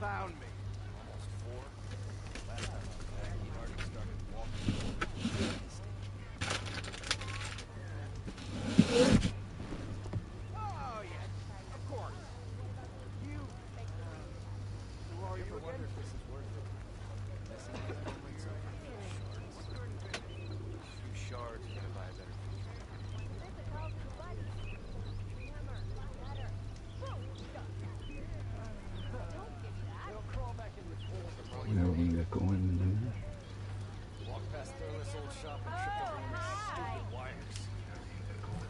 found me. Almost 4. Last time I was back, he'd already started walking the state. Oh, yes, of course. You... who are you You ever again? wonder if this is worth it? Messing these moments of shards. A few shards are gonna buy a better future. Where are we going? Walk past this old shop and trip over one of these stupid wires.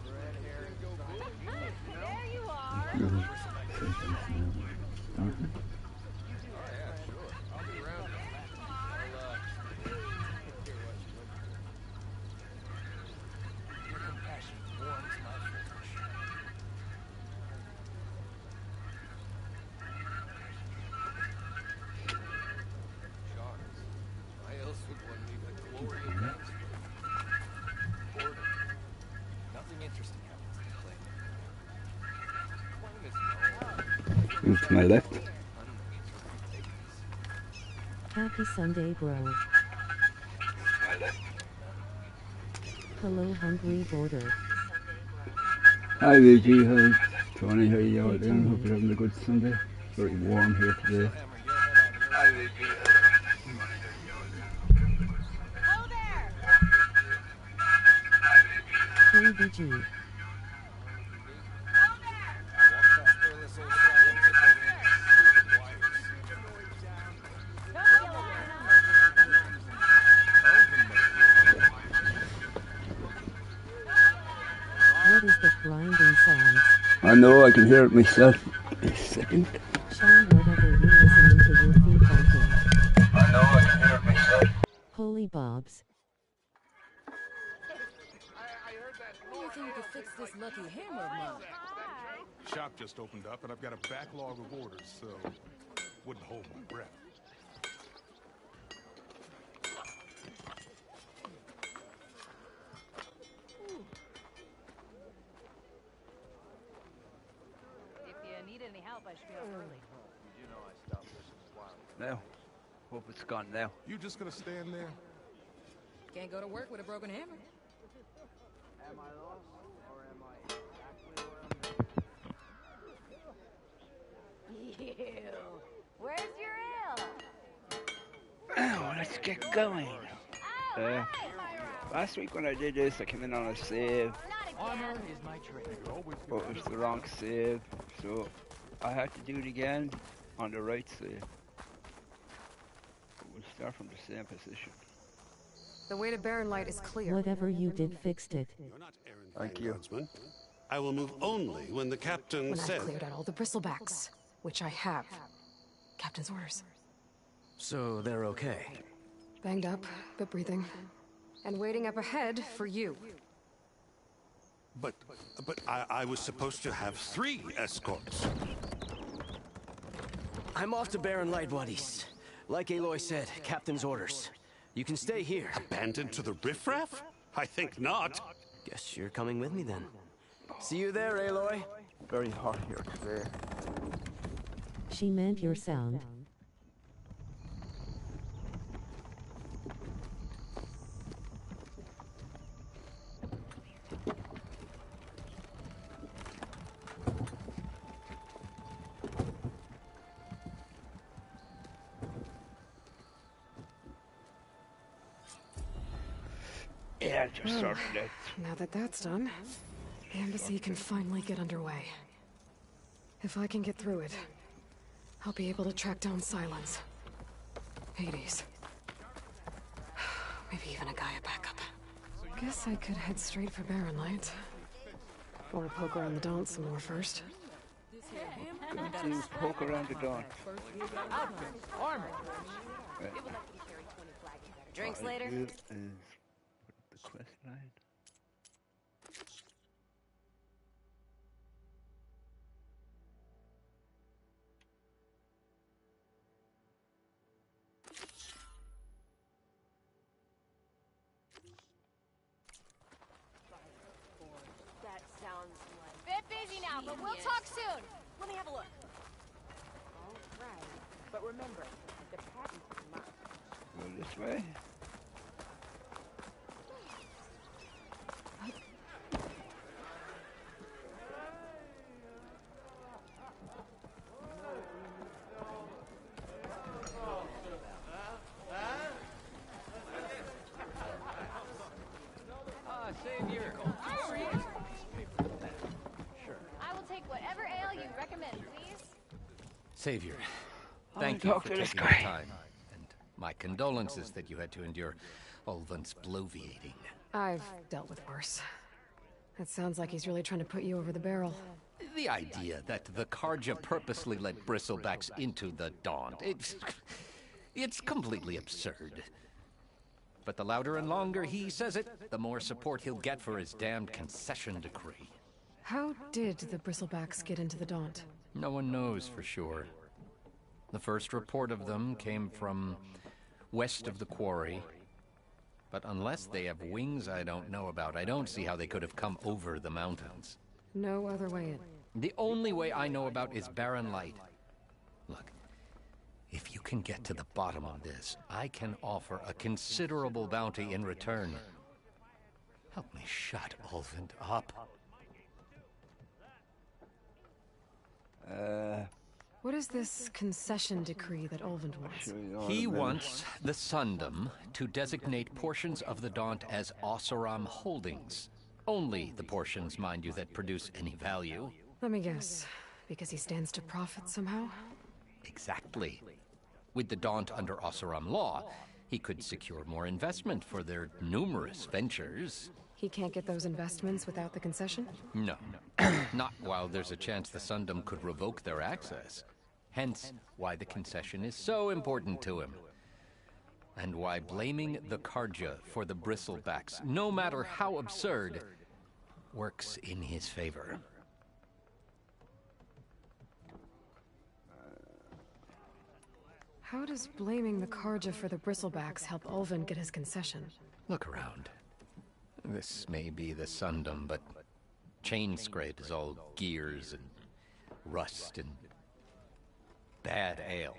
Red hair and go blue. There you are. Good. Sessions now. Starting. Oh yeah, sure. I'll be around. I'll take care of what you went through. Your compassion warms my flesh. Shards. Why else would one leave the glory of that? Boredom. Nothing interesting happens in the play. Point is no. Move to my left. Happy Sunday, bro. Hello, hungry border. Hi VG, hi Tony, how you all doing? Hope you're having a good Sunday. Very warm here today. Hi, VP. Hello there. Hey, VG. What is the grinding sound? I know, I can hear it myself. A second. Sean, whatever you listening to your feet honking. I know, I can hear it myself. Holy bobs. Anything to fix this lucky hammer of mine. Shop just opened up and I've got a backlog of orders, so wouldn't hold my breath. If you need any help, I should be up early. You do know I stopped fishing a while ago. Now, hope it's gone now. You just gonna stand there? Can't go to work with a broken hammer. Am I lost, or am I exactly where I'm Ew. Where's your ale? Oh, let's get going. Last week when I did this, I came in on a save. Armor is my trade. But it was the wrong save, so I had to do it again on the right save. But we'll start from the same position. The way to Barren Light is clear. Whatever you did fixed it. You're not Aaron Thank Van you. Guardsman. I will move only when the captain When I've says. cleared out all the bristlebacks, which I have. Captain's orders. So they're okay. Banged up, but breathing. And waiting up ahead for you. But I was supposed to have 3 escorts. I'm off to Barren Light, buddies. Like Aloy said, captain's orders. You can stay here. Abandoned to the riffraff? I think not. Guess you're coming with me then. See you there, Aloy. Very hot here today. She meant your sound. Yeah, just sorted it. Now that that's done, the embassy can finally get underway. If I can get through it, I'll be able to track down Silence. Hades. Maybe even a Gaia backup. Guess I could head straight for Barren Light. Or poke around the Daunt some more first. Good to poke around the dawn. Armor. Right. Drinks What I later? do is put the quest line. That sounds like... Bit busy now, but we'll talk soon. Let me have a look. All right. But remember, the patent is mine. Go this way. Savior. I will take whatever ale you recommend, please. Savior, I'll thank you talk for to this taking the guy. time. And my condolences that you had to endure Ulvund's bloviating. I've dealt with worse. It sounds like he's really trying to put you over the barrel. The idea that the Karja purposely let bristlebacks into the Daunt, it's completely absurd. But the louder and longer he says it, the more support he'll get for his damned concession decree. How did the Bristlebacks get into the Daunt? No one knows for sure. The first report of them came from west of the quarry. But unless they have wings I don't know about, I don't see how they could have come over the mountains. No other way in. The only way I know about is Barren Light. Look, if you can get to the bottom of this, I can offer a considerable bounty in return. Help me shut Ulvund up. What is this concession decree that Ulvund wants? Show you all He in a minute. wants the Sundom to designate portions of the Daunt as Oseram holdings. Only the portions, mind you, that produce any value. Let me guess. Because he stands to profit somehow? Exactly. With the Daunt under Oseram law, he could secure more investment for their numerous ventures. He can't get those investments without the concession? No, not while there's a chance the Sundom could revoke their access. Hence, why the concession is so important to him. And why blaming the Karja for the Bristlebacks, no matter how absurd, works in his favor. How does blaming the Karja for the Bristlebacks help Ulvund get his concession? Look around. This may be the Sundom, but Chainscrape is all gears and rust and bad ale.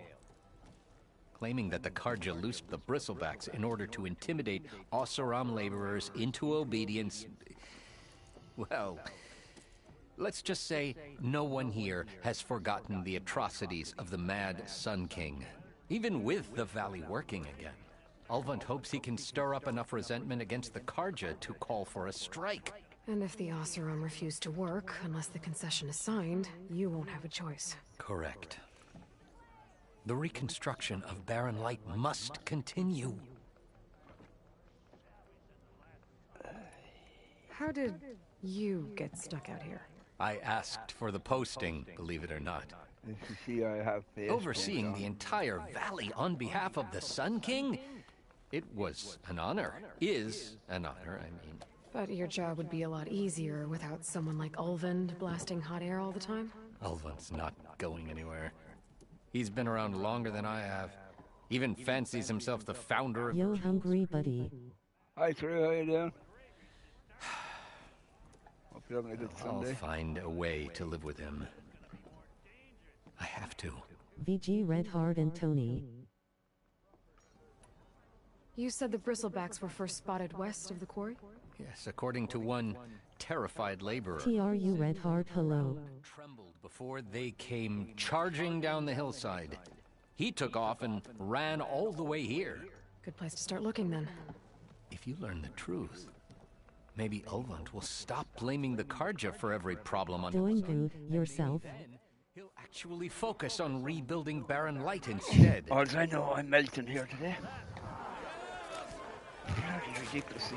Claiming that the Karja loosed the Bristlebacks in order to intimidate Oseram laborers into obedience. Well, let's just say no one here has forgotten the atrocities of the Mad Sun King, even with the Valley working again. Ulvund hopes he can stir up enough resentment against the Karja to call for a strike. And if the Oseram refuse to work, unless the concession is signed, you won't have a choice. Correct. The reconstruction of Barren Light must continue. How did you get stuck out here? I asked for the posting, believe it or not. As you see, I have face Overseeing paint the on. entire valley on behalf of the Sun King? It was an honor. Is an honor, I mean. But your job would be a lot easier without someone like Ulvund blasting hot air all the time? Ulvund's not going anywhere. He's been around longer than I have. Even fancies himself the founder of... Yo, hungry buddy. Hi, True, how you doing? Hope you're having a good I'll Sunday. find a way to live with him. I have to. VG Red Hard and Tony. You said the Bristlebacks were first spotted west of the quarry? Yes, according to one terrified laborer. TRU Red Hard hello. Trembled before they came charging down the hillside. He took off and ran all the way here. Good place to start looking then. If you learn the truth, maybe Ulvund will stop blaming the Karja for every problem on Doing good yourself. Then he'll actually focus on rebuilding Barren Light instead. All I know, I'm melting here today. Bloody ridiculous.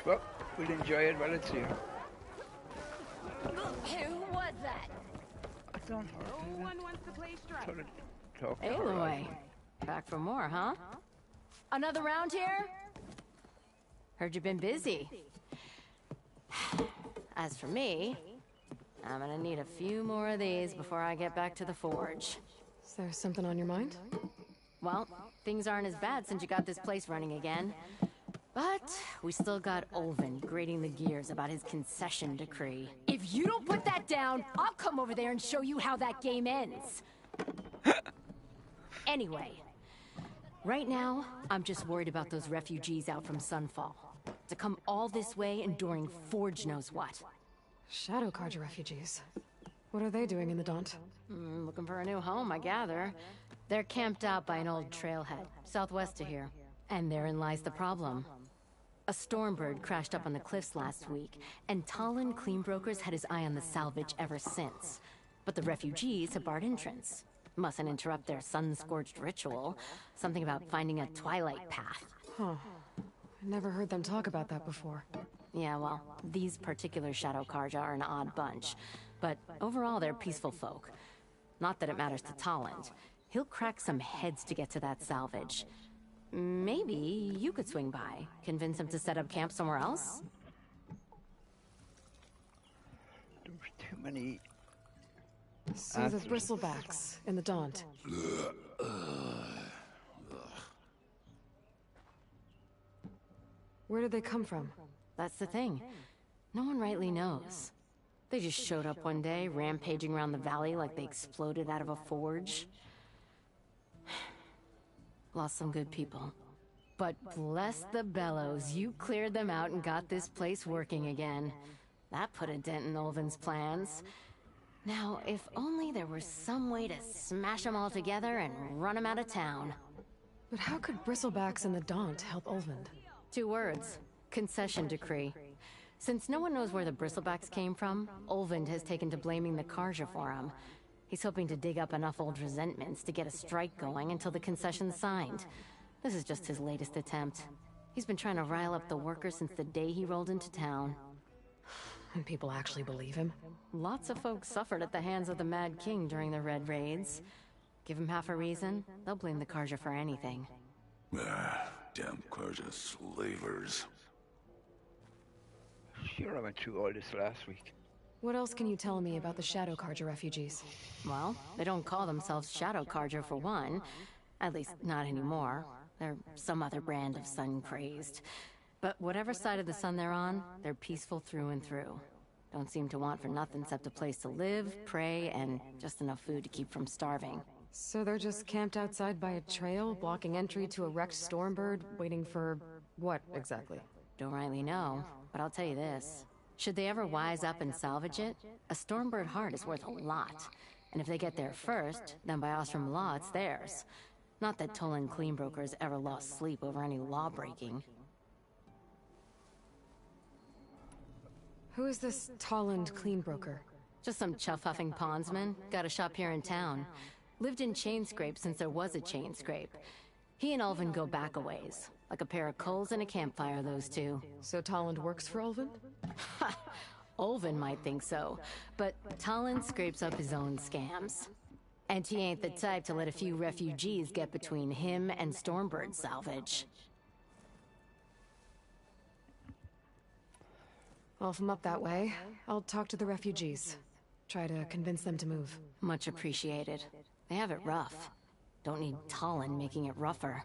Well, we'll enjoy it while it's here. Who was that? I don't know. No one wants to play strike. Talk to her. Aloy. Back for more, huh? Another round here? Heard you've been busy. As for me, I'm gonna need a few more of these before I get back to the forge. Is there something on your mind? Well, things aren't as bad since you got this place running again. But we still got Ulvund grating the gears about his concession decree. If you don't put that down, I'll come over there and show you how that game ends. Anyway, right now, I'm just worried about those refugees out from Sunfall. To come all this way enduring Forge knows what. Shadow Carja refugees. What are they doing in the Daunt? Looking for a new home, I gather. They're camped out by an old trailhead, southwest of here. And therein lies the problem. A Stormbird crashed up on the cliffs last week, and Talon Cleanbrokers had his eye on the salvage ever since. But the refugees have barred entrance. Mustn't interrupt their sun-scorched ritual. Something about finding a twilight path. Huh. I never heard them talk about that before. Yeah, well, these particular Shadow Carja are an odd bunch. But overall, they're peaceful folk. Not that it matters to Talent. He'll crack some heads to get to that salvage. Maybe you could swing by, convince him to set up camp somewhere else? There's too many. So the Bristlebacks in the Daunt. Where did they come from? That's the thing. No one rightly knows. They just showed up one day, rampaging around the valley like they exploded out of a forge. Lost some good people. But bless the bellows, you cleared them out and got this place working again. That put a dent in Ulvin's plans. Now, if only there were some way to smash them all together and run them out of town. But how could Bristlebacks in the Daunt help Ulvund? 2 words. Concession decree. Since no one knows where the Bristlebacks came from, Ulvund has taken to blaming the Carja for him. He's hoping to dig up enough old resentments to get a strike going until the concession's signed. This is just his latest attempt. He's been trying to rile up the workers since the day he rolled into town. And people actually believe him? Lots of folks suffered at the hands of the Mad King during the Red Raids. Give him half a reason, they'll blame the Carja for anything. Damn Carja slavers. Sure, I went through all this last week. What else can you tell me about the Shadow Carja refugees? Well, they don't call themselves Shadow Carja for one. At least, not anymore. They're some other brand of sun-crazed. But whatever side of the sun they're on, they're peaceful through and through. Don't seem to want for nothing except a place to live, pray, and just enough food to keep from starving. So they're just camped outside by a trail, blocking entry to a wrecked Stormbird, waiting for... what, exactly? Don't rightly know, but I'll tell you this. Should they ever wise up and salvage it, a Stormbird heart is worth a lot. And if they get there first, then by Ostrom law, it's theirs. Not that Tolan Cleanbrokers ever lost sleep over any law-breaking. Who is this Tolland Cleanbroker? Just some chuff-huffing pondsman. Got a shop here in town. Lived in Chainscrape since there was a Chainscrape. He and Ulvund go back a ways. Like a pair of coals and a campfire, those two. So Tolland works for Ulvund? Ulvund might think so, but Tolland scrapes up his own scams. And he ain't the type to let a few refugees get between him and Stormbird salvage. Well, if I'm up that way, I'll talk to the refugees. Try to convince them to move. Much appreciated. They have it rough. Don't need Tolland making it rougher.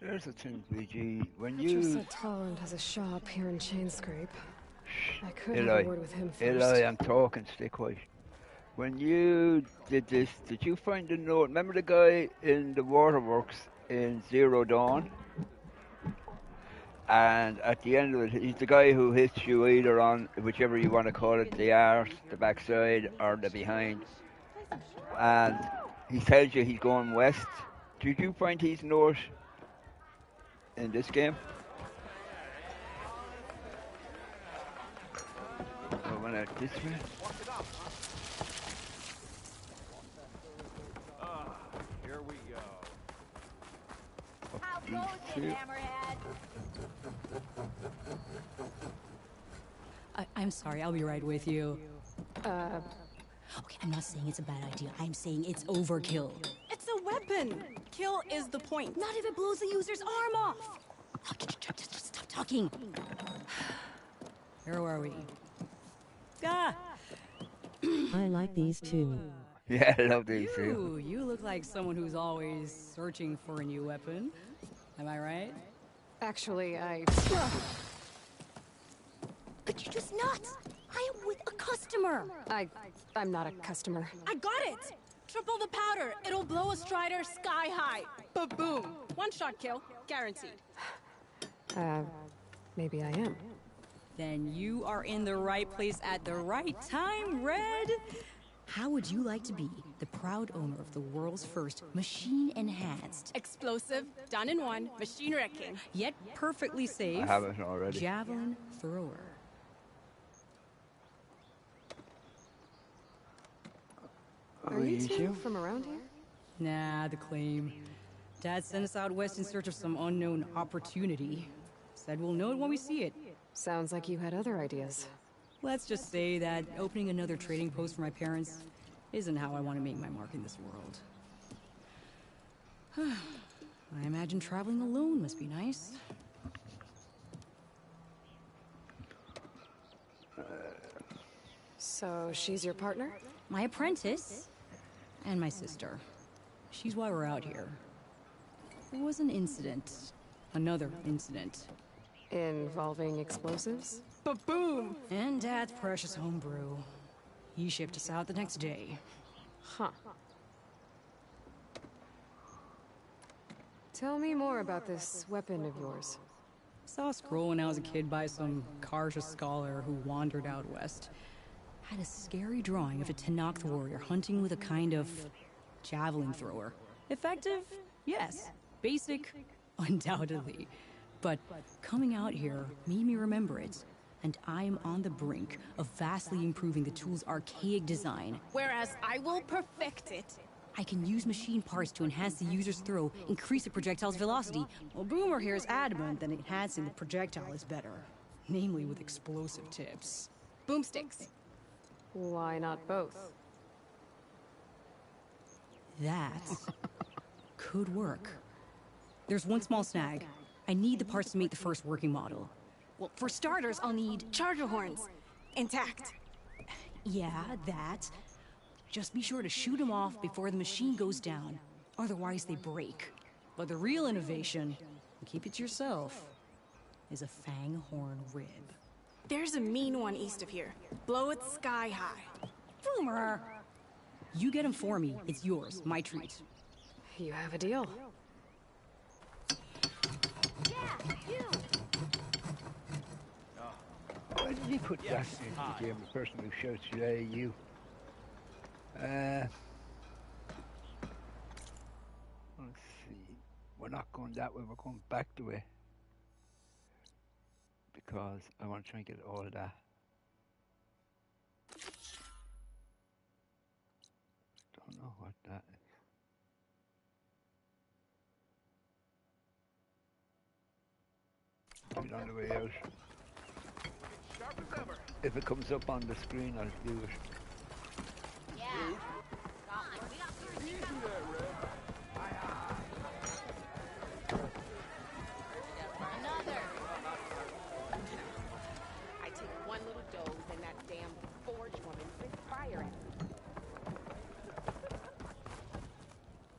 There's the thing, BG. When Petro you... said Tolland has a shop here in Chainscrape. I could Eli, have a word with him first. Eli, I'm talking, stay quiet. When you did this, did you find a note? Remember the guy in the waterworks in Zero Dawn? And at the end of it, he's the guy who hits you either on, whichever you want to call it, the arse, the backside, or the behind. And he tells you he's going west. Did you find his note in this game? I went out this way. Here we go. How goes it, Hammerhead? I'm sorry, I'll be right with you. Okay, I'm not saying it's a bad idea. I'm saying it's overkill. It's a weapon! Kill is the point. Not if it blows the user's arm off! Just stop talking. Where are we? Ah! I like these too. Yeah, I love these too. You look like someone who's always searching for a new weapon. Am I right? Actually, Could you just not? I am with a customer. I'm not a customer. I got it! triple the powder. It'll blow a Strider sky high. Ba-boom. One shot kill, guaranteed. Maybe I am. Then you are in the right place at the right time, Red. How would you like to be the proud owner of the world's first machine-enhanced, Explosive, done in one, machine wrecking. yet perfectly safe, I have it already. javelin thrower? Are you two from around here? Nah, the claim. Dad sent us out west in search of some unknown opportunity. Said we'll know it when we see it. Sounds like you had other ideas. Let's just say that opening another trading post for my parents isn't how I want to make my mark in this world. I imagine traveling alone must be nice. So she's your partner? My apprentice and my sister. She's why we're out here. There was an incident. Another incident. Involving explosives? Ba-boom! And Dad's precious homebrew. He shipped us out the next day. Huh. Tell me more about this weapon of yours. Saw a scroll when I was a kid by some Karja scholar who wandered out west. Had a scary drawing of a Tenakth warrior hunting with a kind of javelin thrower. Effective? Yes. Basic? Undoubtedly. But coming out here made me remember it. And I am on the brink of vastly improving the tool's archaic design. Whereas I will perfect it. I can use machine parts to enhance the user's throw, increase the projectile's velocity. Well, Boomer here is adamant that enhancing the projectile is better. Namely with explosive tips. Boomsticks. Why not both? That could work. There's one small snag. I need the parts to make the first working model. Well, for starters, I'll need charger horns. Intact. Yeah, that. Just be sure to shoot them off before the machine goes down. Otherwise, they break. But the real innovation, and keep it to yourself, is a fang horn rib. There's a mean one east of here. Blow it sky high. Boomer! You get him for me. It's yours. My treat. You have a deal. Why did he put that into the game? The person who shouts, "Hey, you." Let's see. We're not going that way. We're going back the way because I want to try and get all of that. Don't know what that is. Put it on the way out. If it comes up on the screen, I'll do it. I take one little dose and that damn Forge woman spits fire at me.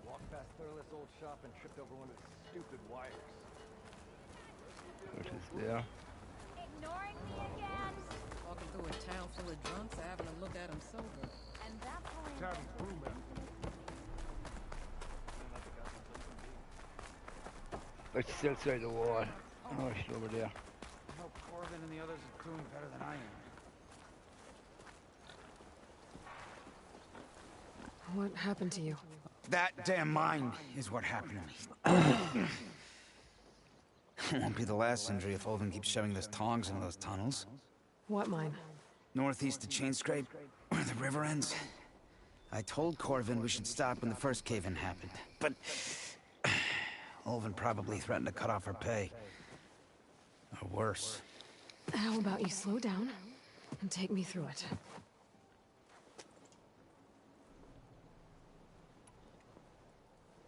Walked past Thurless old shop and tripped over one of the stupid wires. What is there? Ignoring me again? Walking through a town full of drunks, having a look at them sober. And that's only... Tavern brewman. It's still outside the wall. Oh, she's over there. I hope Corbin and the others are doing better than I am. What happened to you? That damn mine is what happened to me. It won't be the last injury if Olvin keeps shoving those tongs into those tunnels. What mine? Northeast of Chainscrape, where the river ends. I told Corvin we should stop when the first cave-in happened, but Olvin probably threatened to cut off her pay. Or worse. How about you slow down and take me through it?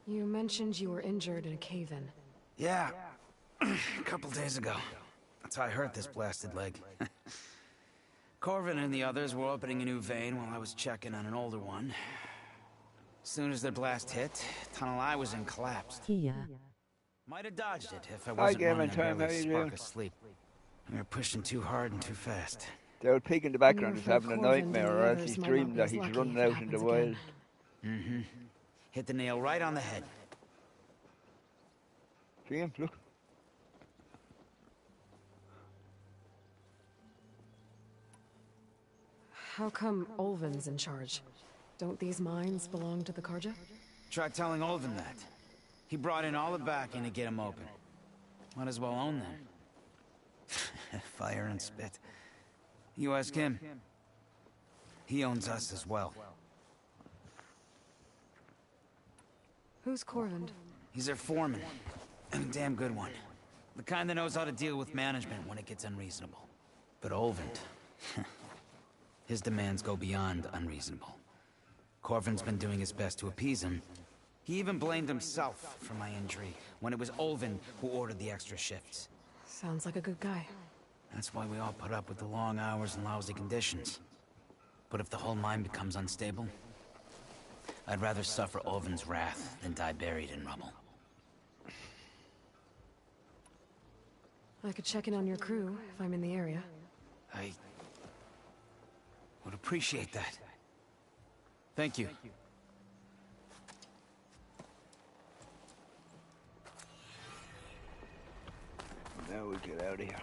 You mentioned you were injured in a cave-in. Yeah, a couple days ago. That's how I hurt this blasted leg. Corvin and the others were opening a new vein while I was checking on an older one. As soon as their blast hit, tunnel I was in collapsed. Kia. Might have dodged it if I wasn't Game running in time, an how early you spark doing? of sleep. We were pushing too hard and too fast. The old pig in the background is You're having a from Corvin, nightmare, the or else others he's might dreaming not that be he's as lucky running if it out in the happens wild. again. Mm-hmm. Hit the nail right on the head. See him? Look. How come Olvin's in charge? Don't these mines belong to the Karja? Try telling Olvin that. He brought in all the backing to get them open. Might as well own them. Fire and spit. You ask him. He owns us as well. Who's Corvind? He's their foreman. And a damn good one. The kind that knows how to deal with management when it gets unreasonable. But Olvind... his demands go beyond unreasonable. Corvin's been doing his best to appease him. He even blamed himself for my injury, when it was Olvin who ordered the extra shifts. Sounds like a good guy. That's why we all put up with the long hours and lousy conditions. But if the whole mine becomes unstable, I'd rather suffer Olvin's wrath than die buried in rubble. I could check in on your crew if I'm in the area. I would appreciate that. Thank you. Now we get out of here.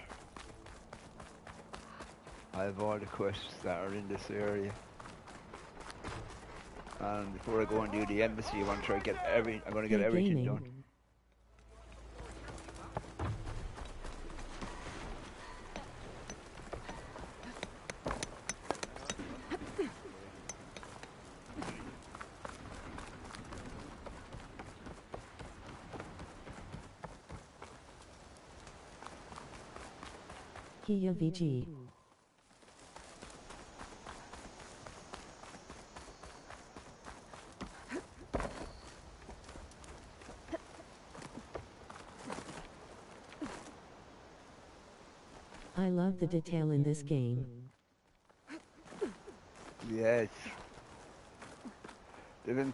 I have all the quests that are in this area. And before I go and do the embassy, I want to try to get I'm going to get everything done. Kia VG. I love the detail in this game. Yes. They've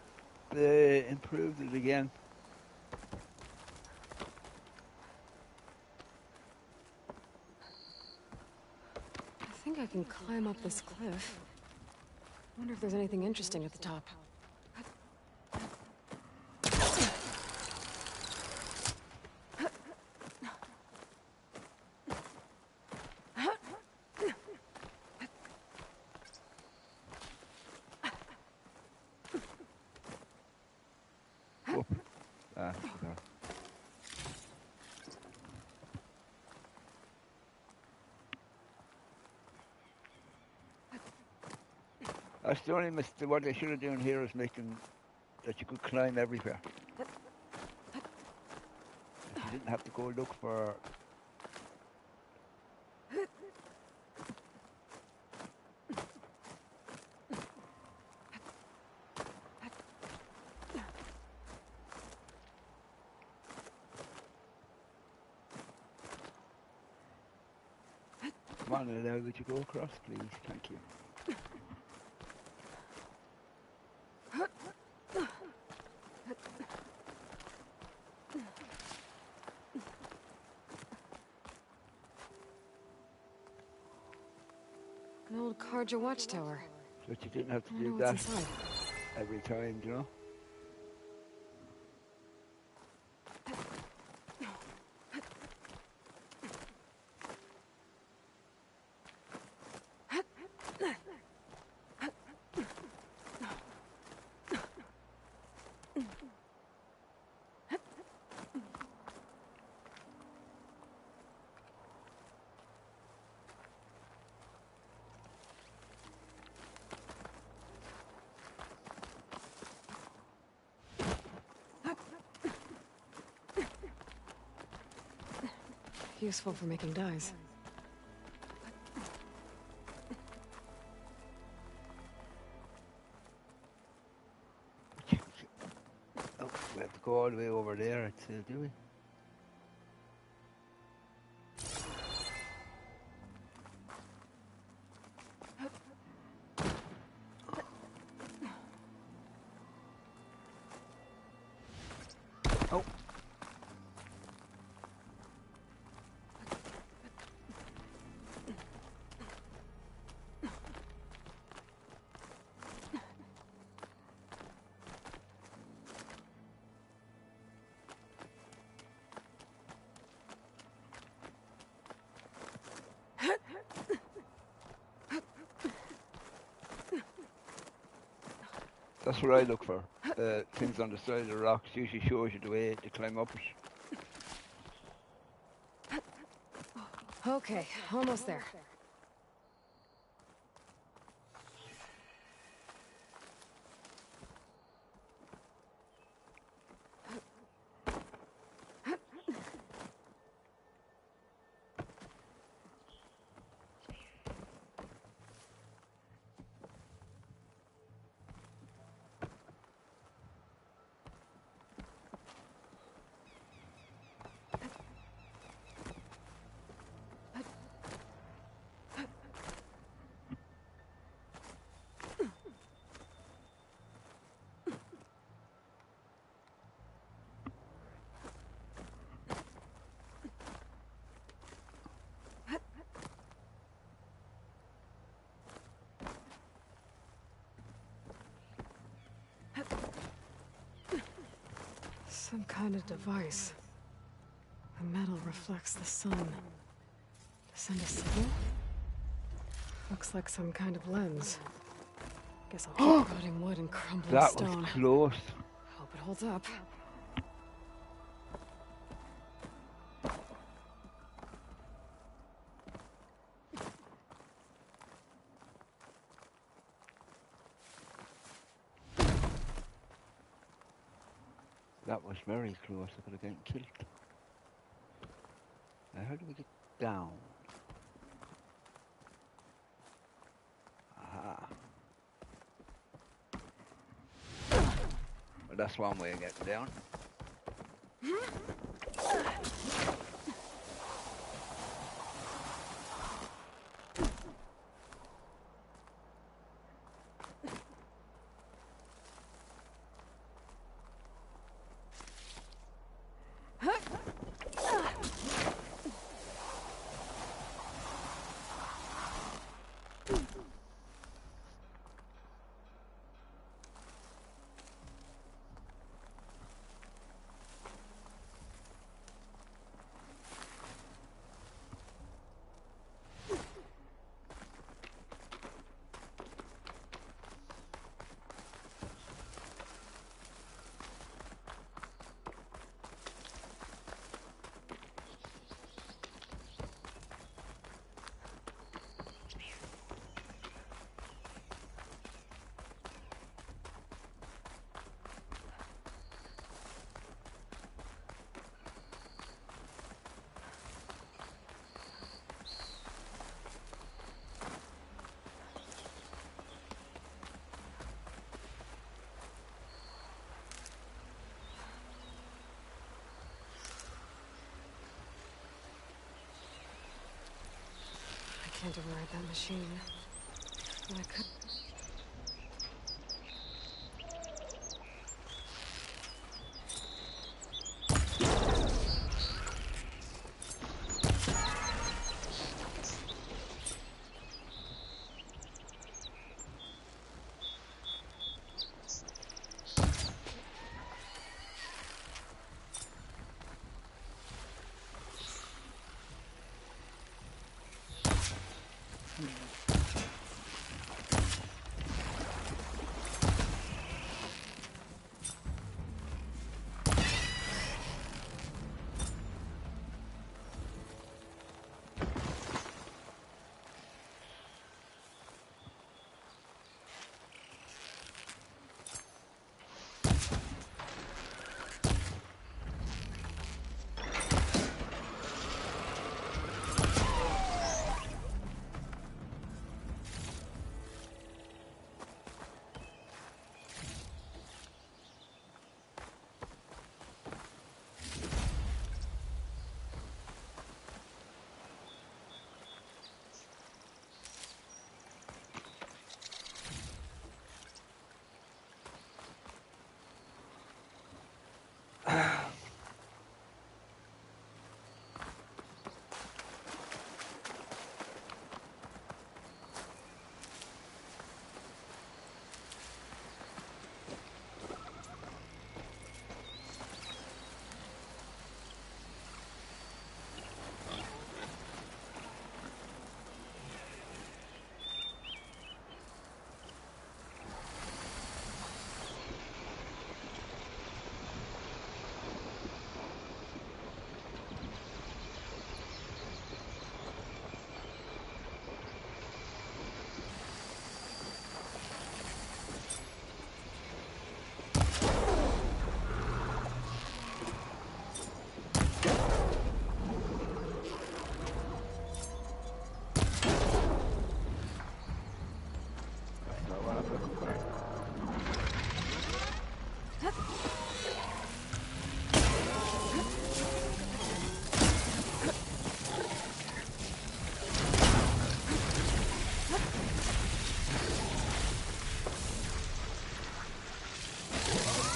improved it again. I think I can climb up this cliff. Wonder if there's anything interesting at the top. That's the only mistake. What they should have done here is making that you could climb everywhere. You didn't have to go look for. Come on, now would you go across, please? Thank you. An old Karja watchtower. But you didn't have to I do know that what's inside. every time, you know? Useful for making dyes. Oh, we have to go all the way over there, I'd say, do we? Oh. That's what I look for. Things on the side of the rocks usually shows you the way to climb up it. Okay, almost there. Some kind of device. The metal reflects the sun. To send a signal? Looks like some kind of lens. Guess I'll keep rotting wood and crumbling That stone. was close. Hope it holds up. That was very close. I could have gotten killed. Now, how do we get down? Aha. Well, that's one way of getting down. I can't override that machine. But I could.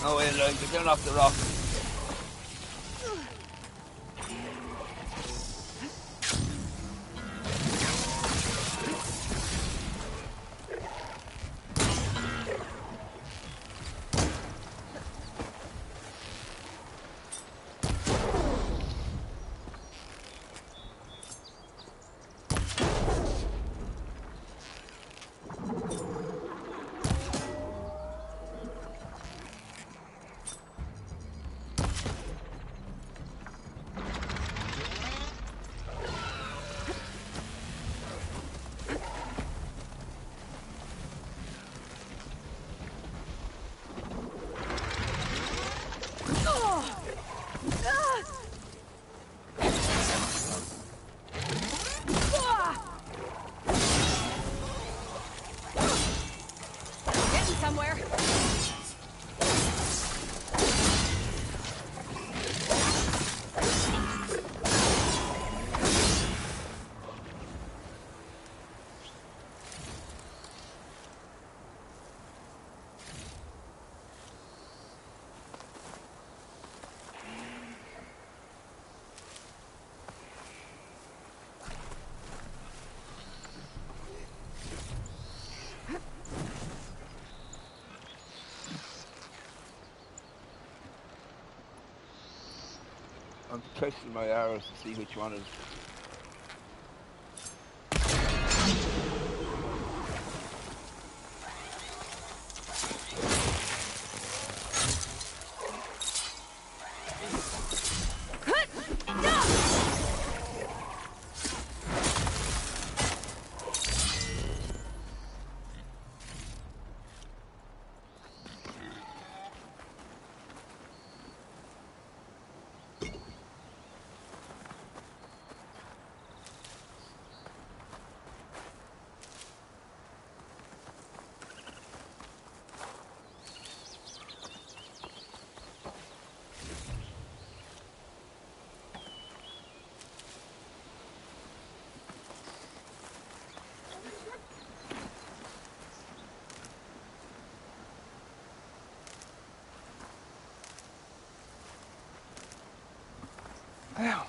Oh, wait, like, get down off the rock. Getting somewhere. I'm testing my arrows to see which one is. Ow.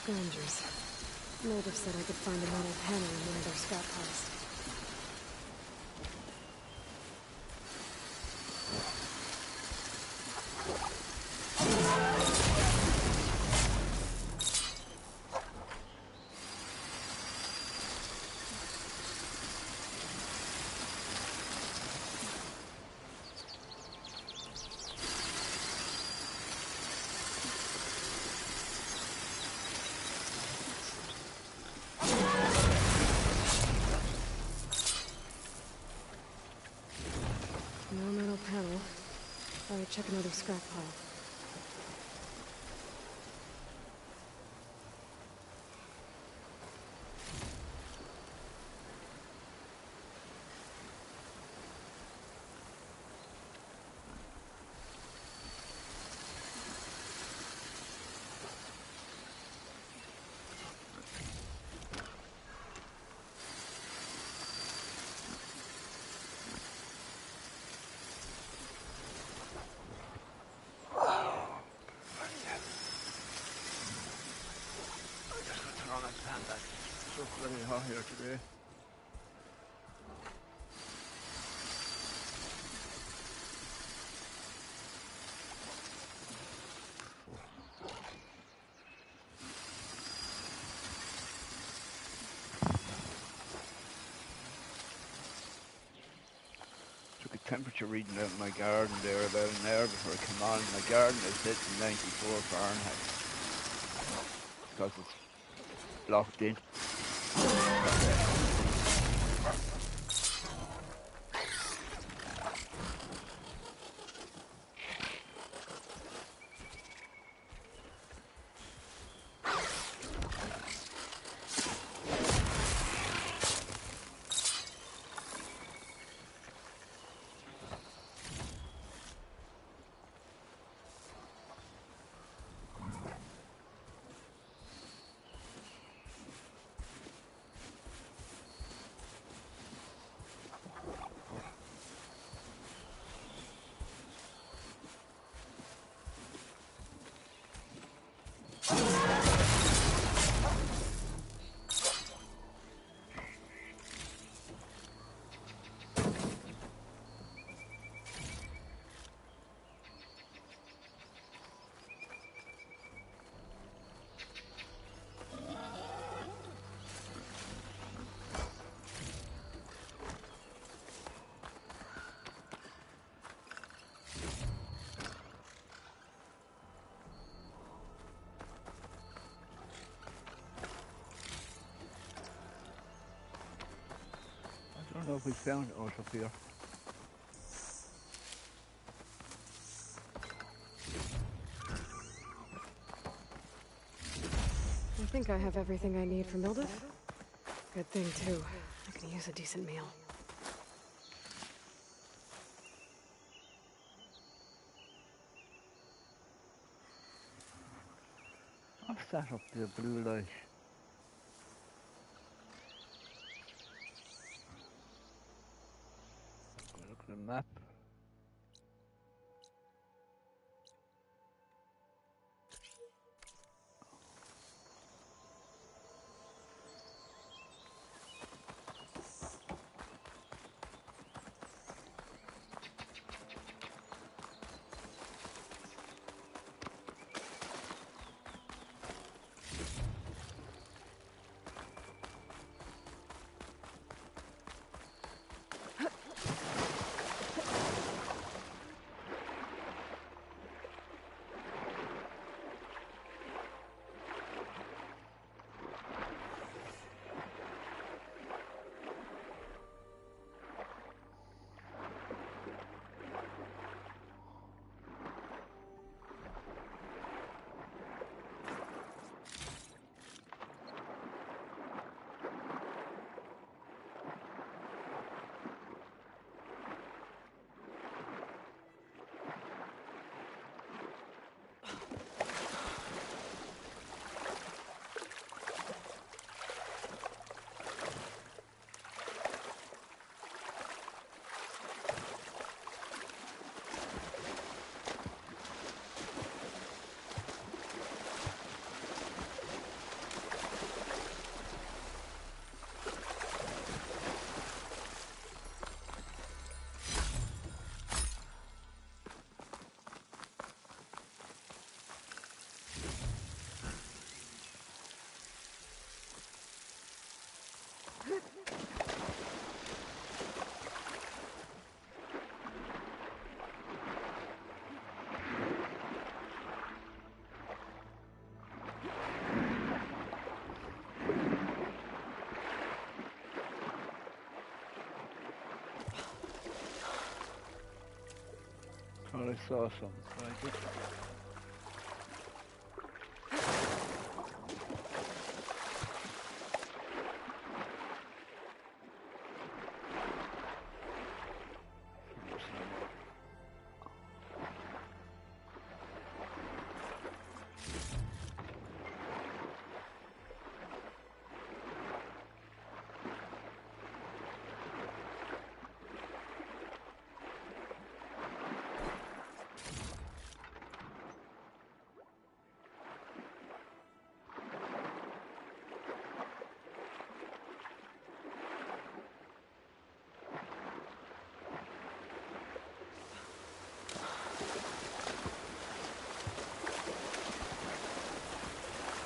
Scroungers. Native said I could find a metal panel in one of their scrap piles. No metal panel. Thought I'd check another scrap pile. So bloody hot here today. temperature reading out in my garden there about an hour before I came on. My garden is hitting 94 Fahrenheit because it's locked in. I don't know if we found it up here. I think I have everything I need for Mildred. Good thing, too. I can use a decent meal. What's that up there, blue light? Look at the map. Thought I saw something like it.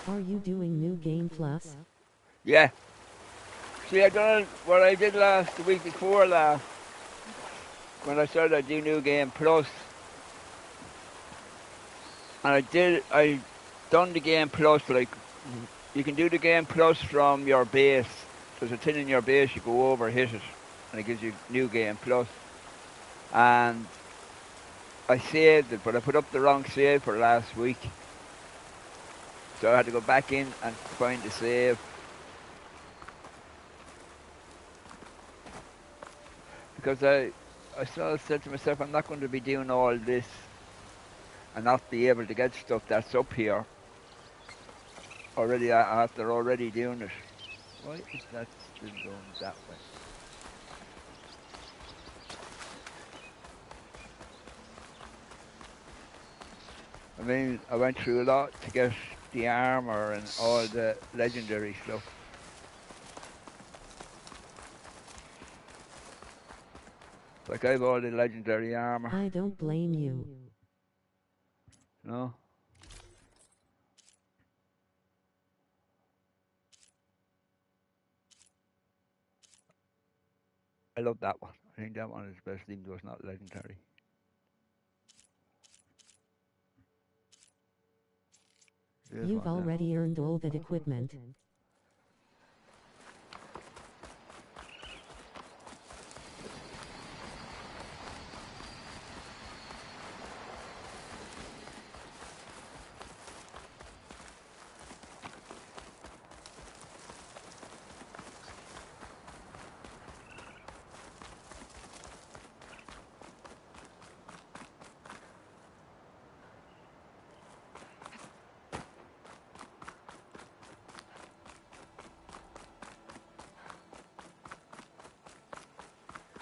Are you doing New Game Plus? Yeah. See, I done what I did the week before last. when I started I do New Game Plus. And I done the Game Plus, like, you can do the Game Plus from your base. There's a thing in your base, you go over, hit it, and it gives you New Game Plus. And I saved it, but I put up the wrong save for last week. So I had to go back in and find the save. Because I sort of said to myself, I'm not going to be doing all this and not be able to get stuff that's up here already after already doing it. Why is that still going that way? I mean, I went through a lot to get the armor and all the legendary stuff. Like, I have all the legendary armor. I don't blame you. No? I love that one. I think that one is the best, even though it's not legendary. You've already earned all that equipment.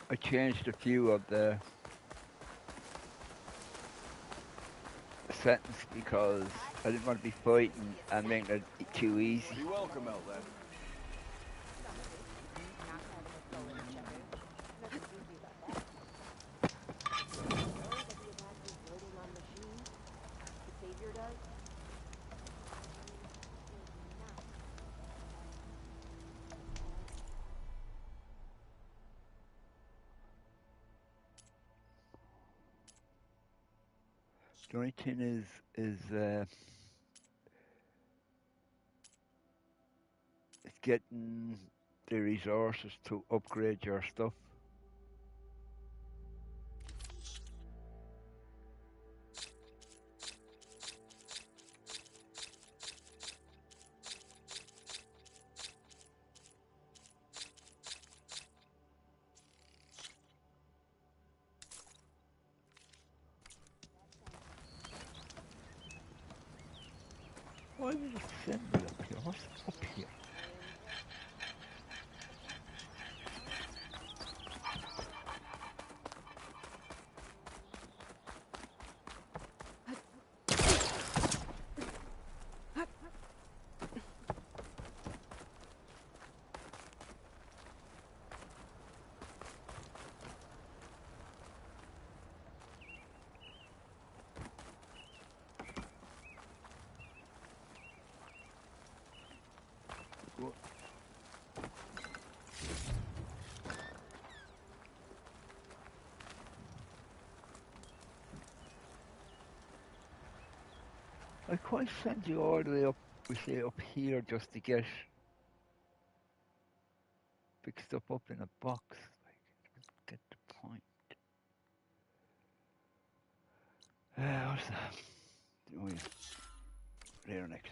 I changed a few of the settings because I didn't want to be fighting and making it too easy. You're welcome, Outlet. The only thing is it's getting the resources to upgrade your stuff. Why did it send me up here? What's up here? I quite send you all the way up, we say up here, just to get fixed up in a box. Like, get the point. What's that? Oh yeah, there next.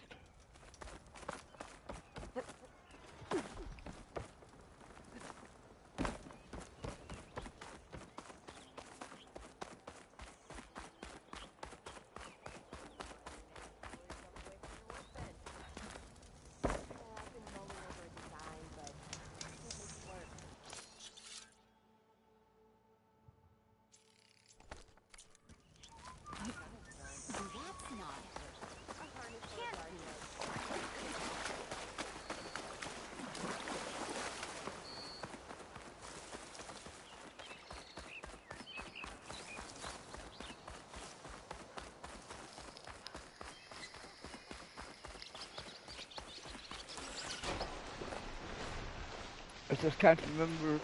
I just can't remember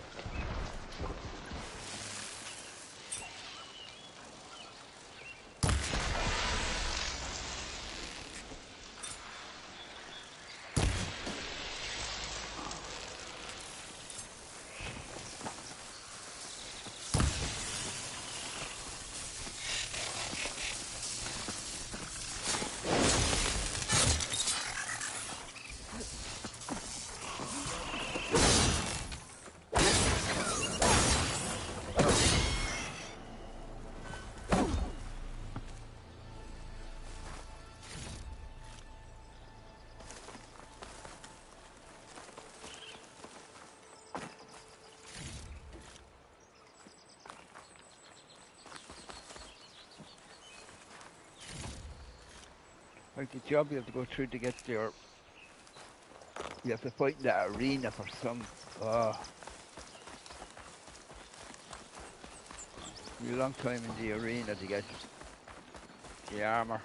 Like the job you have to go through to get there. You have to fight in that arena for some. A long time in the arena to get the armor.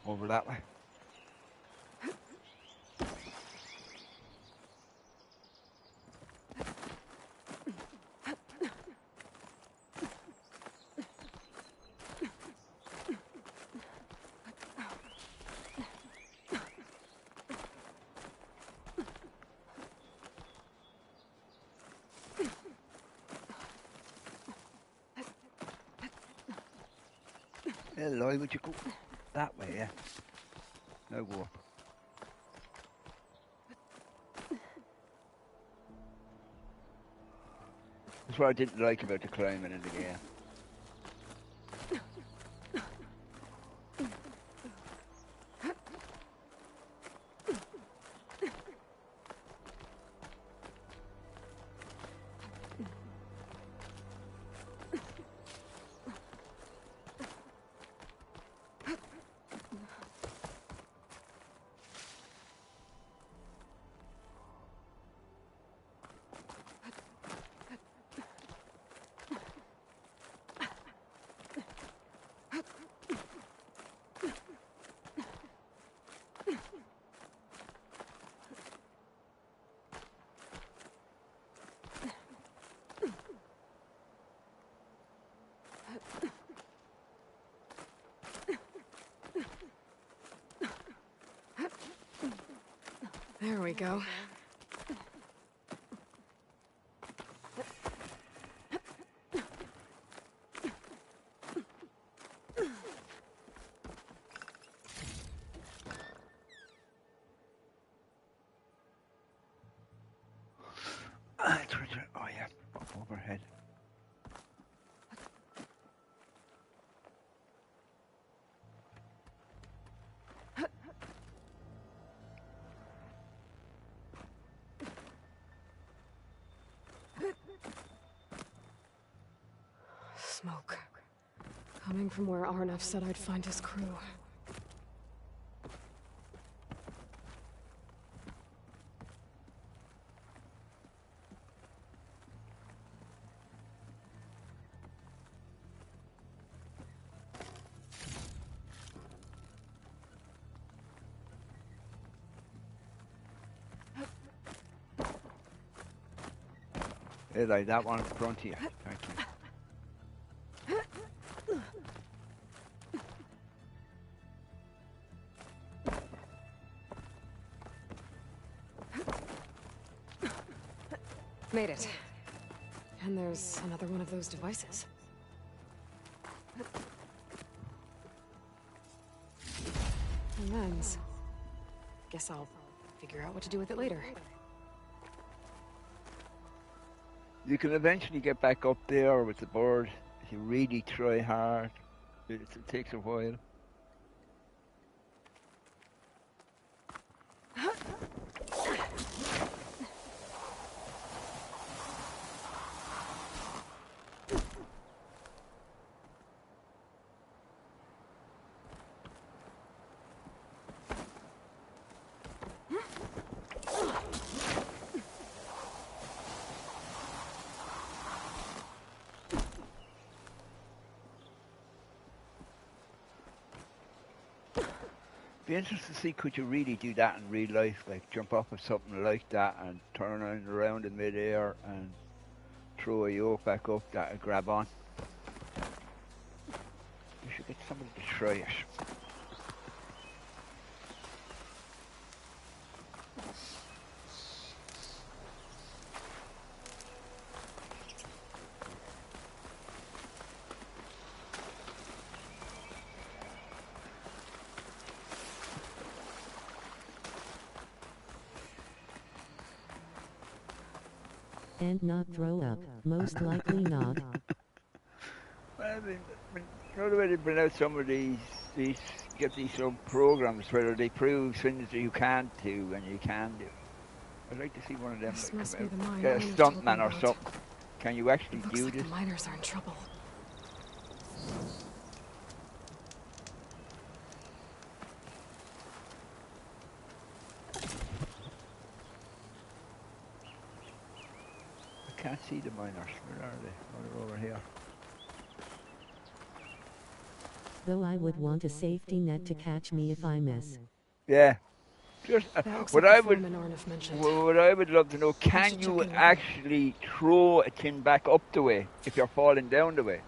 Over that way. Hello, would you go that way, yeah? No war. That's what I didn't like about the climbing in the game. There we go. Oh yeah, overhead. Smoke. Coming from where Arnav said I'd find his crew. Hey, like that one in front of you. Thank you. Made it. And there's another one of those devices. A lens. Guess I'll figure out what to do with it later. You can eventually get back up there with the bird if you really try hard. It takes a while. Be interested to see could you really do that in real life, like jump off of something like that and turn it around in midair and throw a yoke back up that would grab on. You should get somebody to try it. And not throw up. Most likely not. Well, I mean, you know the way they bring out some of these get these some programs where they prove things that you can't do and you can do. I'd like to see one of them. This like, must come be the out. mine Get a miners stuntman talking or about. something. Can you actually Looks do like this? the miners are in trouble. I can't see the miners. Where are they? Oh, they're over here. Though I would want a safety net to catch me if I miss. Yeah. Just, That looks what like I the would, foreman Orniff mentioned. what I would love to know, can should you check in with him. actually throw a tin back up the way if you're falling down the way?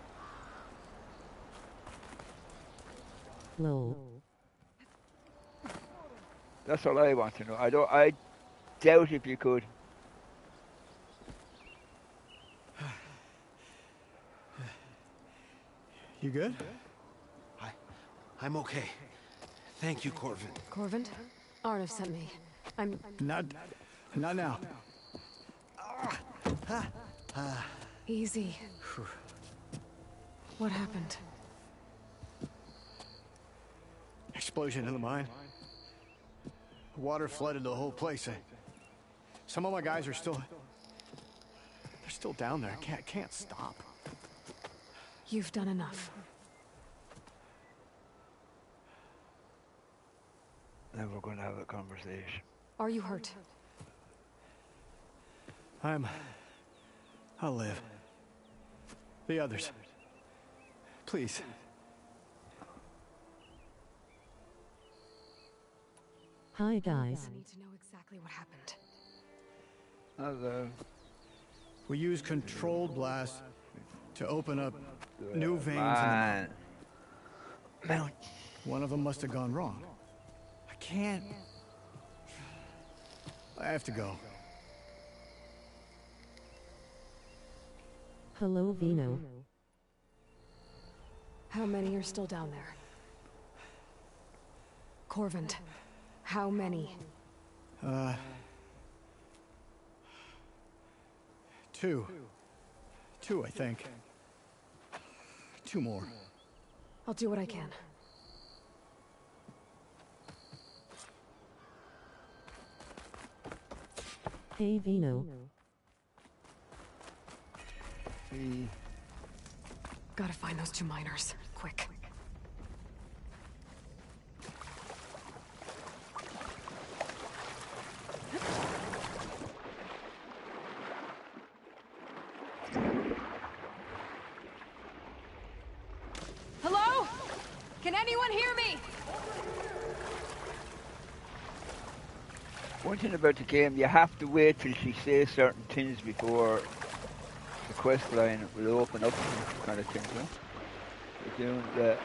Low. That's all I want to know. I doubt if you could. You good? I'm okay. Thank you, Corvin. Corvin? Orniff sent me. I'm... Not now. Easy. What happened? Explosion in the mine. Water flooded the whole place. Some of my guys are still... They're still down there. Can't stop. You've done enough. Now we're going to have a conversation. Are you hurt? I'll live. The others. Please. Hi guys. I need to know exactly what happened. Hello. We used controlled blast to open up new veins in the Man. mine. One of them must have gone wrong. I can't. I have to go. Hello Vino. How many are still down there? Corvin, how many? Two, I think. Two more. I'll do what I can. Hey Vino. Gotta find those two miners. Quick. Hello? Can anyone hear me? One thing about the game, you have to wait till she says certain things before the quest line will open up kind of thing, huh? You're doing that.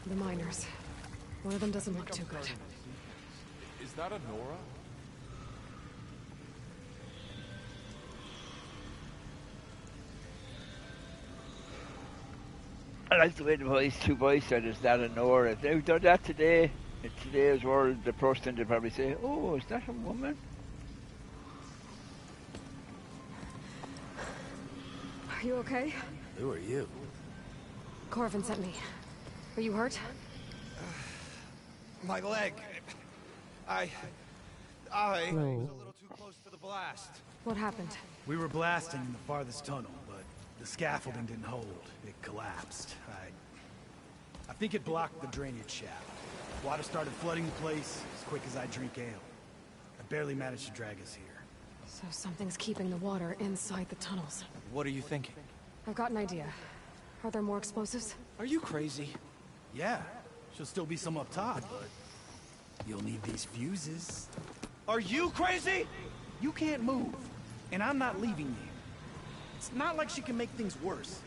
The miners. One of them doesn't look too good. Is that a Nora? I like the way the two boys said, is that a Nora? If they've done that today, in today's world, the first thing they'd probably say, oh, is that a woman? Are you okay? Who are you? Corvin sent me. Are you hurt? My leg. I was a Roll. little too close to the blast. What happened? We were blasting in the farthest tunnel, but the scaffolding didn't hold. It collapsed. I think it blocked the drainage shaft. Water started flooding the place as quick as I drink ale. I barely managed to drag us here. So something's keeping the water inside the tunnels. What are you thinking? I've got an idea. Are there more explosives? Are you crazy? Yeah, she'll still be some up top, but you'll need these fuses. Are you crazy? You can't move, and I'm not leaving you. It's not like she can make things worse.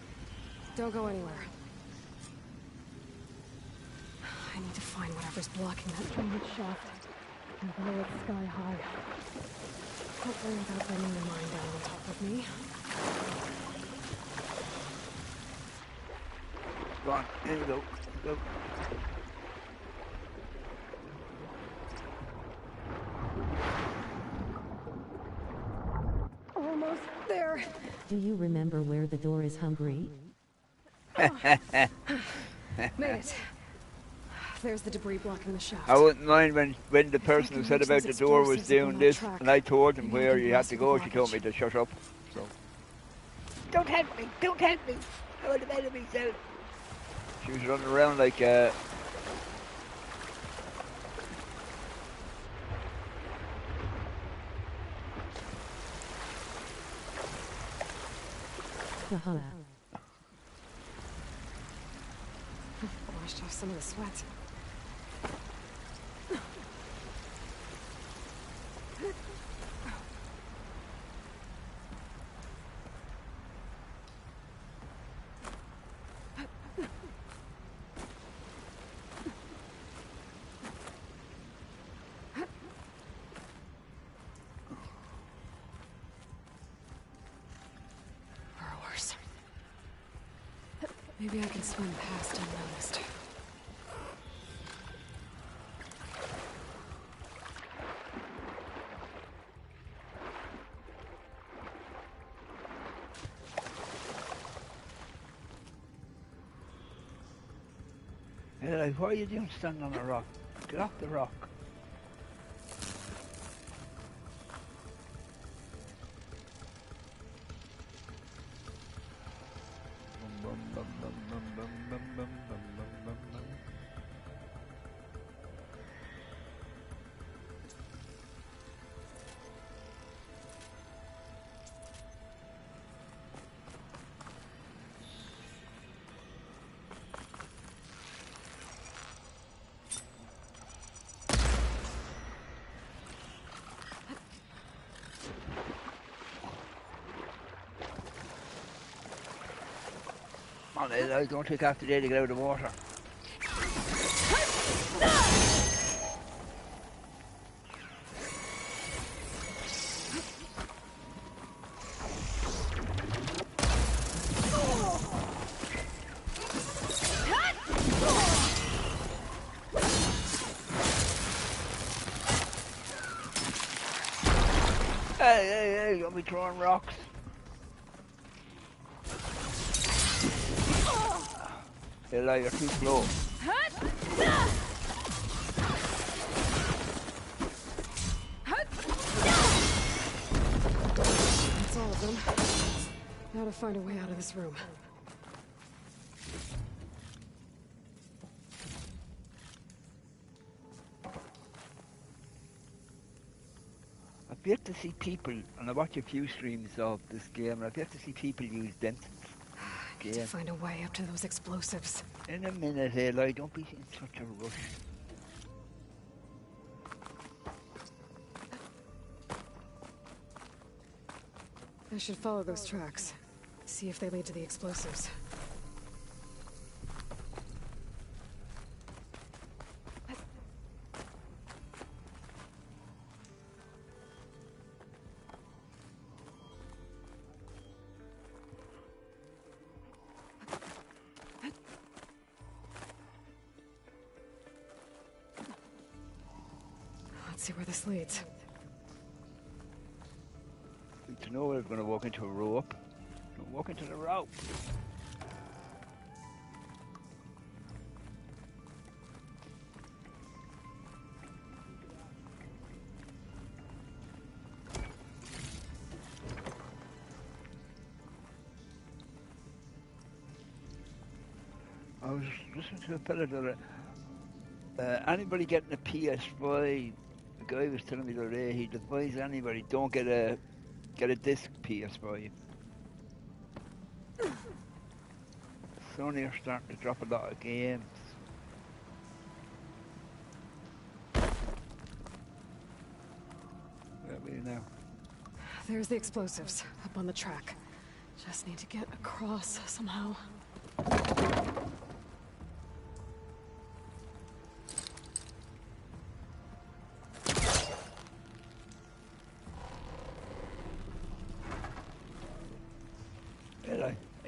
Don't go anywhere. I need to find whatever's blocking that drainage shaft and blow it sky high. Hopefully without bringing the mine down on top of me. Go on, here you go. Go. Almost there. Do you remember where the door is, Hungry? Made it. There's the debris blocking the shaft. I wouldn't mind when the person who said about the door was doing this, and I told him where you had to go, she told me to shut up. So. Don't help me! Don't help me! I want to better myself. She was running around like Washed off some of the sweat. Burrowers. Maybe I can swim past unnoticed. Eli, what are you doing standing on a rock? Get off the rock. Come on, Eli, don't take after day to get out of the water. Hey, you'll be throwing rocks. Eli, you're too slow. That's all of them. Now to find a way out of this room. I've yet to see people, and I watch a few streams of this game, and I've yet to see people use dents. I need to find a way up to those explosives. In a minute, Eli, don't be in such a rush. I should follow those tracks. See if they lead to the explosives. Let's see where this leads. To know we're going to walk into a rope. Don't walk into the rope. I was listening to a fella that anybody getting a PS5 guy was telling me the other day he'd advise anybody don't get a disc PS5. Sony are starting to drop a lot of games. Where are we now? There's the explosives up on the track. Just need to get across somehow.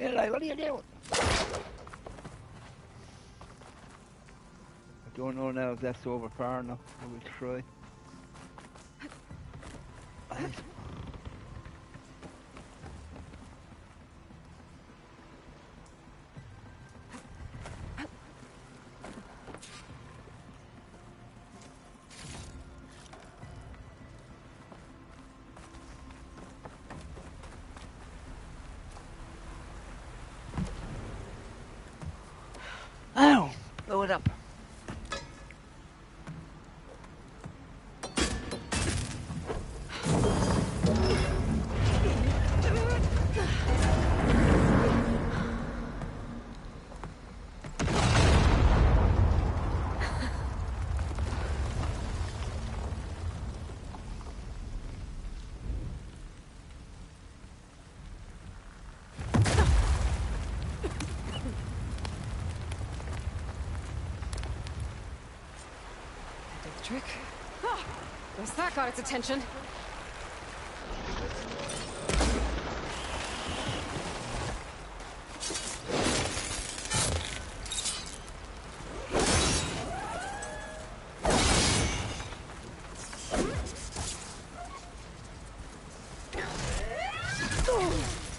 Eli, what are you doing? I don't know now if that's over far enough. I will try. Ow! Blow it up. Trick. Ah, guess that got its attention.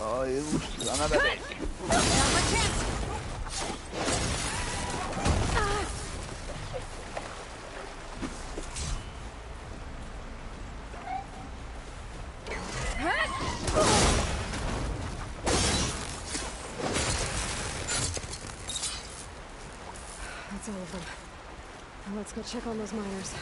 Oh, you son of a bitch. That's all of them. Now let's go check on those miners.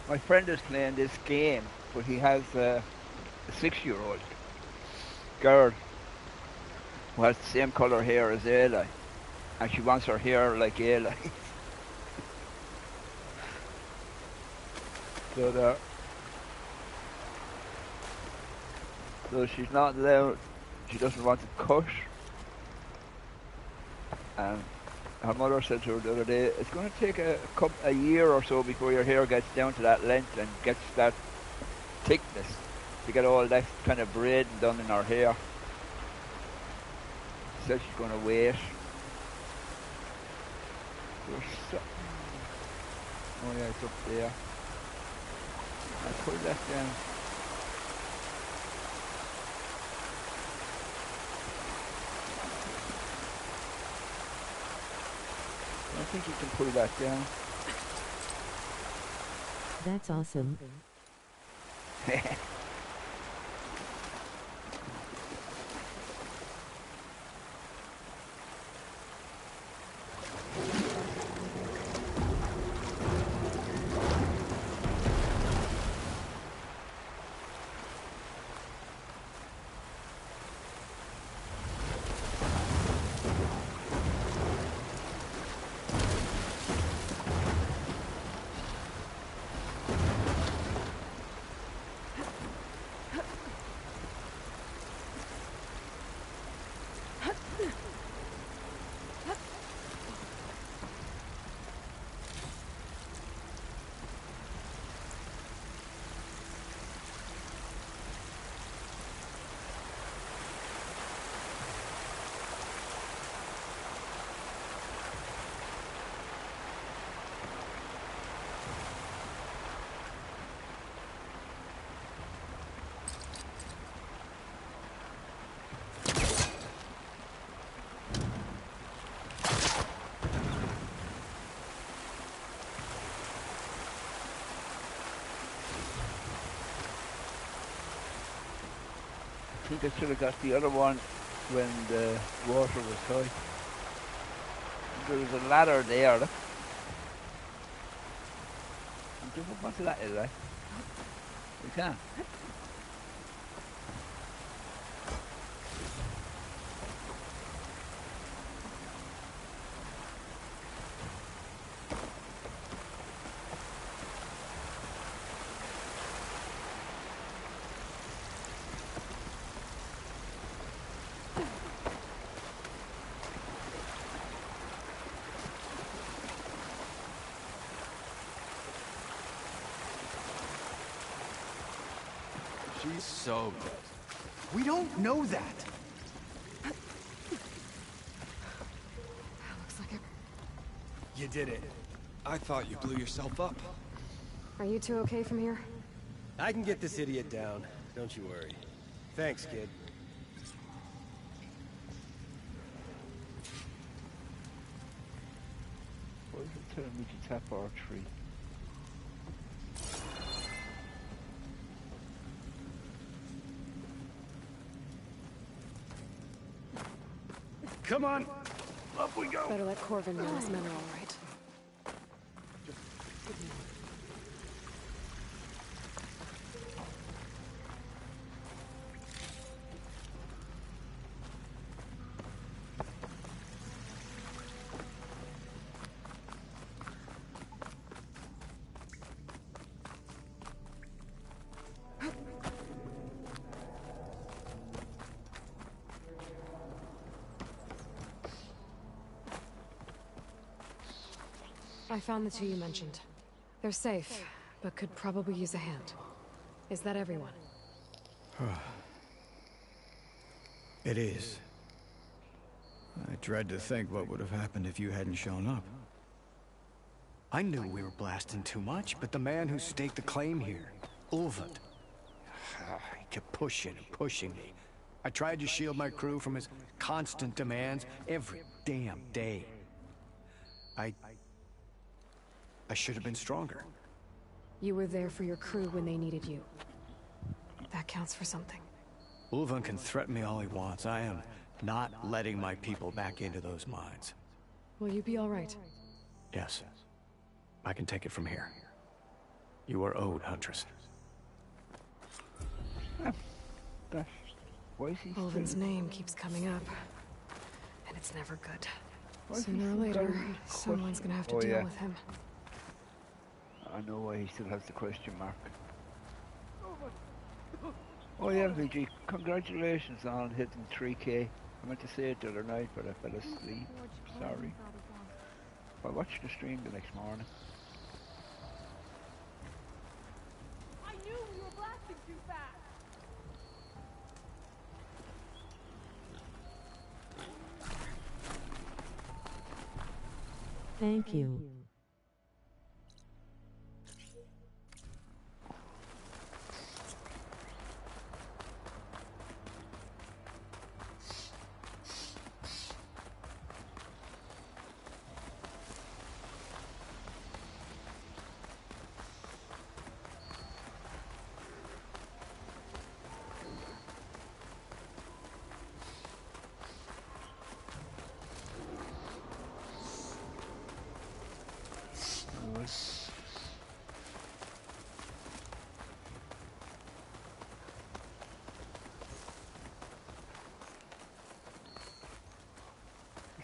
My friend is playing this game, but he has a 6-year-old girl who has the same colour hair as Eli, and she wants her hair like Eli. So she's not allowed, she doesn't want to cut, and her mother said to her the other day, it's going to take a year or so before your hair gets down to that length and gets that thickness to get all that kind of braiding done in her hair. She said she's going to wait. Oh yeah, it's up there. I'll pull that down. I think you can pull that down. That's awesome. I think I should have got the other one when the water was high. There was a ladder there. Look. Jump up onto that, is right? We can. She's so good. We don't know that. Looks like it. You did it. I thought you blew yourself up. Are you two okay from here? I can get this idiot down. Don't you worry. Thanks, kid. Why is it telling me to tap R3? Come on. Up we go. Better let Corvin know his men are all right. I found the two you mentioned. They're safe, but could probably use a hand. Is that everyone? It is. I dread to think what would have happened if you hadn't shown up. I knew we were blasting too much, but the man who staked the claim here, Ulvund, he kept pushing and pushing me. I tried to shield my crew from his constant demands every damn day. I should have been stronger. You were there for your crew when they needed you. That counts for something. Ulvund can threaten me all he wants. I am not letting my people back into those mines. Will you be all right? Yes. I can take it from here. You are owed, Huntress. Ulvund's name keeps coming up. And it's never good. Sooner or later, someone's gonna have to deal with him. I know why he still has the question mark. Oh yeah, VG, congratulations on hitting 3K. I meant to say it the other night, but I fell asleep. Sorry. I watched the stream the next morning. I knew we were blasting too fast. Thank you.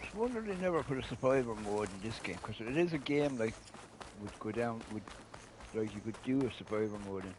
I wonder they never put a survivor mode in this game, because it is a game like would go down, like you could do a survivor mode in.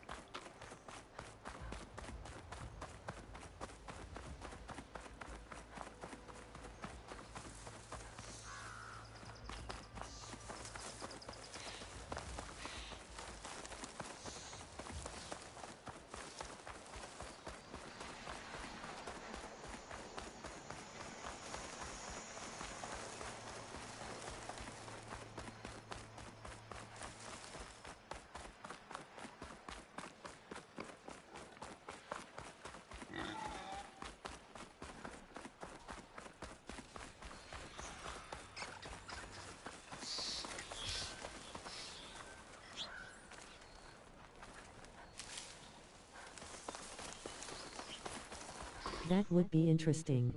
That would be interesting.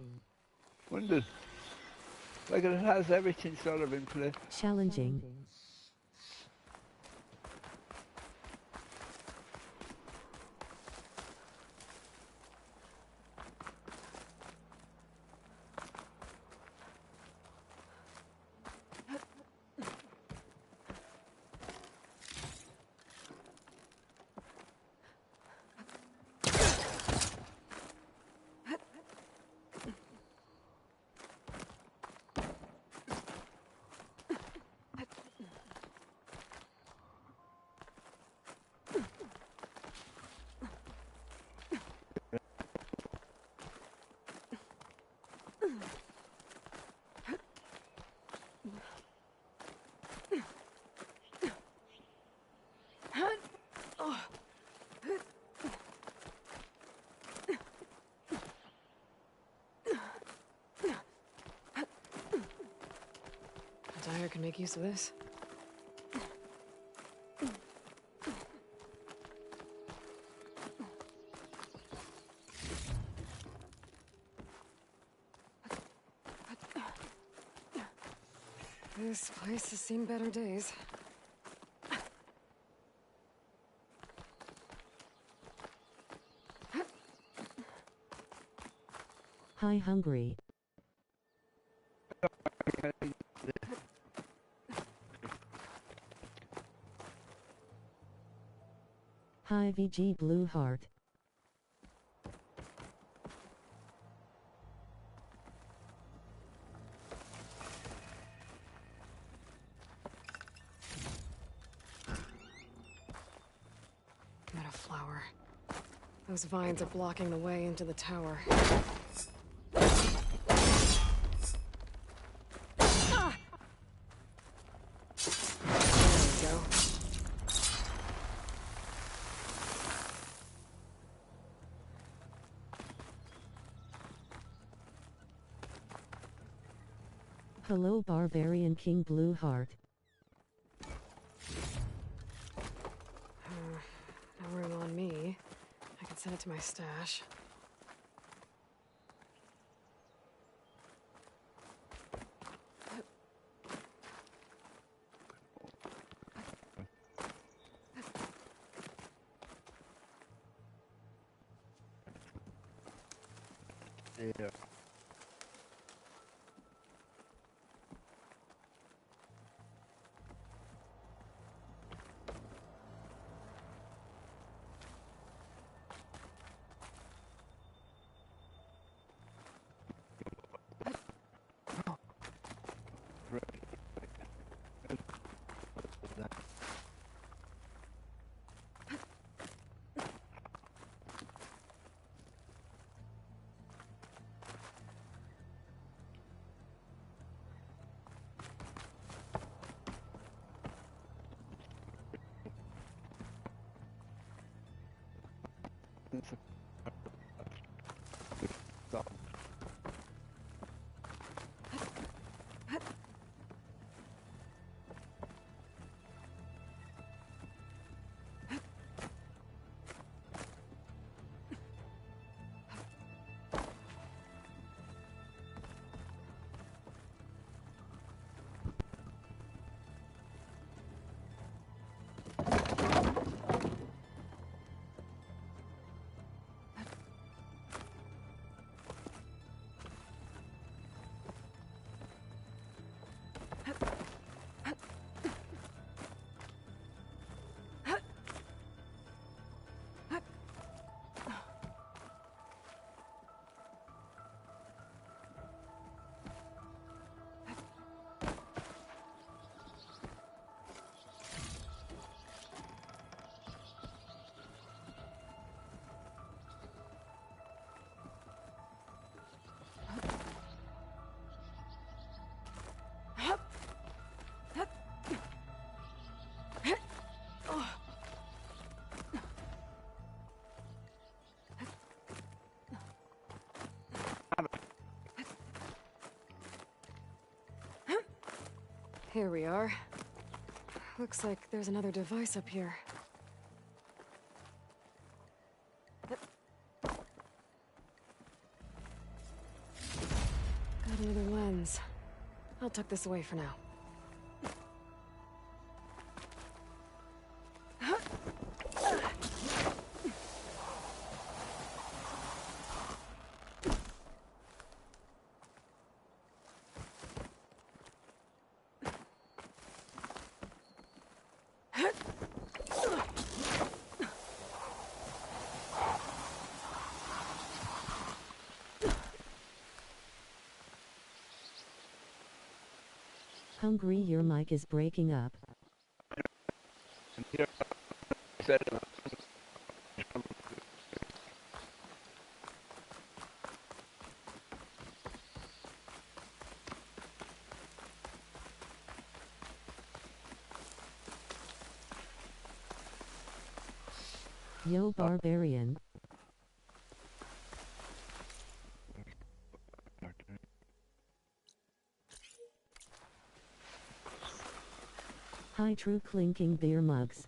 Wonder, like it has everything sort of in place. Challenging. Dyer can make use of this. This place has seen better days. Hi, hungry. Hi, VG Blue Heart. Meadow flower. Those vines are blocking the way into the tower. Ah! There we go. Hello, Barbarian King Blue Heart. No room on me. I can send it to my stash. Yeah. Here we are. Looks like there's another device up here. tuck this away for now. Hungry, your mic is breaking up. Yo, barbarian. Hi, true clinking beer mugs.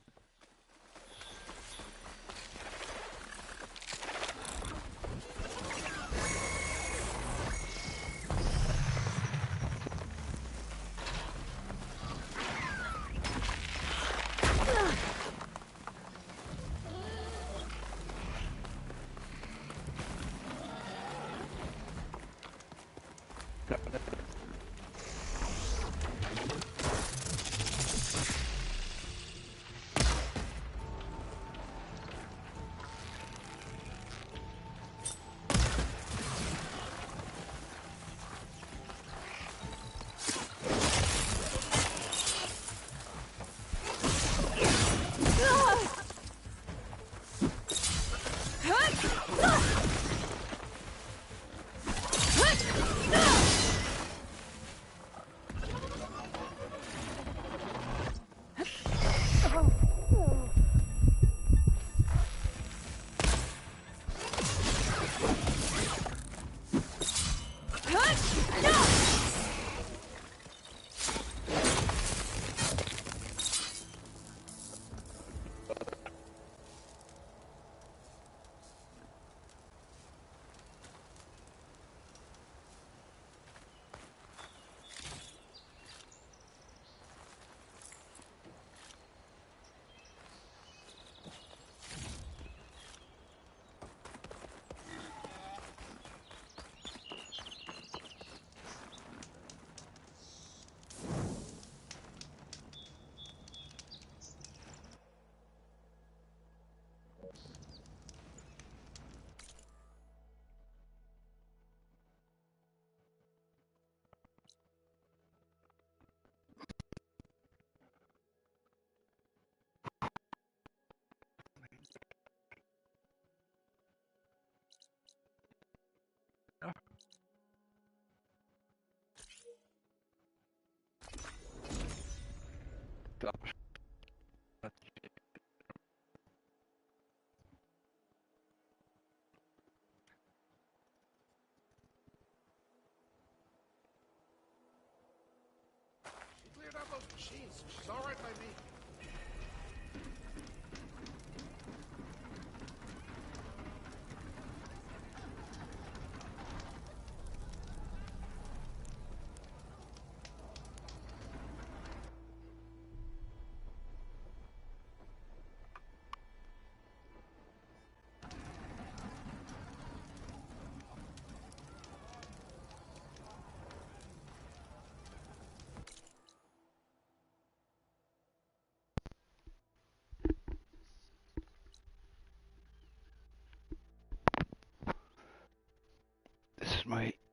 Cleared out those machines. She's all right by me.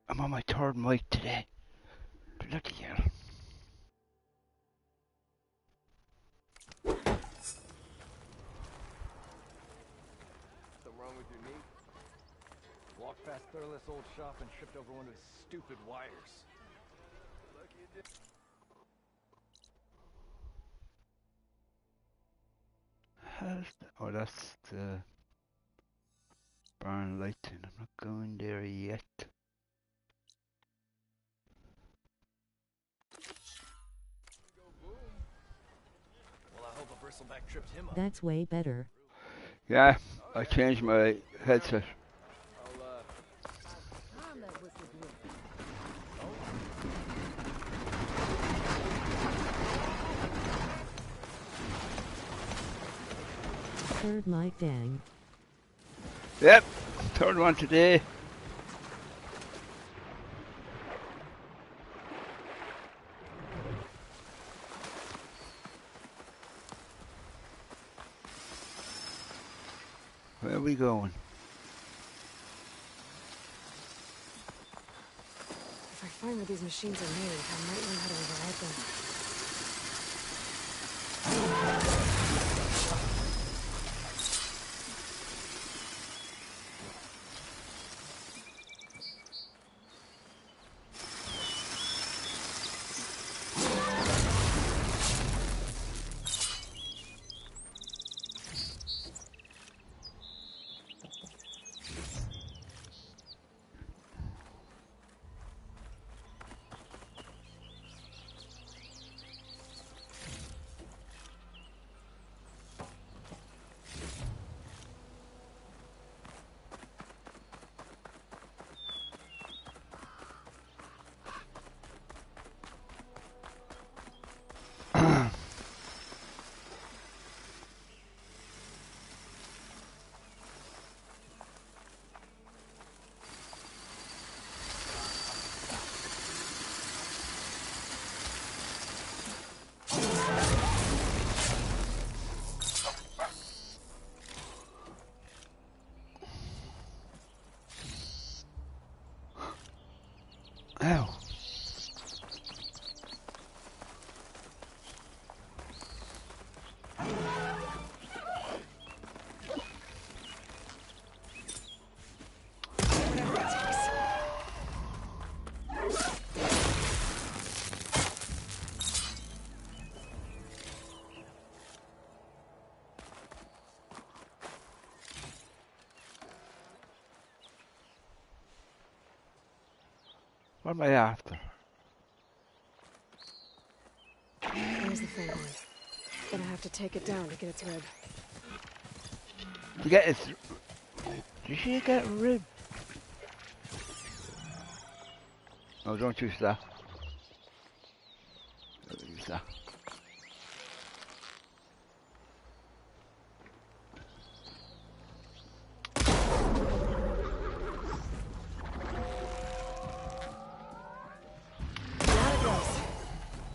I'm on my third mic today. Bloody hell. Something wrong with your knee? Walked past Thurless old shop and tripped over one of his stupid wires. Lucky you did. Oh, that's the barn lighting. I'm not going there yet. Well, I hope a bristleback tripped him up. That's way better. Yeah, I changed my headset. Third mic dang. Yep, third one today. Where are we going? If I find where these machines are made, I might learn how to override them. Ow. What am I after? There's the thing. Gonna have to take it down to get its rib. To get its... Did she get a rib? Oh, don't use that. Don't use that.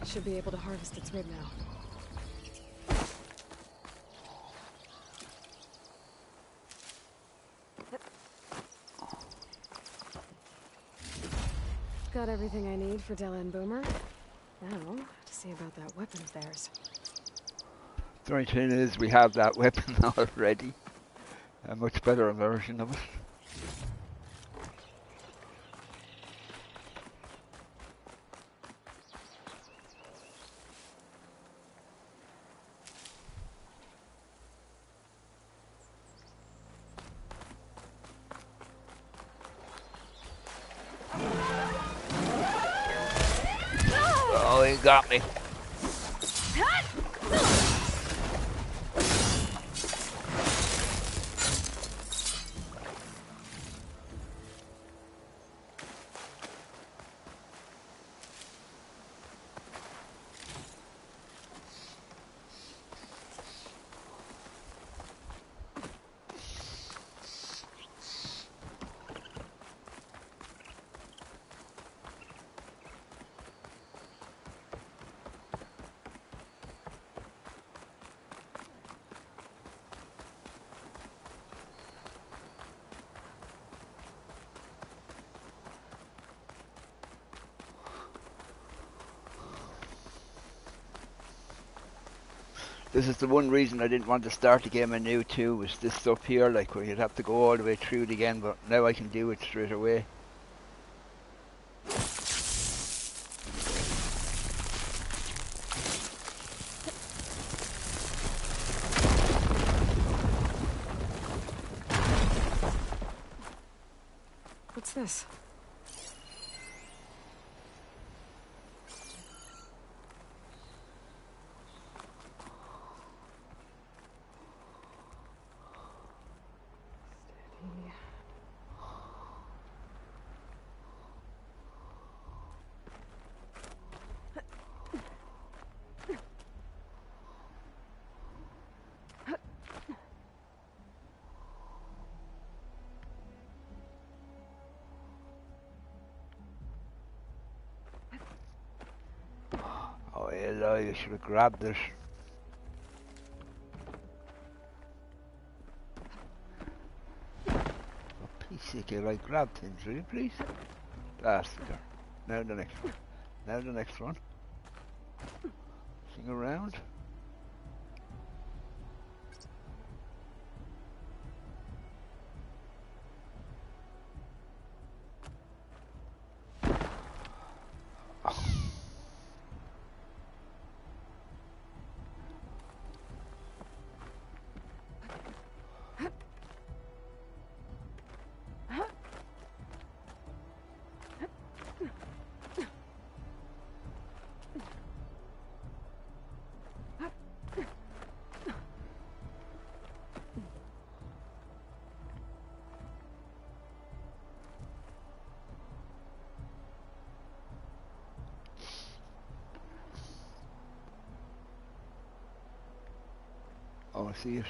Should be able to harvest its rib now. Got everything I need for Della and Boomer. Now, to see about that weapon of theirs. The only thing is, we have that weapon already. A much better version of it. Oh, he got me. This is the one reason I didn't want to start the game anew too, was this stuff here, like where you'd have to go all the way through it again, but now I can do it straight away. What's this? lie, I should have grabbed it. For Pete's sake, I like grab things, will you please? That's there. Now the next one. Now the next one. Sing around. Oh, I see it.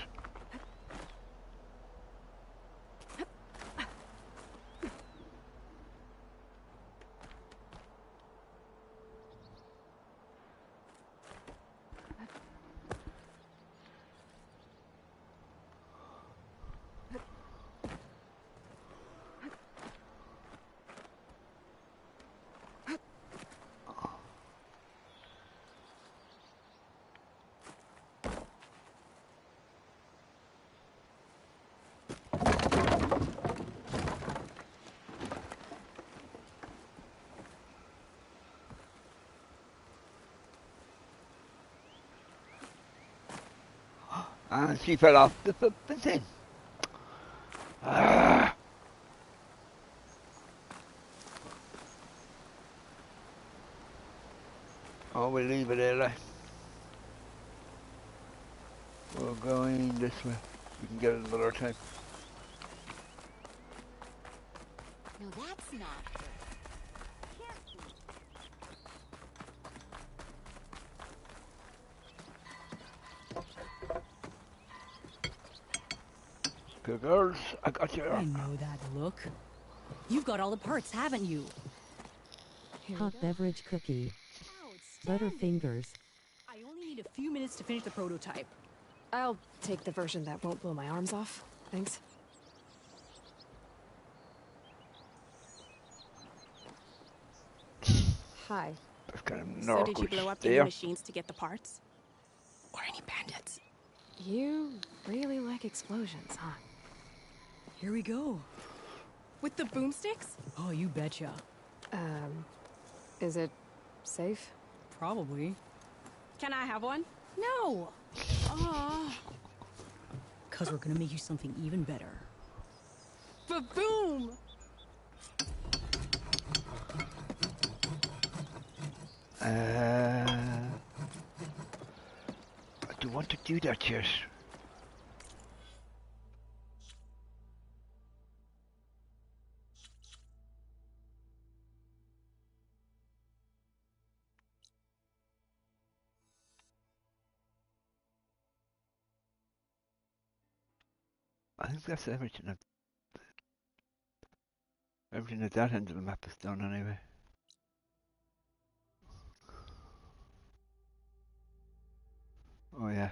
And she fell off the flipping thing. Ah. Oh, we'll leave it there, like. We're going this way. We can get it another time. No, that's not good. Good girls, I got you. I know that look. You've got all the parts, haven't you? Hot beverage cookie. Butterfingers. I only need a few minutes to finish the prototype. I'll take the version that won't blow my arms off. Thanks. Hi. That's kind of So did you blow up any machines to get the parts? Or any bandits? You really like explosions, huh? Here we go. With the boomsticks? Oh, you betcha. Is it safe? Probably. Can I have one? No! Aw. Cause we're gonna make you something even better. Ba-boom! I don't want to do that yet. I think that's everything. Everything at that end of the map is done anyway. Oh yeah.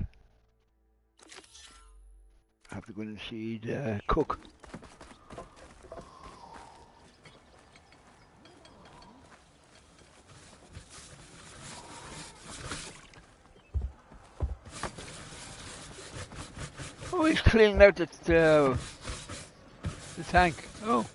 I have to go in and see the cook. Oh, he's cleaning out the tank. Oh.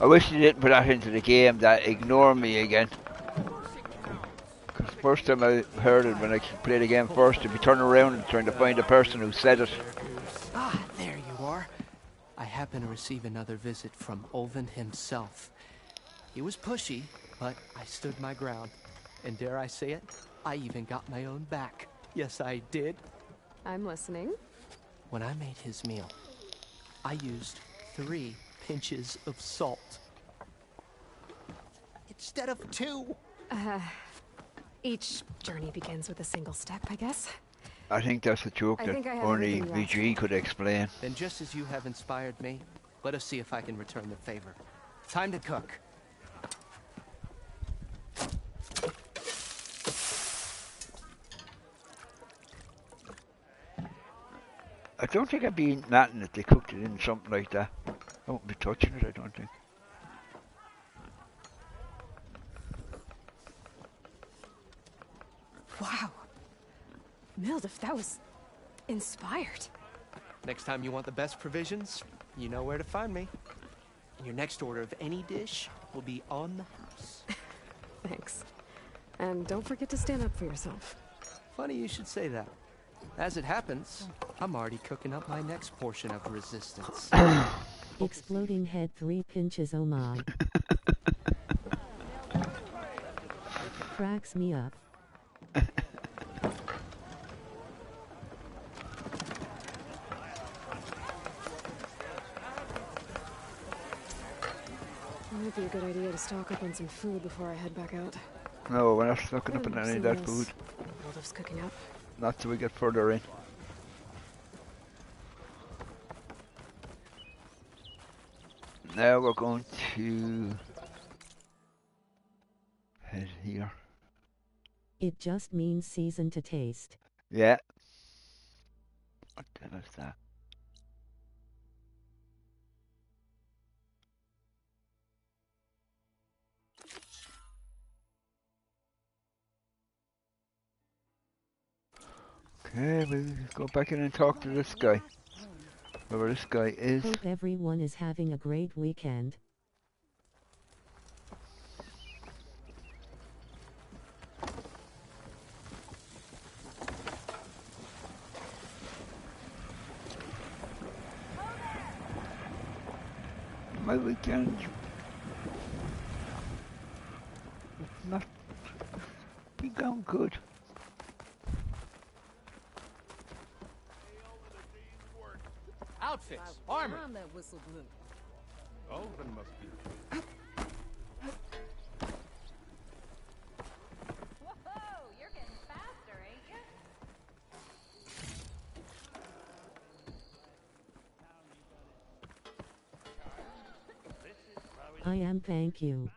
I wish they didn't put that into the game, that ignore me again. Because first time I heard it, when I played the game first, if you turn around and trying to find the person who said it. Ah, there you are. I happen to receive another visit from Ulvund himself. He was pushy, but I stood my ground. And dare I say it, I even got my own back. Yes, I did. I'm listening. When I made his meal, I used 3 pinches of salt. Instead of 2. Each journey begins with a single step, I guess. I think that's a joke I that think I have only everything you asked VG could explain. Then just as you have inspired me, let us see if I can return the favor. Time to cook. I don't think I'd be nothing if they cooked it in something like that. I won't be touching it, I don't think. Wow. Mildif, that was inspired. Next time you want the best provisions, you know where to find me. And your next order of any dish will be on the house. Thanks. And don't forget to stand up for yourself. Funny you should say that. As it happens, I'm already cooking up my next portion of resistance. Exploding head 3 pinches, oh my. Cracks me up. It might be a good idea to stock up on some food before I head back out. No, we're not stocking up on any of that food. Mildif's cooking up. Not till we get further in. Now we're going to head here. It just means season to taste. Yeah. What the hell is that? Okay, we'll go back in and talk to this guy. Whoever this guy is. Hope everyone is having a great weekend. My weekend not be going good. Outfits, armor. Around that whistle blew. Olvin must be. Whoa, you're getting faster, ain't you? I am, thank you.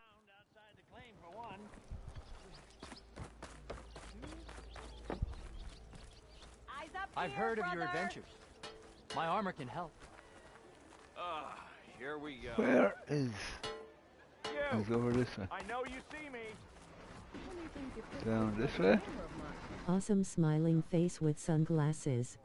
I've heard of your adventures. My armor can help. Here we go. Where is? He's over this way. I know you see me. Down this way. Awesome smiling face with sunglasses.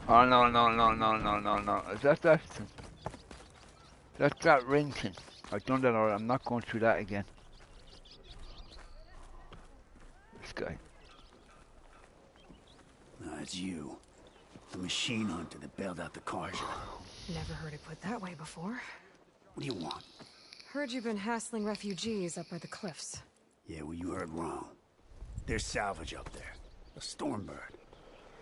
Oh no. Is that? That's that rinsing. I've done that already. I'm not going through that again. This guy. It's you. The machine hunter that bailed out the Carja. Never heard it put that way before. What do you want? Heard you've been hassling refugees up by the cliffs. Yeah, well, you heard wrong. There's salvage up there. A Stormbird.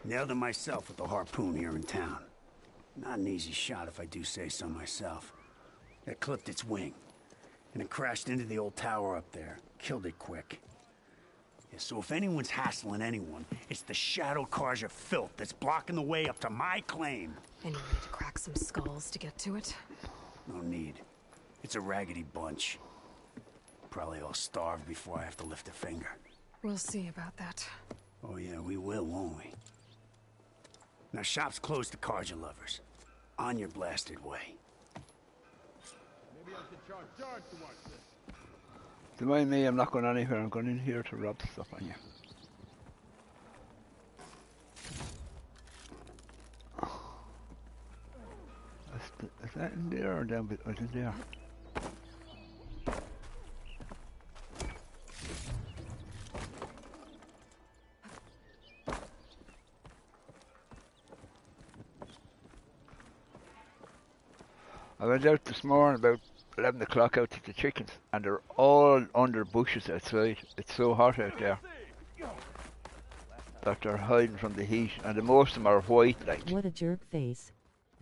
Nailed him myself with the harpoon here in town. Not an easy shot if I do say so myself. It clipped its wing. And it crashed into the old tower up there. Killed it quick. Yeah, so if anyone's hassling anyone, it's the Shadow Carja filth that's blocking the way up to my claim. And you need to crack some skulls to get to it? No need. It's a raggedy bunch. Probably all starved before I have to lift a finger. We'll see about that. Oh yeah, we will, won't we? Now shop's closed to Carja lovers. On your blasted way. Maybe I should charge George to watch this. Don't mind me, I'm not going anywhere. I'm going in here to rub stuff on you. Is that in there or down? It's in there. I went out this morning about 11 o'clock out to the chickens, and they're all under bushes outside. It's so hot out there that they're hiding from the heat, and the most of them are white, like. What a jerk face.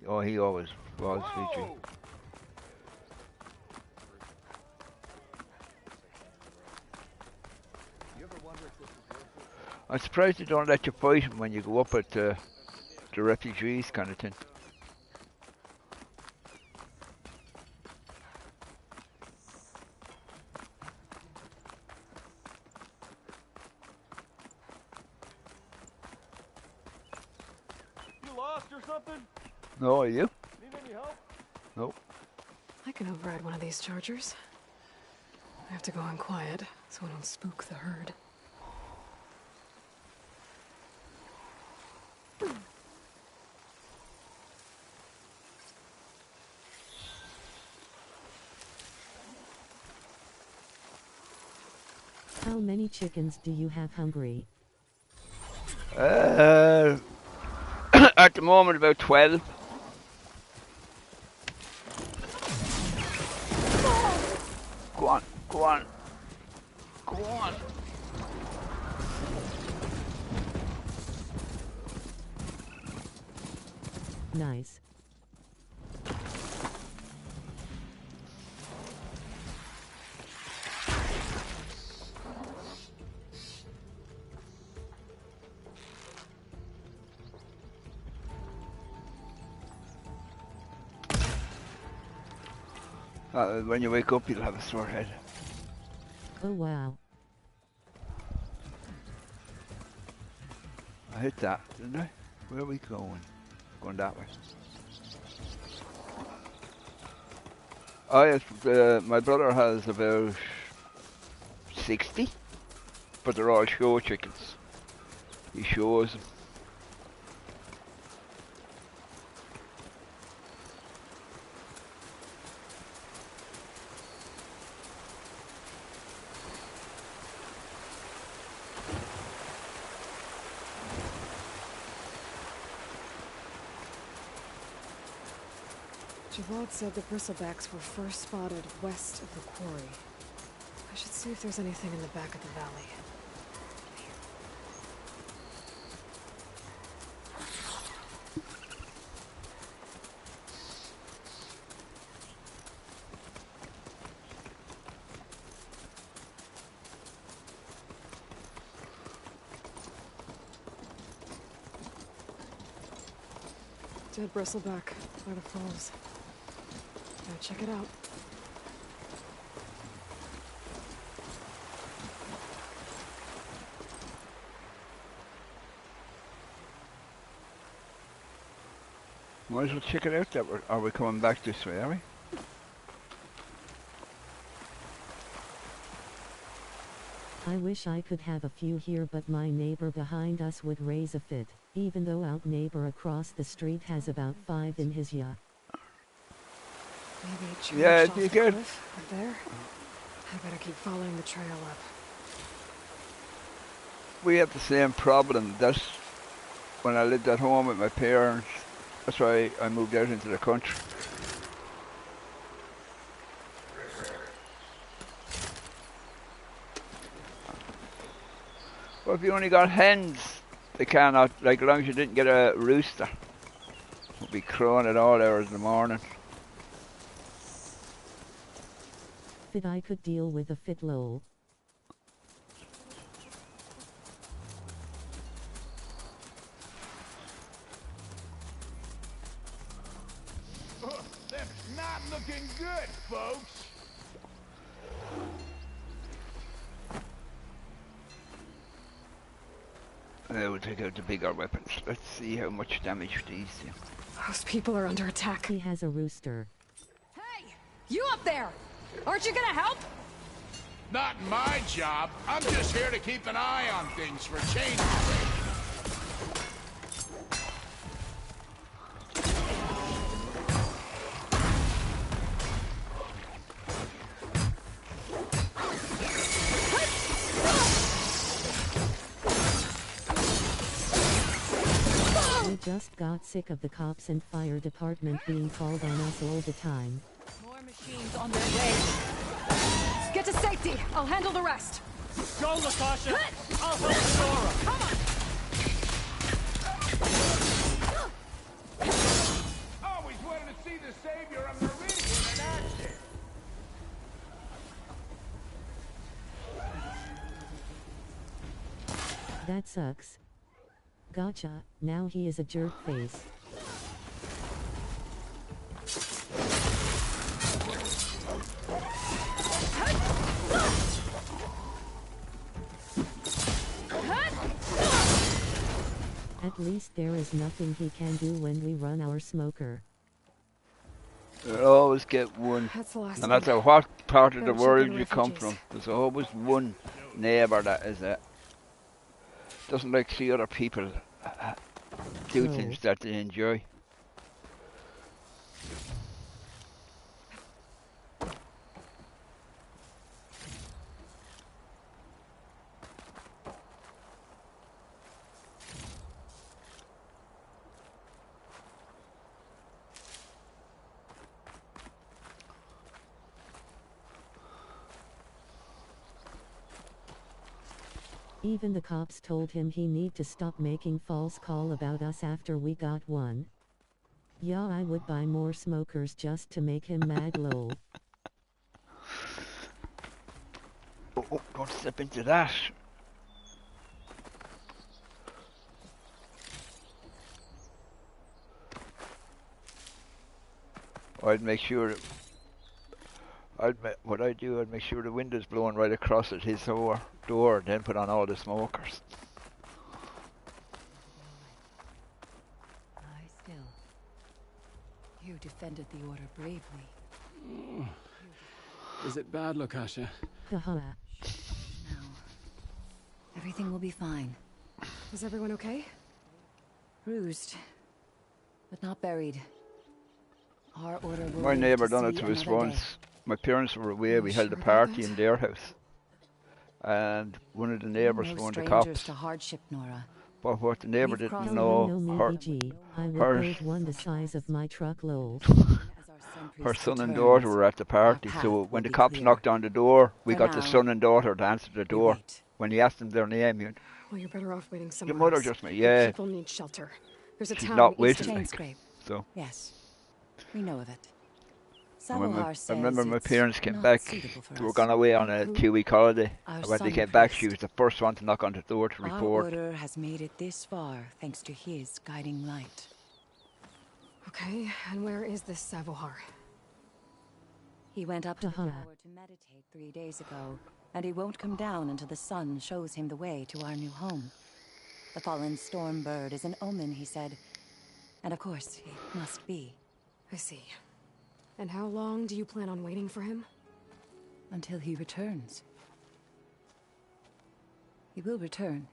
Oh, he always was, VG. I'm surprised they don't let you fight him when you go up at the refugees kind of thing. You lost or something? No, are you? Need any help? Nope. I can override one of these chargers. I have to go in quiet, so I don't spook the herd. How many chickens do you have hungry? At the moment, about 12. Go on, go on. Go on. Nice. When you wake up, you'll have a sore head. Oh wow. I hit that, didn't I? Where are we going? Going that way. Oh yes, my brother has about 60, but they're all show chickens. He shows them. Javad said the bristlebacks were first spotted west of the quarry. I should see if there's anything in the back of the valley. Dead bristleback by the falls. Now check it out. Might as well check it out. That are we coming back this way, are we? I wish I could have a few here, but my neighbor behind us would raise a fit, even though our neighbor across the street has about 5 in his yacht. Maybe it Yeah, charged off you the good. cliff right there. I better keep following the trail up. We have the same problem. That's when I lived at home with my parents. That's why I moved out into the country. Well, if you only got hens, they cannot, like, as long as you didn't get a rooster, would be crowing at all hours in the morning. Fit I could deal with a fit lol. That's not looking good, folks. We'll take out the bigger weapons. Let's see how much damage these do. Those people are under attack. He has a rooster. Hey! You up there! Aren't you gonna help? Not my job. I'm just here to keep an eye on things for change. We just got sick of the cops and fire department being called on us all the time. More machine fiends on their way. Get to safety. I'll handle the rest. Go, Latasha! I'll help Sora! Come on! Always wanted to see the savior of Meridian in action. That sucks. Gotcha, now he is a jerk face. At least there is nothing he can do when we run our smoker. You'll always get one. No matter what part of the world you come from, there's always one neighbour that is doesn't like to see other people do things that they enjoy. Even the cops told him he need to stop making false call about us after we got one. Yeah, I would buy more smokers just to make him mad lol. Oh, don't step into that. I'd make sure what I do, I'd make sure the window's blowing right across at his door, then put on all the smokers. Lie still. You defended the order bravely. Oh. Is it bad, Latasha? Haha. No. Everything will be fine. Is everyone okay? Bruised, but not buried. Our order will My live neighbour to done it see to us another day. once. My parents were away, we held a party in their house. And one of the neighbours No phoned the strangers cops. to hardship, Nora. But what the neighbour We've crossed didn't the know, I would build one the size of my truck lol. her son and daughter were at the party, so when the cops knocked on the door, we got the son and daughter to answer the door. When he asked them their name, Well, you're better off waiting somewhere the mother else. just went, The yeah. people need shelter. There's a She's town not east waiting, of like, Chainscrape. so. Yes, we know of it. I remember, Savohar I remember says my it's parents came not back. suitable for They were us. gone away on a 2-week holiday. Our And when they son came back, priest. she was the first one to knock on the door to Our report. order has made it this far thanks to his guiding light. Okay, and where is this Savohar? He went up to the Haha. tower to meditate 3 days ago, and he won't come down until the sun shows him the way to our new home. The fallen storm bird is an omen, he said. And of course, it must be. I see. And how long do you plan on waiting for him? Until he returns. He will return.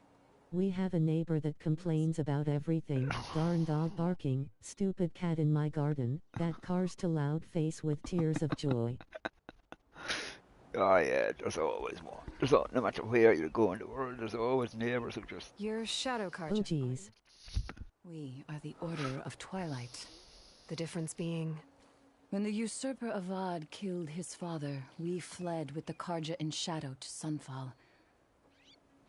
We have a neighbor that complains about everything. Darn dog barking, stupid cat in my garden, that car's too loud face with tears of joy. Oh yeah, there's always one. No matter where you go in the world, there's always neighbours who just... You're Shadow Carja. Oh jeez. We are the Order of Twilight. The difference being... When the usurper Avad killed his father, we fled with the Carja in shadow to Sunfall.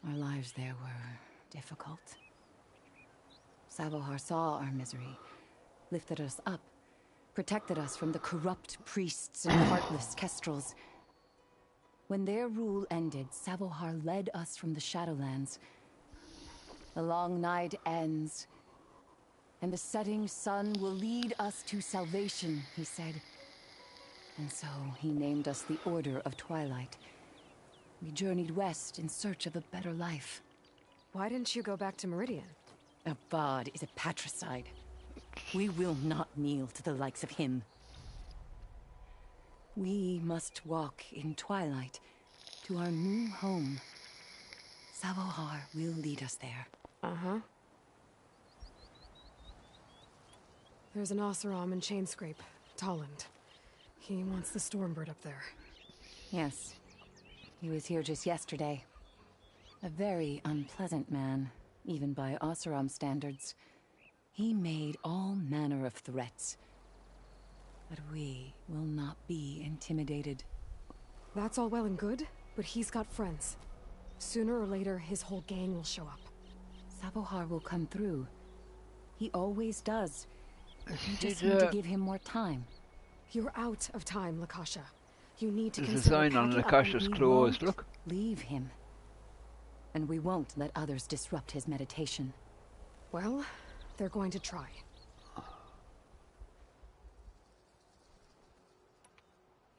Our lives there were difficult. Savohar saw our misery, lifted us up, protected us from the corrupt priests and heartless kestrels. When their rule ended, Savohar led us from the Shadowlands. The long night ends, and the setting sun will lead us to salvation, he said. And so he named us the Order of Twilight. We journeyed west in search of a better life. Why didn't you go back to Meridian? Avad is a patricide. We will not kneel to the likes of him. We must walk in twilight to our new home. Savohar will lead us there. Uh-huh. There's an Oseram in Chainscrape, Tolland. He wants the Stormbird up there. Yes. He was here just yesterday. A very unpleasant man, even by Oseram standards. He made all manner of threats. But we will not be intimidated. That's all well and good, but he's got friends. Sooner or later, his whole gang will show up. Savohar will come through. He always does. You just need to give him more time. You're out of time, Lakasha. You need to There's a consider sign on packing up Lakasha's and clothes, won't look. Leave him. And we won't let others disrupt his meditation. Well, they're going to try.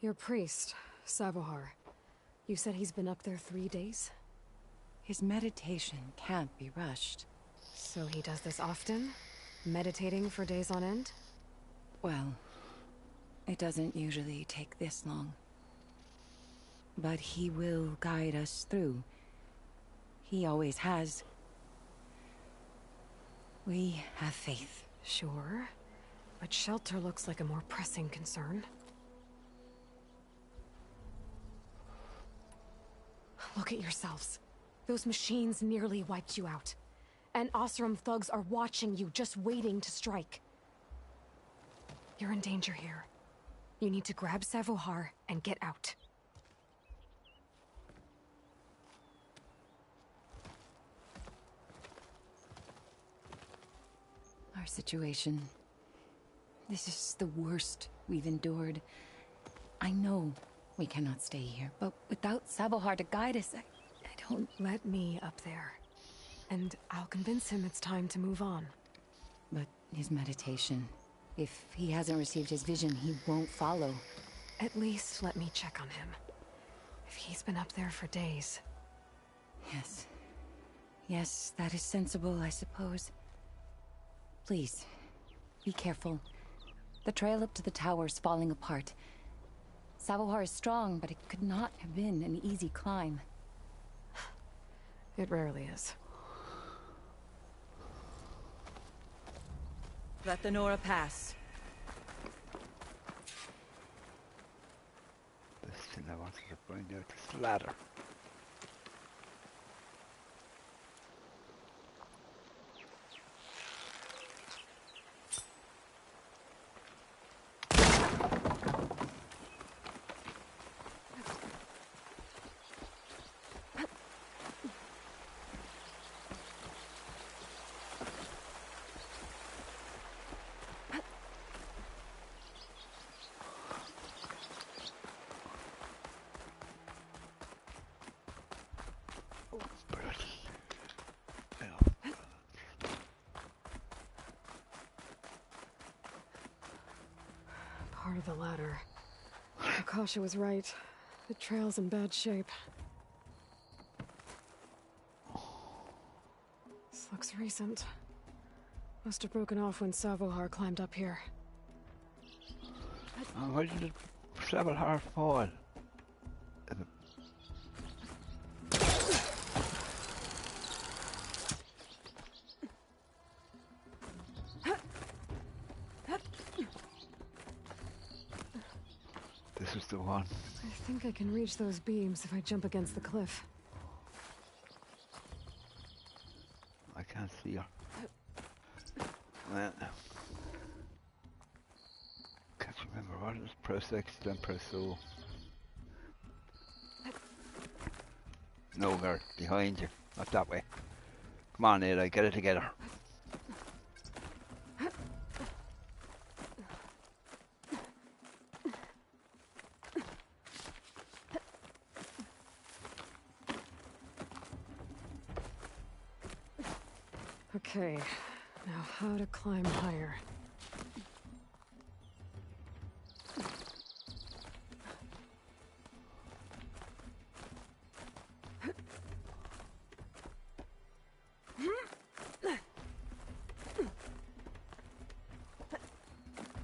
Your priest, Savohar. You said he's been up there 3 days? His meditation can't be rushed. So he does this often? Meditating for days on end? Well, it doesn't usually take this long. But he will guide us through. He always has. We have faith. Sure. But shelter looks like a more pressing concern. Look at yourselves. Those machines nearly wiped you out. And Oseram thugs are watching you, just waiting to strike. You're in danger here. You need to grab Savohar and get out. Our situation. This is the worst we've endured. I know we cannot stay here, but without Savohar to guide us, I don't... Let me up there. And I'll convince him it's time to move on. But his meditation... If he hasn't received his vision, he won't follow. At least let me check on him. If he's been up there for days. Yes. Yes, that is sensible, I suppose. Please, be careful. The trail up to the tower's falling apart. Savohar is strong, but it could not have been an easy climb. It rarely is. Let the Nora pass. This thing I wanted to find out this ladder. Part of the ladder. Akasha was right. The trail's in bad shape. This looks recent. Must have broken off when Savohar climbed up here. Why did Savohar fall? This is the one. I think I can reach those beams if I jump against the cliff. I can't see her. Well, can't remember what it is. Press X, then press O. No, girl, behind you. Not that way. Come on, Ada, get it together. Okay, now how to climb higher.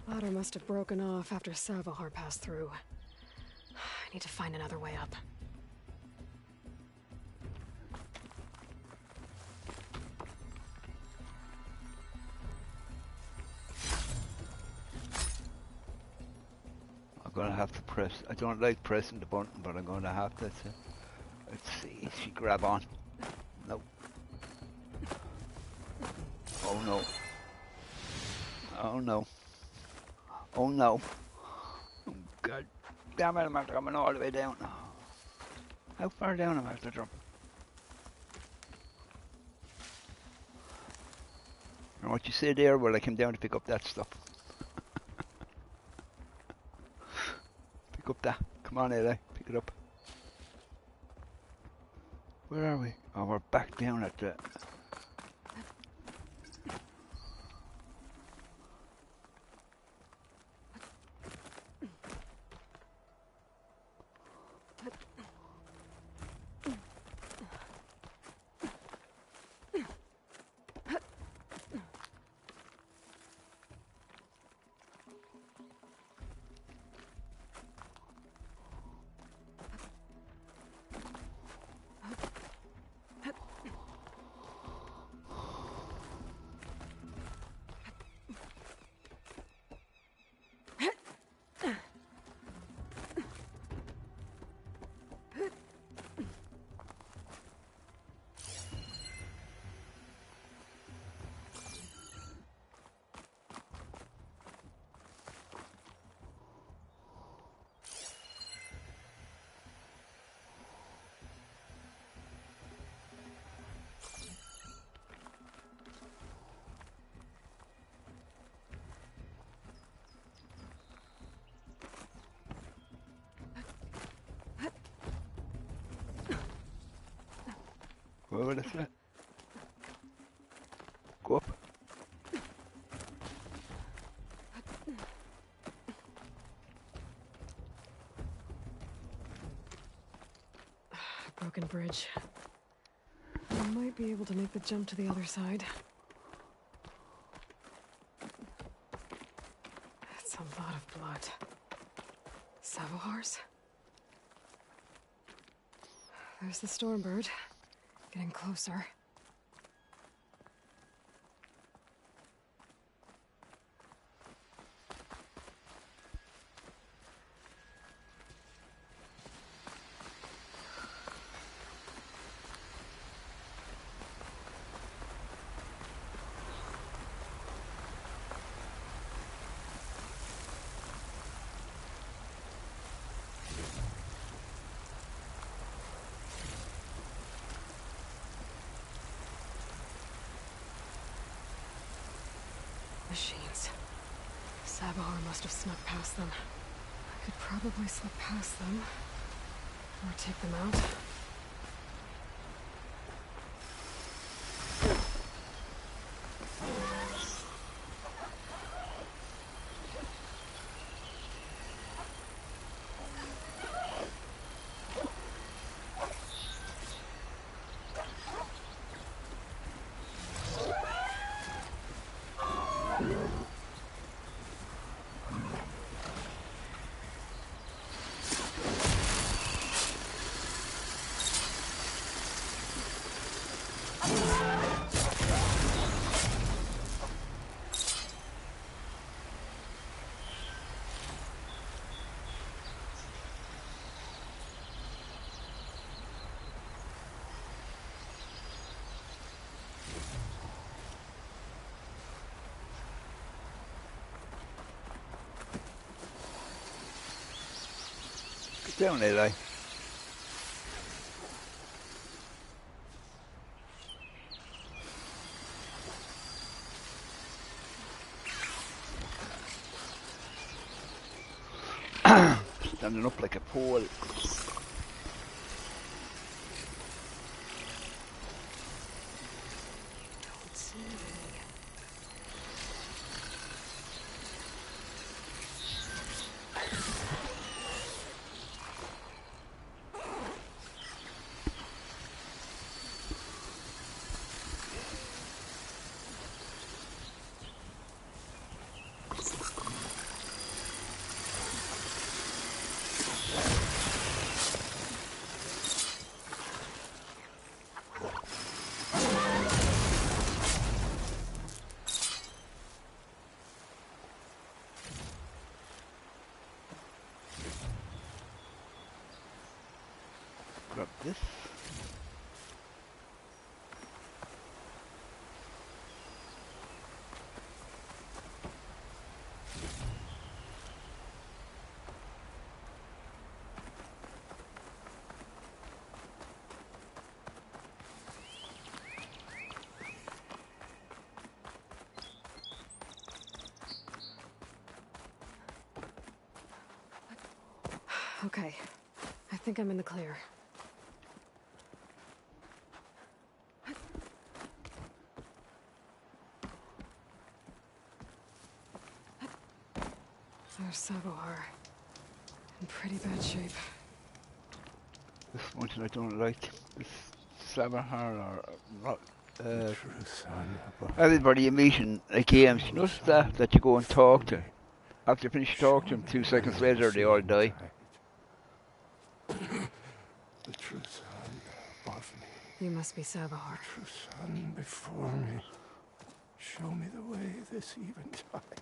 Ladder must have broken off after Savohar passed through. I need to find another way up. I'm gonna have to press. I don't like pressing the button, but I'm gonna have to. Let's see if she grab on. Nope. Oh no. Oh no. Oh no. damn it, I'm after coming all the way down. How far down am I after drop? And what you say there, well, I came down to pick up that stuff. Pick up that. Come on, Eli, pick it up. Where are we? Oh, we're back down at the... What is that? Go up. Broken bridge. I might be able to make the jump to the other side. That's a lot of blood. Savohars? There's the Stormbird. Getting closer. Machines. Savohar must have snuck past them. I could probably slip past them. Or take them out. Down, Eli. Standing up like a pole. Grab this. Okay. I think I'm in the clear. There's Savohar. In pretty bad shape. This one I don't like. This Savohar or everybody you meet in a game, you know staff that you go and talk to. After you finish talking to them, 2 seconds later they all die. The true sun above me. You must be Savohar. The true sun before me. Show me the way this eventide.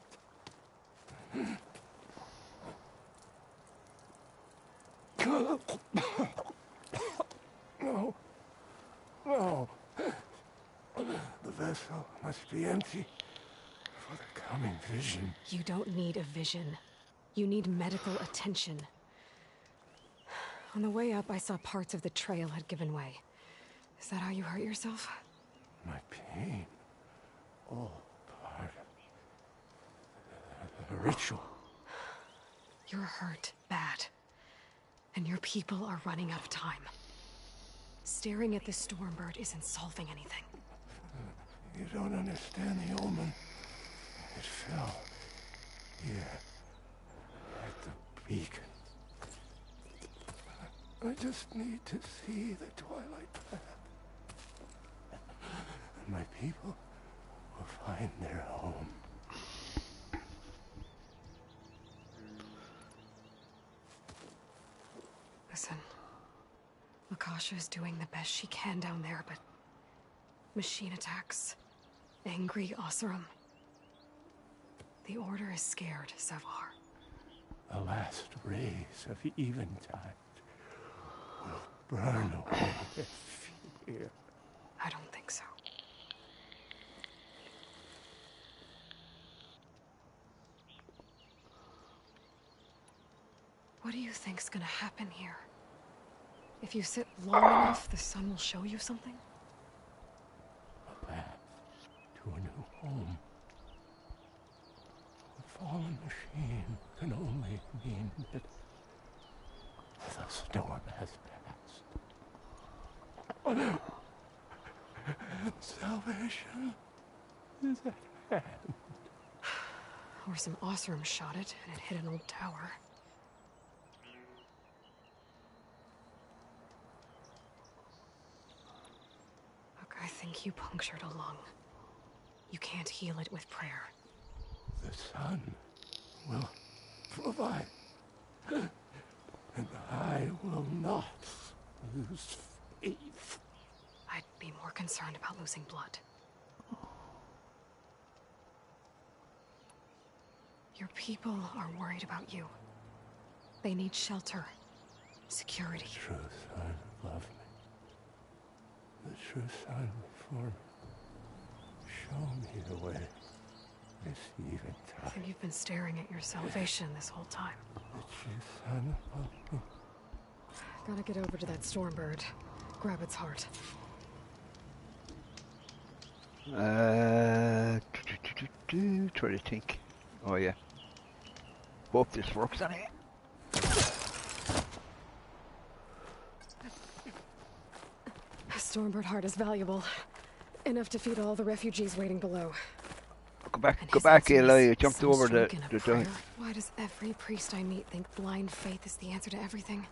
No. No. The vessel must be empty for the coming vision. You don't need a vision. You need medical attention. On the way up, I saw parts of the trail had given way. Is that how you hurt yourself? My pain. All part of the ritual. You're hurt bad. And your people are running out of time. Staring at the Stormbird isn't solving anything. You don't understand the omen. It fell here at the beacon. I just need to see the twilight path. And my people will find their home. Listen. Makasha is doing the best she can down there, but... machine attacks. Angry Oseram. The Order is scared, Savohar. The last rays of eventide will burn away their fear. I don't think so. What do you think's gonna happen here? If you sit long enough, the sun will show you something? A path to a new home. The fallen machine can only mean that the storm has passed. Salvation is at hand. Or some Oseram shot it, and it hit an old tower. Look, I think you punctured a lung. You can't heal it with prayer. The sun will provide. And I will not lose faith. I'd be more concerned about losing blood. Your people are worried about you. They need shelter, security. The true sun above me. The true sun before me. Show me the way. This eventide. I think you've been staring at your salvation this whole time. The true sun above me. Gotta get over to that Stormbird. Grab its heart. Try to think. Oh yeah. Hope this works on it. Stormbird heart is valuable. Enough to feed all the refugees waiting below. Go back, Eli. You jumped over the giant. Why does every priest I meet think blind faith is the answer to everything?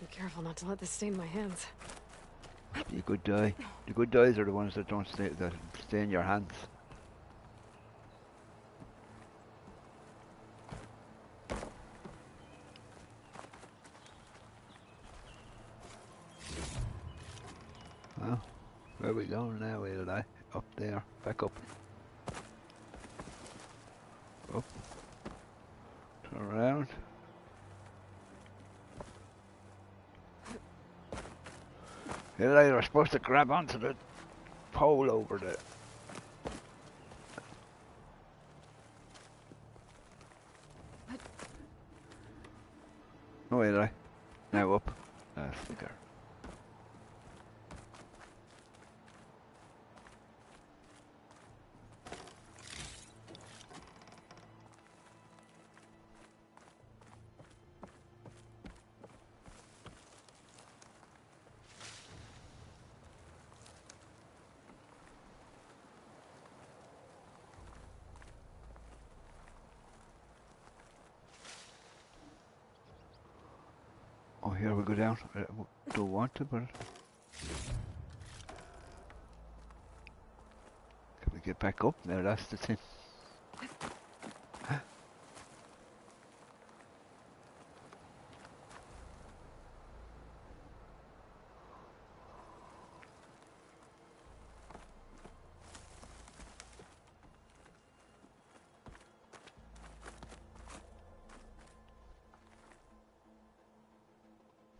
Be careful not to let this stain my hands. You could die. The good dyes are the ones that don't stay, that stay in your hands. Well, where are we going now, Eli? Up there, back up. Up. Turn around. Eli, you're supposed to grab onto the pole over there. No, Eli. here we go down. I don't want to, but... Can we get back up? No, that's the thing.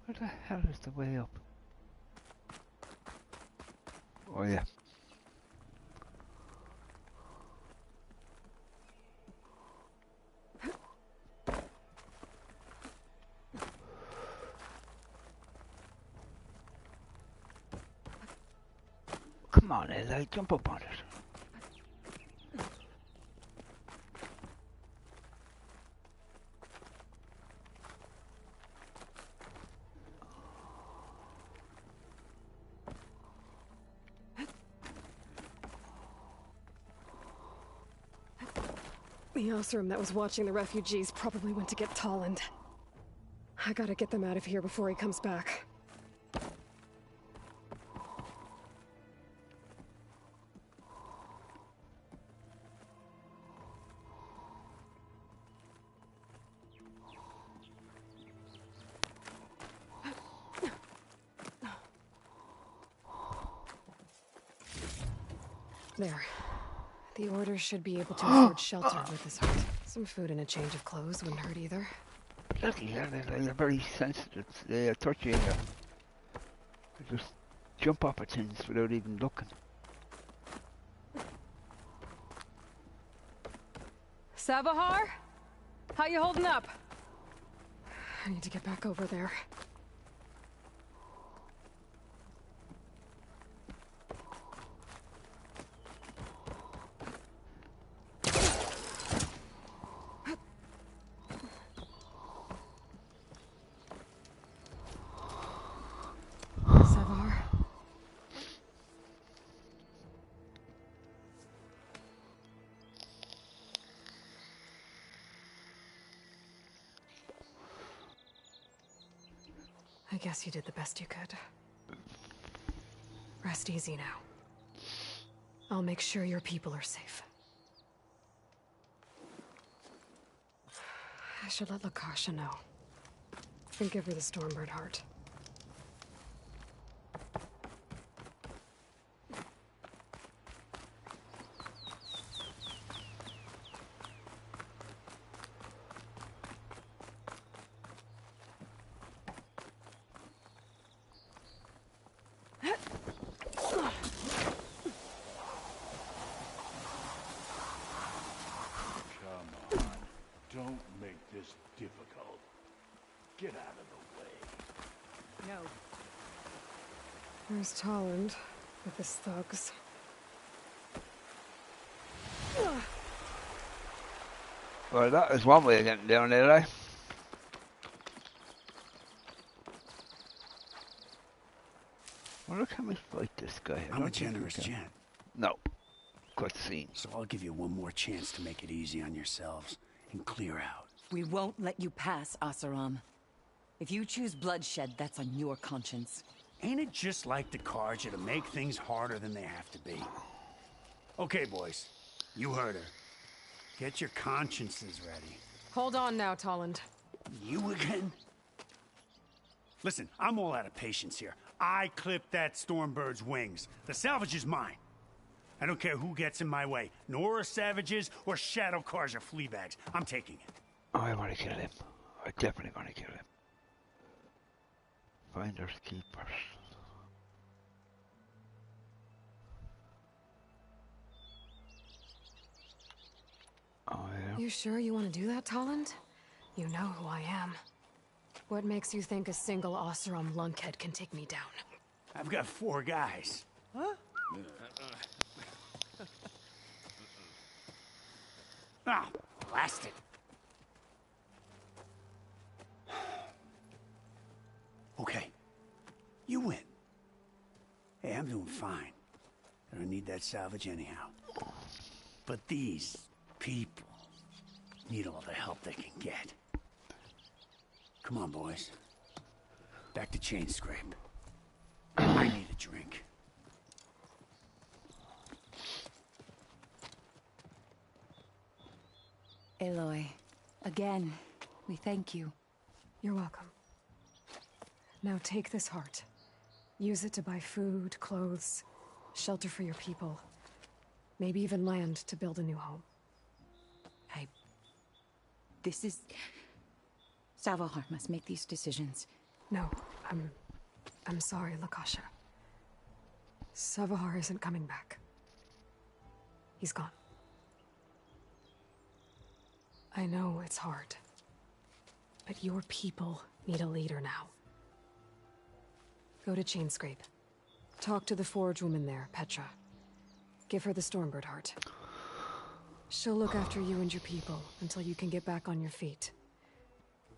Where the hell is the way up? Oh yeah. Come on, Eli, jump up on it. The Osram that was watching the refugees probably went to get Tolland. I gotta get them out of here before he comes back. There. The Order should be able to afford shelter with this hut. Some food and a change of clothes wouldn't hurt either. Bloody hell, they're very sensitive. They touch you. They just jump off at things without even looking. Savahar? How you holding up? I need to get back over there. Savar? I guess you did the best you could. Rest easy now. I'll make sure your people are safe. I should let Lakasha know. And give her the Stormbird heart. Don't make this difficult. Get out of the way. No. There's Tolland with his thugs. Well, that is one way of getting down there, eh? Well, can we fight this guy? I'm a generous gent. No. Cutscene. So I'll give you one more chance to make it easy on yourselves and clear out. We won't let you pass, Asaram. If you choose bloodshed, that's on your conscience. Ain't it just like the Carja to make things harder than they have to be? Okay, boys. You heard her. Get your consciences ready. Hold on now, Tolland. You again? Listen, I'm all out of patience here. I clipped that Stormbird's wings. The salvage is mine. I don't care who gets in my way. Nora Savages or Shadow Cars or Fleabags. I'm taking it. Oh, I want to kill him. I definitely want to kill him. Finders keepers. Oh, yeah. You sure you want to do that, Tolland? You know who I am. What makes you think a single Oseram lunkhead can take me down? I've got 4 guys. Huh? Ah, blast it. Okay. You win. Hey, I'm doing fine. I don't need that salvage anyhow. But these people need all the help they can get. Come on, boys. Back to Chain Scrape. I need a drink. Aloy, again, we thank you. You're welcome. Now take this heart. Use it to buy food, clothes, shelter for your people. Maybe even land to build a new home. This is... Savohar must make these decisions. No, I'm sorry, Lakasha. Savohar isn't coming back. He's gone. I know it's hard, but your people need a leader now. Go to Chainscrape. Talk to the Forge woman there, Petra. Give her the Stormbird heart. She'll look after you and your people until you can get back on your feet.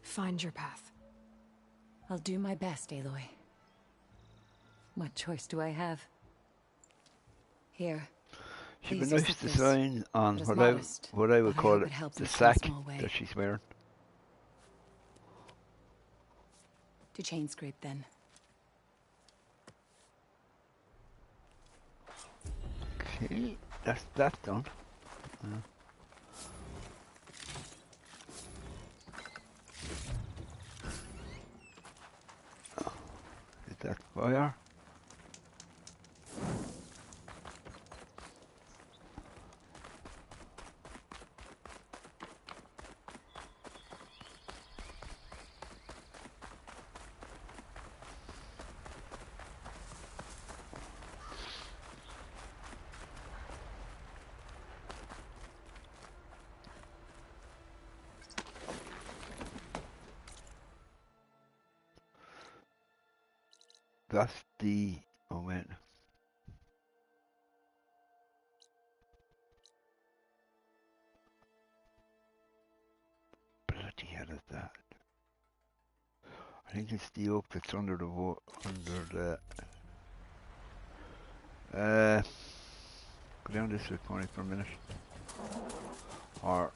Find your path. I'll do my best, Aloy. What choice do I have? Here. She'd be nice to sign on what I would call it the sack that she's wearing. To Chainscrape, then. Okay, that's done. Is that fire? That's the... oh wait. Bloody hell is that? I think it's the oak that's under the go down this way, Connie, for a minute. Or...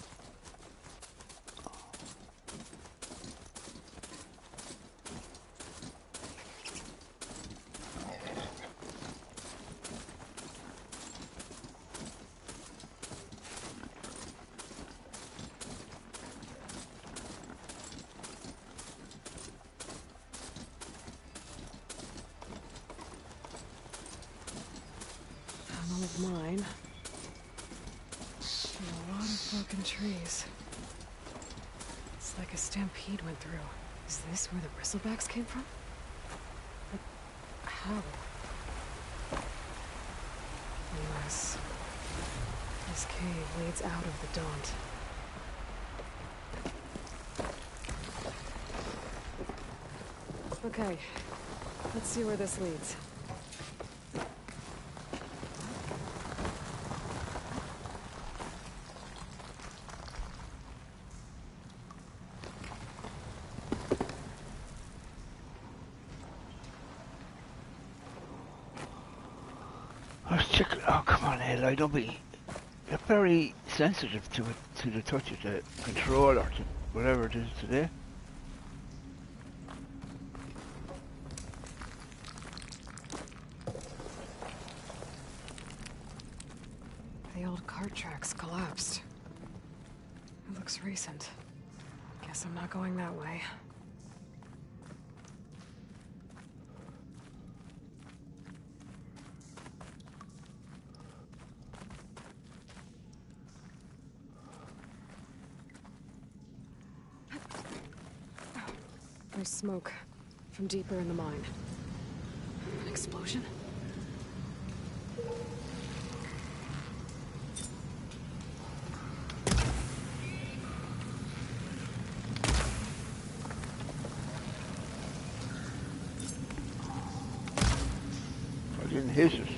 Mine. And a lot of broken trees. It's like a stampede went through. Is this where the bristlebacks came from? But how? Unless this cave leads out of the Daunt. Okay, let's see where this leads. Oh, come on, Aloy, don't be... You're very sensitive to it, to the touch of the controller, to whatever it is today. The old cart tracks collapsed. It looks recent. Guess I'm not going that way. There's smoke from deeper in the mine. An explosion? I didn't hit it.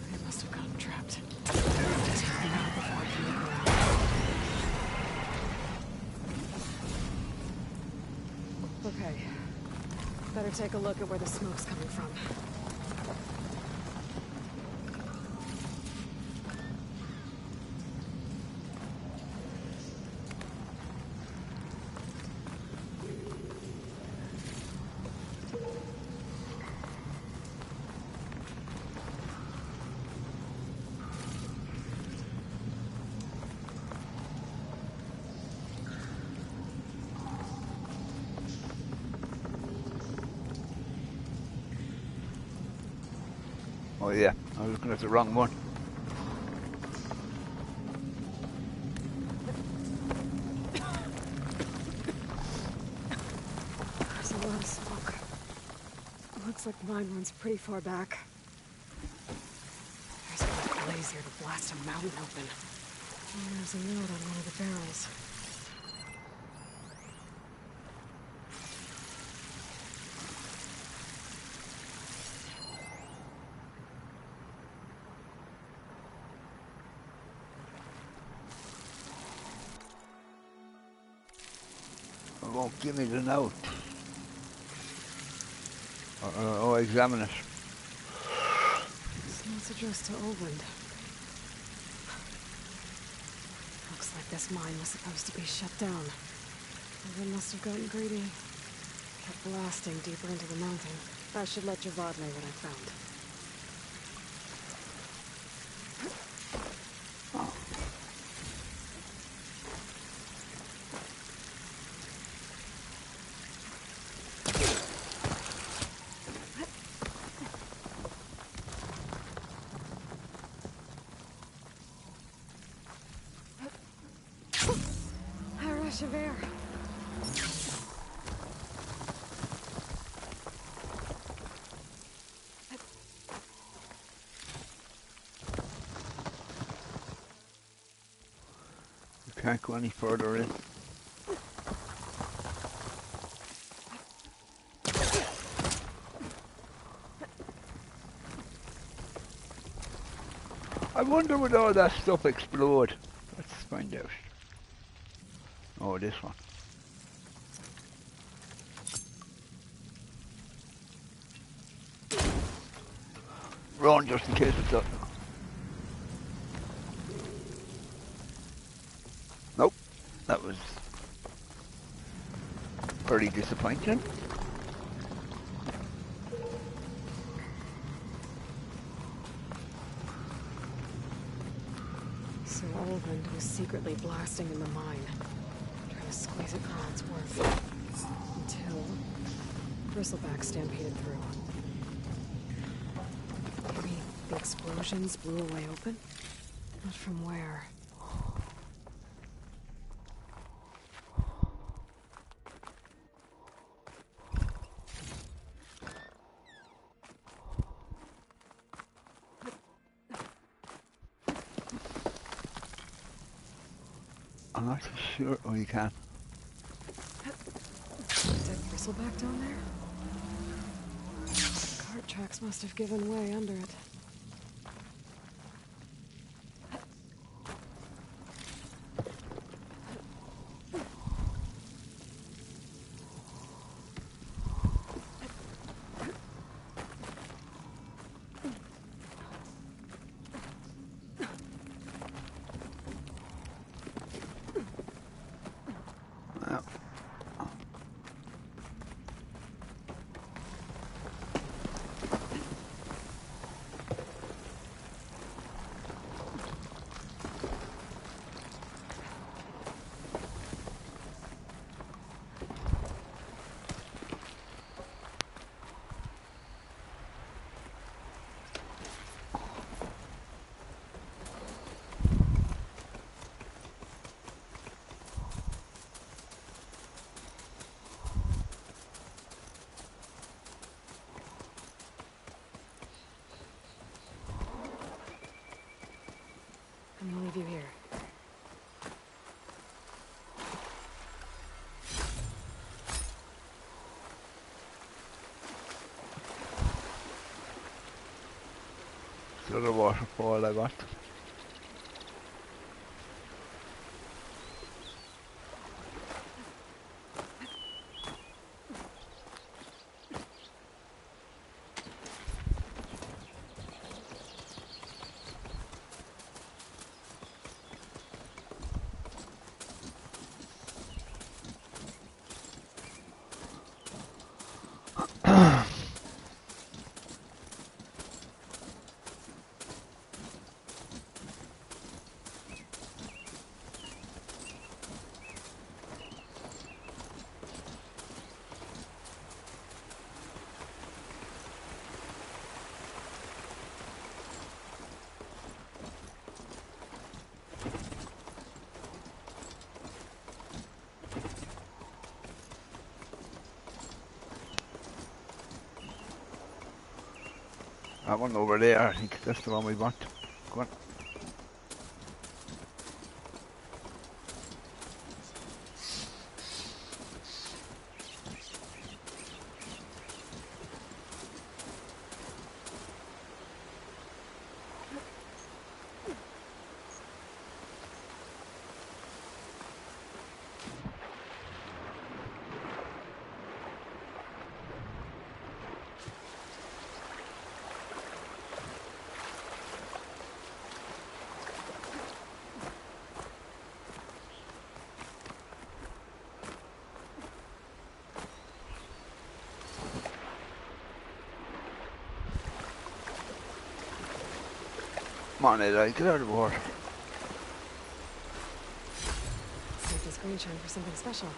They must have gotten trapped. Take them out before I can look around. take a look at where the smoke's coming from. Oh yeah, I was looking at the wrong one. There's a lot of smoke. Looks like mine runs pretty far back. There's enough blaze here to blast a mountain open. And there's a note on one of the barrels. Won't give me the note. I'll examine it. This note's addressed to Oldland. Looks like this mine was supposed to be shut down. Oldland must have gotten greedy. Kept blasting deeper into the mountain. I should let Javad know what I found. Of air. You can't go any further in. I wonder would all that stuff explode? Let's find out. Oh, this one. Run just in case it does. Nope, that was pretty disappointing. So Oldland was secretly blasting in the mine. Squeeze it for all it's worth. Until Bristleback stampeded through. Maybe the explosions blew a way open? But from where? I'm not too sure. Oh, you can. Dead Bristleback down there? The cart tracks must have given way under it. I'm gonna leave you here. The other waterfall I got. That one over there, I think that's the one we want. Go on. Come on, Eli, get out of the water. Save this green shine for something special.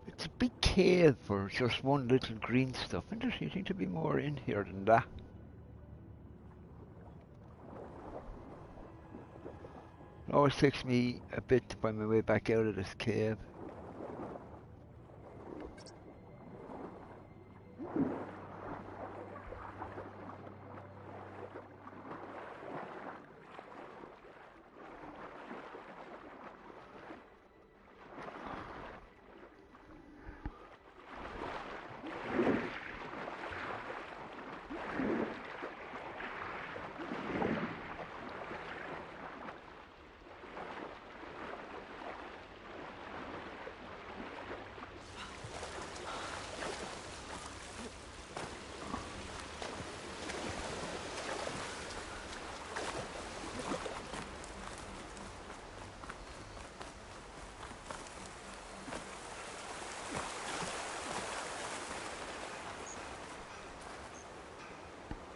It's a big cave for just one little green stuff, isn't it? You think there'd be more in here than that? It always takes me a bit to find my way back out of this cave.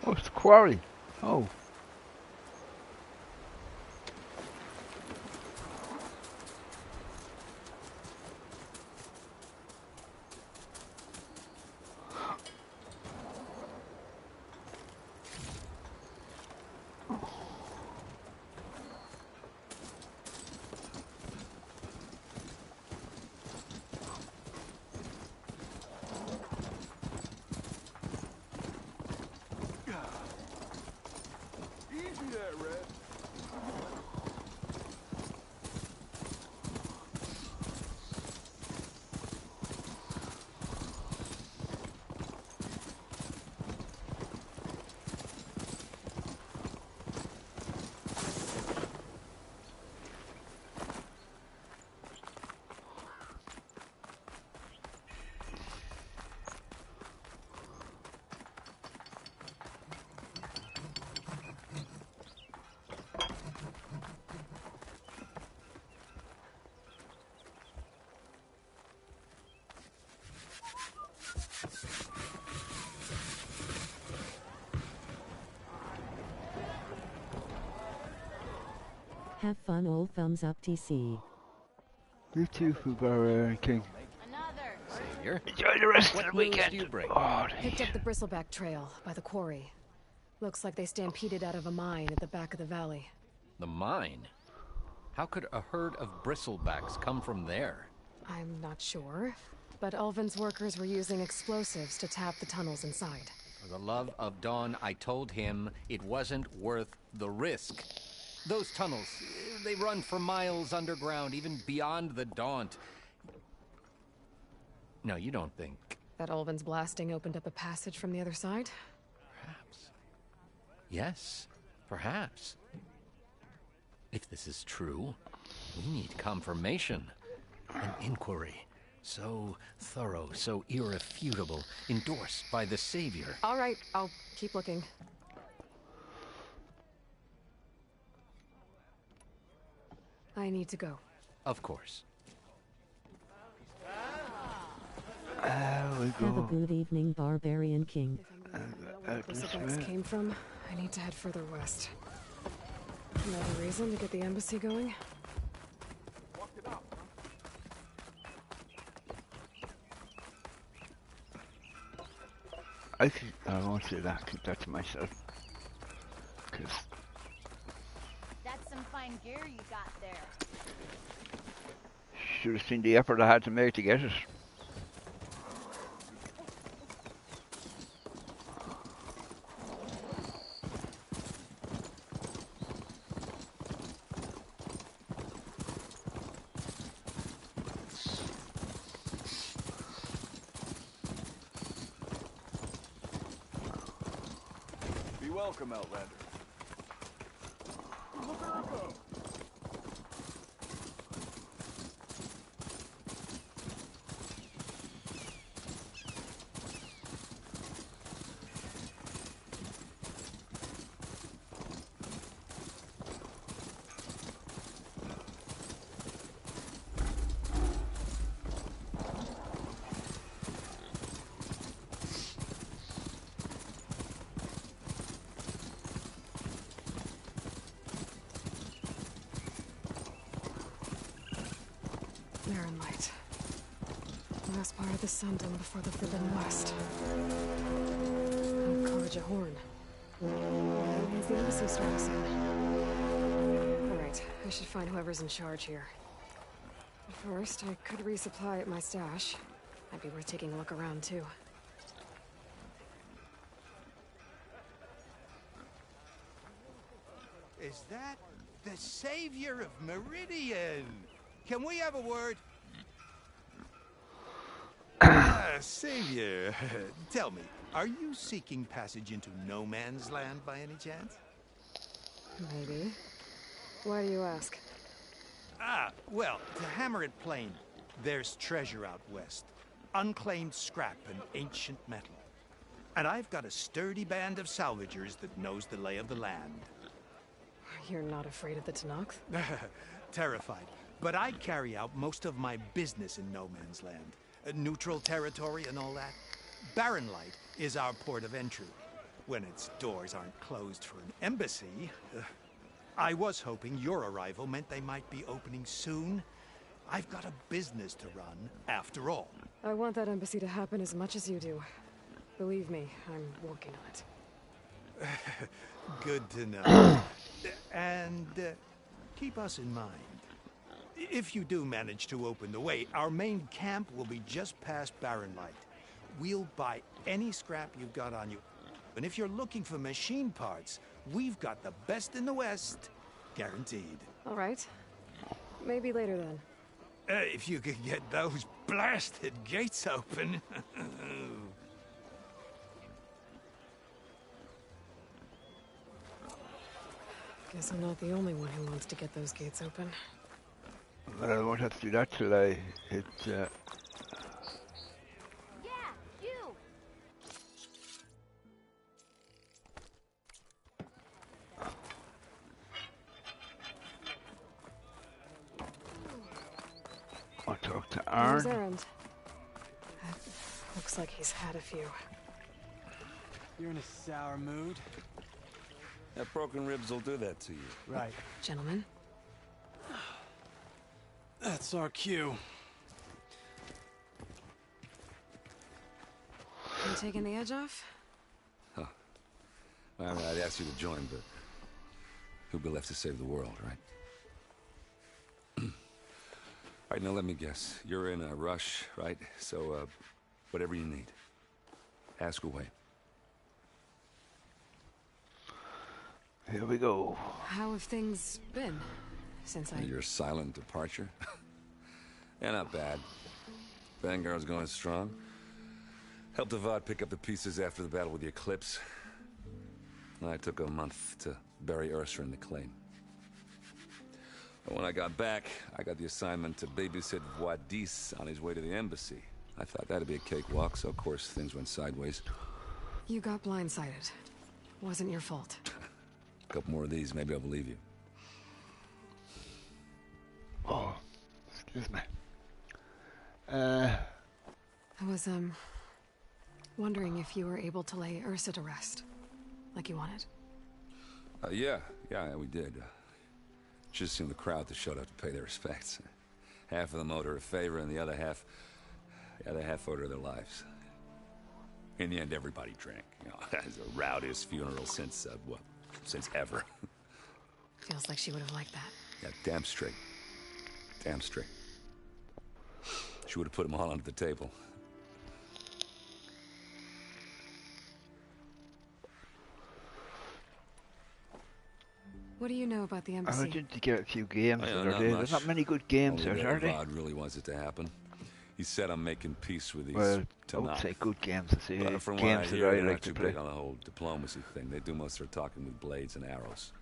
Oh, it's the quarry. Oh. Easy there, Red. Have fun, old thumbs up TC. You too, Fubar King. Here. Enjoy the rest What of the moves weekend. do you bring? Oh, Picked up the Bristleback Trail by the quarry. Looks like they stampeded out of a mine at the back of the valley. The mine? How could a herd of bristlebacks come from there? I'm not sure, but Ulvin's workers were using explosives to tap the tunnels inside. For the love of Dawn, I told him it wasn't worth the risk. Those tunnels, they run for miles underground, even beyond the Daunt. No, you don't think... That Ulvin's blasting opened up a passage from the other side? Perhaps. Yes, perhaps. If this is true, we need confirmation. An inquiry. So thorough, so irrefutable, endorsed by the Savior. All right, I'll keep looking. I need to go. Of course. Have a good evening, Barbarian King. Where the cigarettes came from, I need to head further west. Another reason to get the embassy going? I won't say that. Keep that to myself. Cause That's some fine gear you got there. should have seen the effort I had to make to get it. Be welcome, Outlander. Look at her go! Barren light. Last part of the sun done before the Forbidden West. Encourage a horn. That means the embassy starting soon. Alright, I should find whoever's in charge here. But first, I could resupply at my stash. Might be worth taking a look around, too. Is that the Savior of Meridian? Can we have a word? Savior, tell me, are you seeking passage into no man's land by any chance? Maybe. Why do you ask? Well, to hammer it plain, there's treasure out west. Unclaimed scrap and ancient metal. And I've got a sturdy band of salvagers that knows the lay of the land. You're not afraid of the Tenakth? Terrified. But I carry out most of my business in no man's land. Neutral territory and all that. Barren Light is our port of entry. When its doors aren't closed for an embassy. I was hoping your arrival meant they might be opening soon. I've got a business to run, after all. I want that embassy to happen as much as you do. Believe me, I'm working on it. Good to know. And keep us in mind. If you do manage to open the way, our main camp will be just past Barren Light. We'll buy any scrap you've got on you. And if you're looking for machine parts, we've got the best in the West. Guaranteed. All right. Maybe later then. If you could get those blasted gates open. Guess I'm not the only one who wants to get those gates open. But I won't have to do that till I hit. Yeah, you. I'll talk to Where's Arn. Erend? Looks like he's had a few. You're in a sour mood? That broken ribs will do that to you. Right. Gentlemen? That's our cue. You taking the edge off? Huh. Well, I mean, I'd ask you to join, but who'll be left to save the world, right? All right, now let me guess. You're in a rush, right? So, whatever you need, ask away. Here we go. How have things been since I... Your silent departure? Yeah, not bad. Vanguard's going strong. Helped Avad pick up the pieces after the battle with the Eclipse. I took a month to bury Ursa in the claim. But when I got back, I got the assignment to babysit Wadis on his way to the embassy. I thought that'd be a cakewalk, so of course things went sideways. You got blindsided. Wasn't your fault. A couple more of these, maybe I'll believe you. Oh, excuse me. I was, wondering if you were able to lay Ursa to rest, like you wanted. Yeah, we did. Just seemed the crowd that showed up to pay their respects. Half of them owed her a favor, and the other half owed her their lives. In the end, everybody drank. You know, it was the rowdiest funeral since ever. Feels like she would have liked that. Yeah, damn straight. Damn straight. She would have put them all under the table. What do you know about the I embassy? wanted to get a few games. Not There's not many good games, Only are there? Avad really wants it to happen. He said I'm making peace with these Well, I would Tanakh. say good games. I say But from what games I that hear, I they're like not to too play. big on the whole diplomacy thing. They do most of their talking with blades and arrows.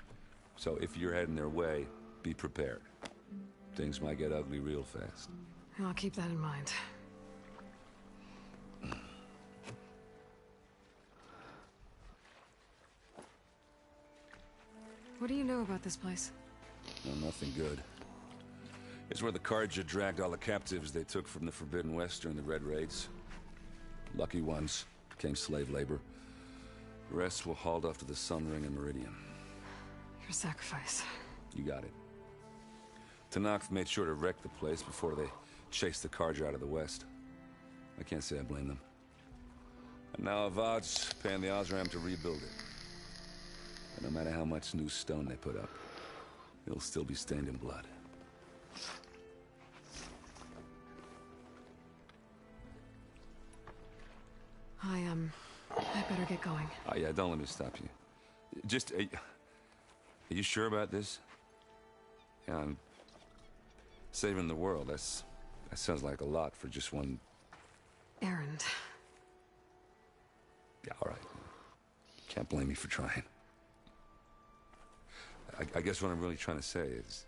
So if you're heading their way, be prepared. Things might get ugly real fast. I'll keep that in mind. What do you know about this place? No, nothing good. It's where the Carja dragged all the captives they took from the Forbidden West during the Red Raids. Lucky ones became slave labor. The rest were hauled off to the Sun Ring and Meridian. Your sacrifice. You got it. Tanakh made sure to wreck the place before they chased the Carja out of the West. I can't say I blame them. And now Avad's paying the Osram to rebuild it. And no matter how much new stone they put up, it'll still be stained in blood. I better get going. Oh yeah, don't let me stop you. Just, are you sure about this? Yeah, I'm saving the world. That sounds like a lot for just one... Errand. Yeah, all right. Can't blame me for trying. I guess what I'm really trying to say is,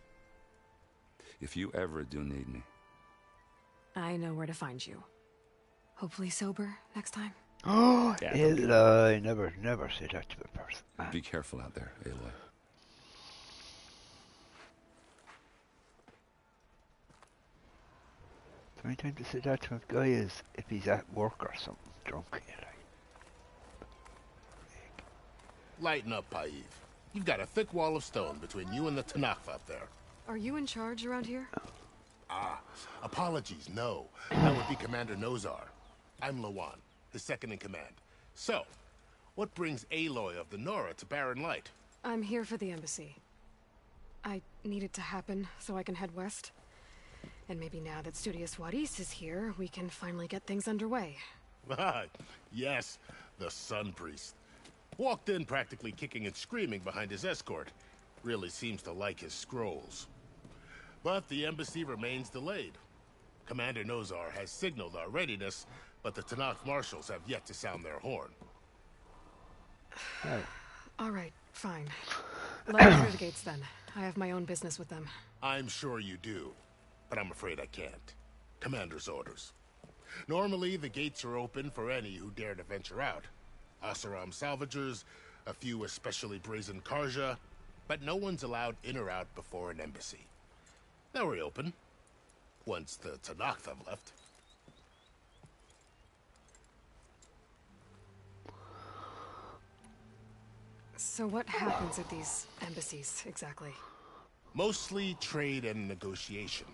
if you ever do need me... I know where to find you. Hopefully sober next time. Oh, Yeah, Aloy, never say that to a person. Man. Be careful out there, Aloy. The only time to say that to a guy is if he's at work or something, drunk. Lighten up, Paiv. You've got a thick wall of stone between you and the Tanakh up there. Are you in charge around here? Ah, apologies, no. That would be Commander Nozar. I'm Lawan, his second in command. So, what brings Aloy of the Nora to Barren Light? I'm here for the embassy. I need it to happen so I can head west. And maybe now that Studious Wadis is here, we can finally get things underway. Yes, the Sun Priest. Walked in practically kicking and screaming behind his escort. Really seems to like his scrolls. But the embassy remains delayed. Commander Nozar has signaled our readiness, but the Tanakh marshals have yet to sound their horn. All right, fine. Let me through the gates then. I have my own business with them. I'm sure you do, but I'm afraid I can't. Commander's orders. Normally, the gates are open for any who dare to venture out. Oseram salvagers, a few especially brazen Carja, but no one's allowed in or out before an embassy. They'll reopen, once the Tanakh have left. So what happens at these embassies, exactly? Mostly trade and negotiation.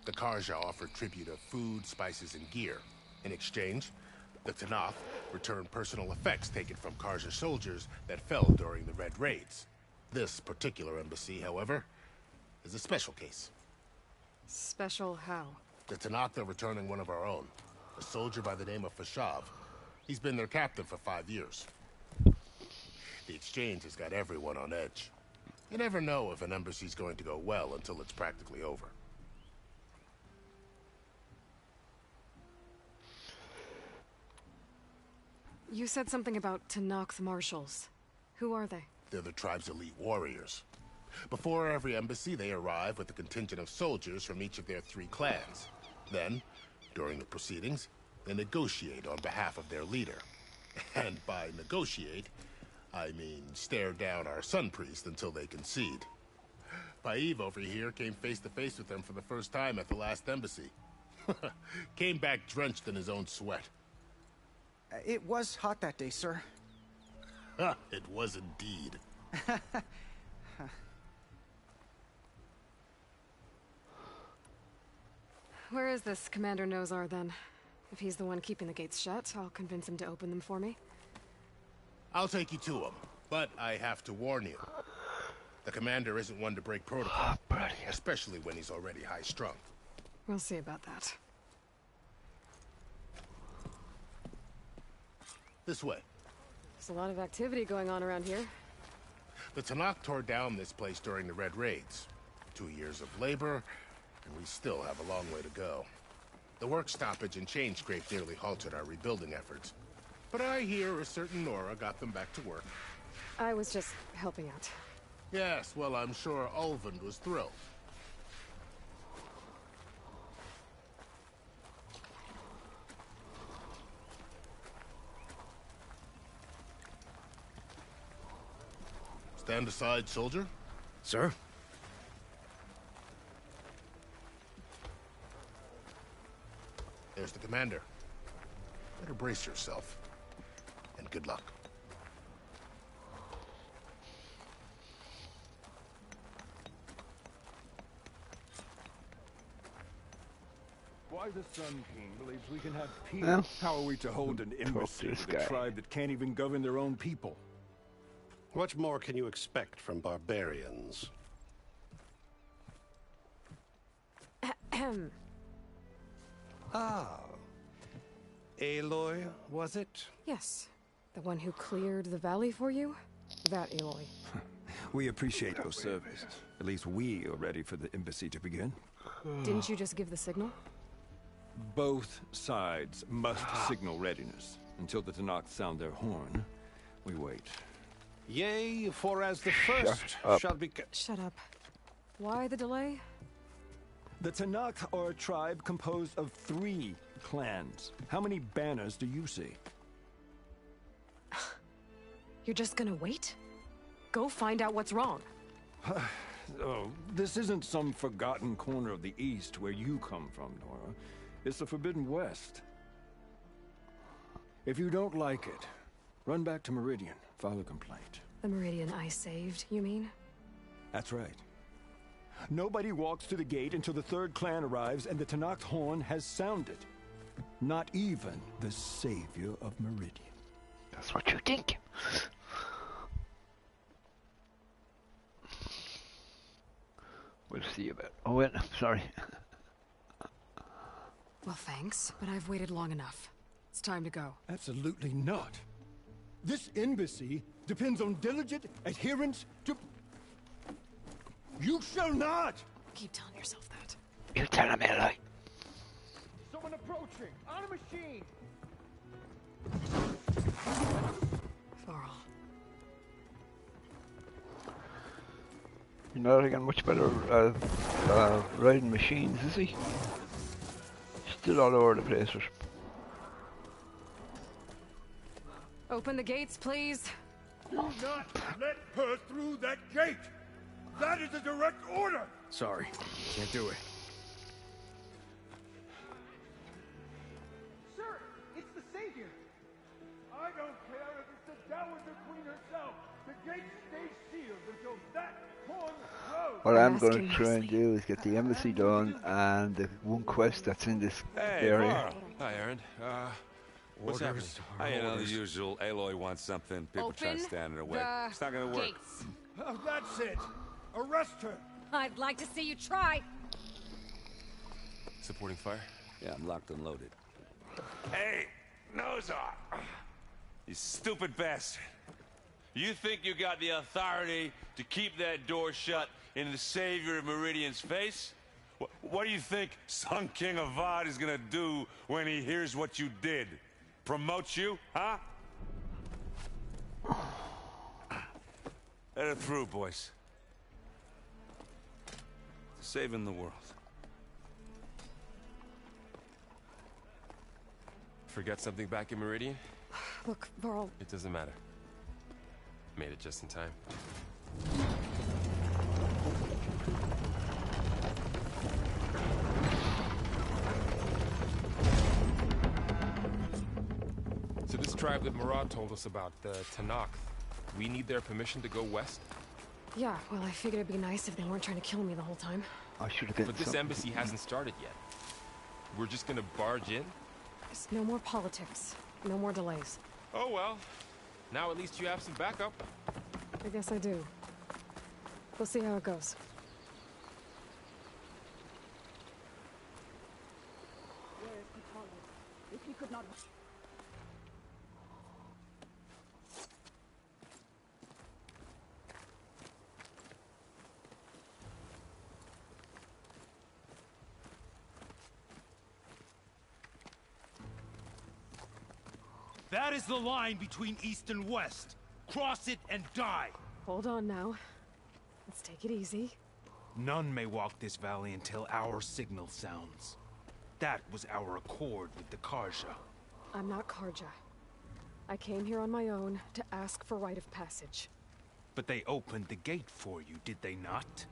The Carja offer tribute of food, spices, and gear. In exchange, the Tanakh return personal effects taken from Carja soldiers that fell during the Red Raids. This particular embassy, however, is a special case. Special how? The Tanakh are returning one of our own, a soldier by the name of Fashav. He's been their captain for 5 years. The exchange has got everyone on edge. You never know if an embassy's going to go well until it's practically over. You said something about Tenakth Marshals. Who are they? They're the tribe's elite warriors. Before every embassy, they arrive with a contingent of soldiers from each of their 3 clans. Then, during the proceedings, they negotiate on behalf of their leader. And by negotiate, I mean stare down our Sun Priest until they concede. Paiv over here came face to face with them for the first time at the last embassy. Came back drenched in his own sweat. It was hot that day, sir. It was indeed. Where is this Commander Nozar, then? If he's the one keeping the gates shut, I'll convince him to open them for me. I'll take you to him, but I have to warn you. The commander isn't one to break protocol, especially when he's already high-strung. We'll see about that. This way. There's a lot of activity going on around here. The Tenakth tore down this place during the Red Raids. 2 years of labor, and we still have a long way to go. The work stoppage and chain scrape nearly halted our rebuilding efforts. But I hear a certain Nora got them back to work. I was just helping out. Yes, well, I'm sure Ulvund was thrilled. Stand aside, soldier. Sir? There's the commander. Better brace yourself. And good luck. Why the Sun King believes we can have peace? Well, How are we to hold an embassy this with a guy. tribe that can't even govern their own people? What more can you expect from barbarians? Ahem. Ah. Aloy, was it? Yes. The one who cleared the valley for you? That Aloy. We appreciate your service. At least we are ready for the embassy to begin. Didn't you just give the signal? Both sides must signal readiness. Until the Tenakth sound their horn, we wait. Yea, for as the first shall be... Shut up. Why the delay? The Tenakth are a tribe composed of 3 clans. How many banners do you see? You're just gonna wait? Go find out what's wrong. Oh, this isn't some forgotten corner of the East where you come from, Nora. It's the Forbidden West. If you don't like it, run back to Meridian, file a complaint. The Meridian I saved, you mean? That's right. Nobody walks to the gate until the 3rd clan arrives and the Tenakth horn has sounded. Not even the savior of Meridian. That's what you think. We'll see about... Oh, wait, sorry. Well, thanks, but I've waited long enough. It's time to go. Absolutely not. This embassy depends on diligent adherence to... You shall not! Keep telling yourself that. You tell him, Aloy. Someone approaching! On a machine! Varl. You're not getting much better riding machines, is he? Still all over the place. Open the gates, please. Do not let her through that gate! That is a direct order! Sorry, can't do it. Sir, it's the Savior! I don't care if it's the Dowager Queen herself! The gate stays sealed until that horn blows! What I'm going to try and do is get the embassy done and the one quest that's in this area. Varl. Hi, Aaron. What's happening? You know, the usual. Aloy wants something. People trying to stand in her way. It's not going to work. Gates. Oh, that's it! Arrest her! I'd like to see you try. Supporting fire? Yeah, I'm locked and loaded. Hey, Nozar! You stupid bastard. You think you got the authority to keep that door shut in the savior of Meridian's face? What do you think Sun King Avad is gonna do when he hears what you did? Promote you, huh? Let her through, boys. Saving the world. Forget something back in Meridian? Look, Varl. It doesn't matter. Made it just in time. So this tribe that Murad told us about, the Tanakh, we need their permission to go west? Yeah, well, I figured it'd be nice if they weren't trying to kill me the whole time. I should have. But this embassy hasn't started yet. We're just gonna barge in? There's no more politics. No more delays. Oh well. Now at least you have some backup. I guess I do. We'll see how it goes. If he could not... That is the line between East and West. Cross it and die. Hold on now. Let's take it easy. None may walk this valley until our signal sounds. That was our accord with the Karja. I'm not Karja. I came here on my own to ask for rite of passage. But they opened the gate for you, did they not?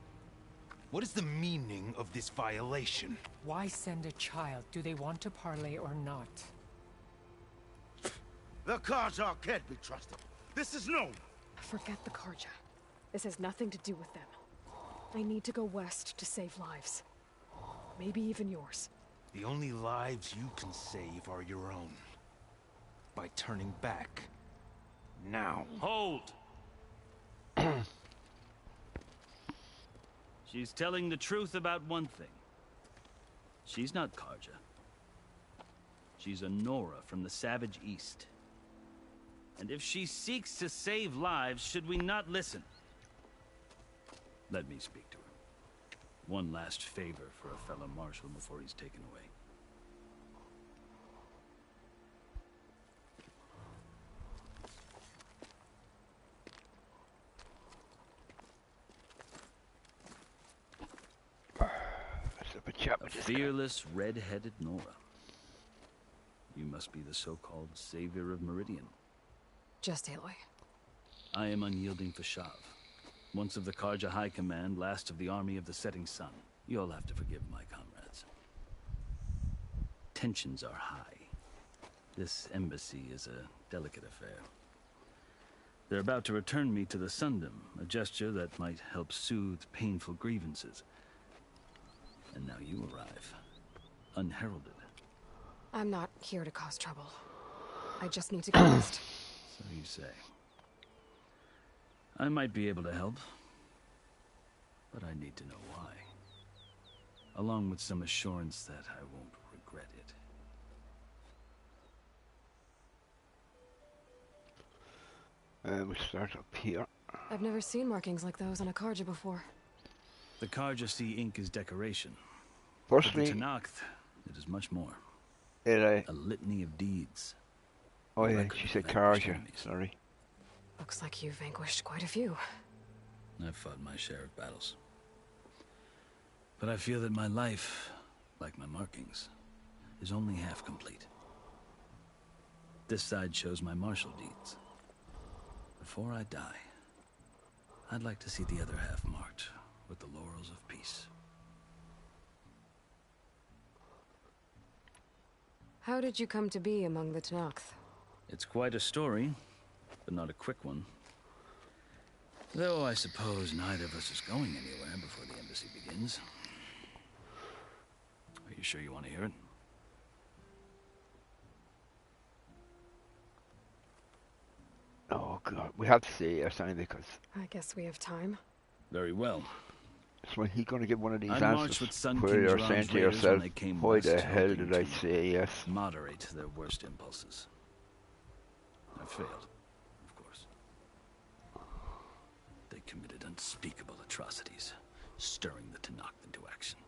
What is the meaning of this violation? Why send a child? Do they want to parley or not? The Karja can't be trusted. This is known. Forget the Karja. This has nothing to do with them. I need to go west to save lives. Maybe even yours. The only lives you can save are your own. By turning back. Now. Hold! She's telling the truth about one thing. She's not Karja. She's a Nora from the Savage East. And if she seeks to save lives, should we not listen? Let me speak to her. One last favor for a fellow marshal before he's taken away. A fearless, red-headed Nora. You must be the so-called savior of Meridian. Just Aloy. I am unyielding Fashav. Once of the Karja High Command, last of the army of the setting sun. You'll have to forgive my comrades. Tensions are high. This embassy is a delicate affair. They're about to return me to the Sundom, a gesture that might help soothe painful grievances. And now you arrive, unheralded. I'm not here to cause trouble. I just need to go west. So you say. I might be able to help, but I need to know why. Along with some assurance that I won't regret it. We start up here. I've never seen markings like those on a Karja before. The Karja see ink as decoration. Firstly, the Tanakh, it is much more. A litany of deeds. Oh yeah, she said Karja. Sorry. Looks like you've vanquished quite a few. I've fought my share of battles. But I feel that my life, like my markings, is only half complete. This side shows my martial deeds. Before I die, I'd like to see the other half marked with the laurels of peace. How did you come to be among the Tanakh? It's quite a story, but not a quick one. Though I suppose neither of us is going anywhere before the embassy begins. Are you sure you want to hear it? Oh god, we have to see or something because I guess we have time. Very well. So he's going to give one of these I marched with answers Sun where King's you're Raj saying to raiders yourself, when they came why west, the hell hoping did I to say yes? Moderate their worst impulses. I failed, of course. They committed unspeakable atrocities, stirring the Tanakh into action.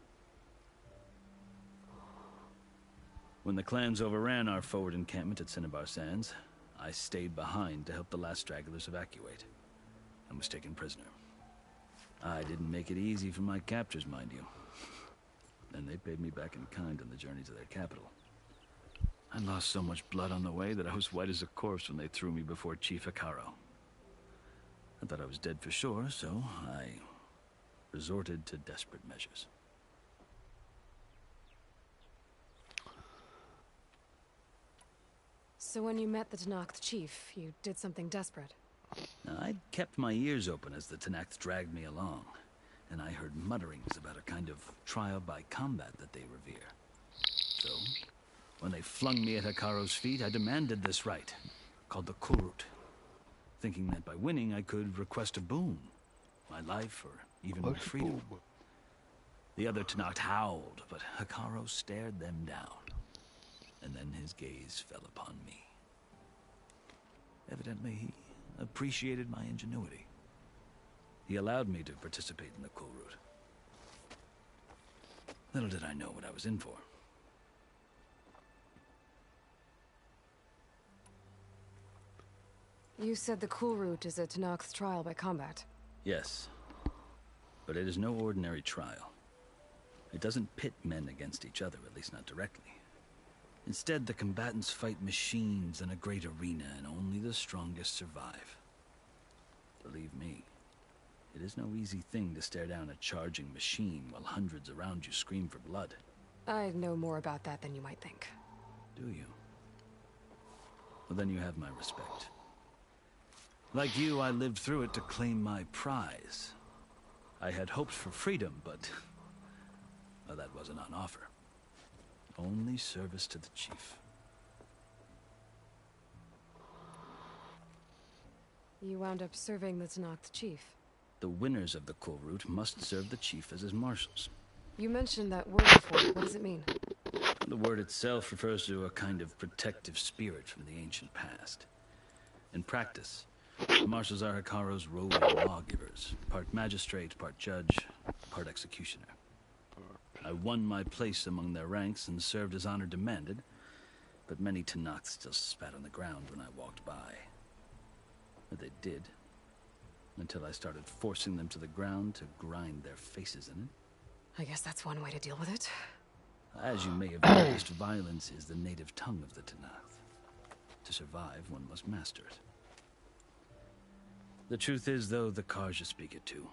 When the clans overran our forward encampment at Cinnabar Sands, I stayed behind to help the last stragglers evacuate, and was taken prisoner. I didn't make it easy for my captors, mind you. And they paid me back in kind on the journey to their capital. I lost so much blood on the way that I was white as a corpse when they threw me before Chief Hekarro. I thought I was dead for sure, so I resorted to desperate measures. So when you met the Tenakth chief, you did something desperate? Now, I'd kept my ears open as the Tenakth dragged me along, and I heard mutterings about a kind of trial by combat that they revere. So, when they flung me at Hekarro's feet, I demanded this right, called the Kulrut, thinking that by winning I could request a boon, my life or even my freedom. The other Tenakth howled, but Hekarro stared them down, and then his gaze fell upon me. Evidently, he appreciated my ingenuity. He allowed me to participate in the Kulrut. Little did I know what I was in for. You said the Kulrut is a Tenakth trial by combat. Yes, but it is no ordinary trial. It doesn't pit men against each other, at least not directly. Instead, the combatants fight machines in a great arena, and only the strongest survive. Believe me, it is no easy thing to stare down a charging machine while hundreds around you scream for blood. I know more about that than you might think. Do you? Well, then you have my respect. Like you, I lived through it to claim my prize. I had hoped for freedom, but well, that wasn't on offer. Only service to the chief. You wound up serving the Tenakth chief. The winners of the Kulrut must serve the chief as his marshals. You mentioned that word before. What does it mean? The word itself refers to a kind of protective spirit from the ancient past. In practice, the marshals are Hekarro's roving lawgivers, part magistrate, part judge, part executioner. I won my place among their ranks and served as honor demanded, but many Tenakth still spat on the ground when I walked by. But they did, until I started forcing them to the ground to grind their faces in it. I guess that's one way to deal with it. As you may have noticed, violence is the native tongue of the Tenakth. To survive, one must master it. The truth is, though, the Carja speak it too.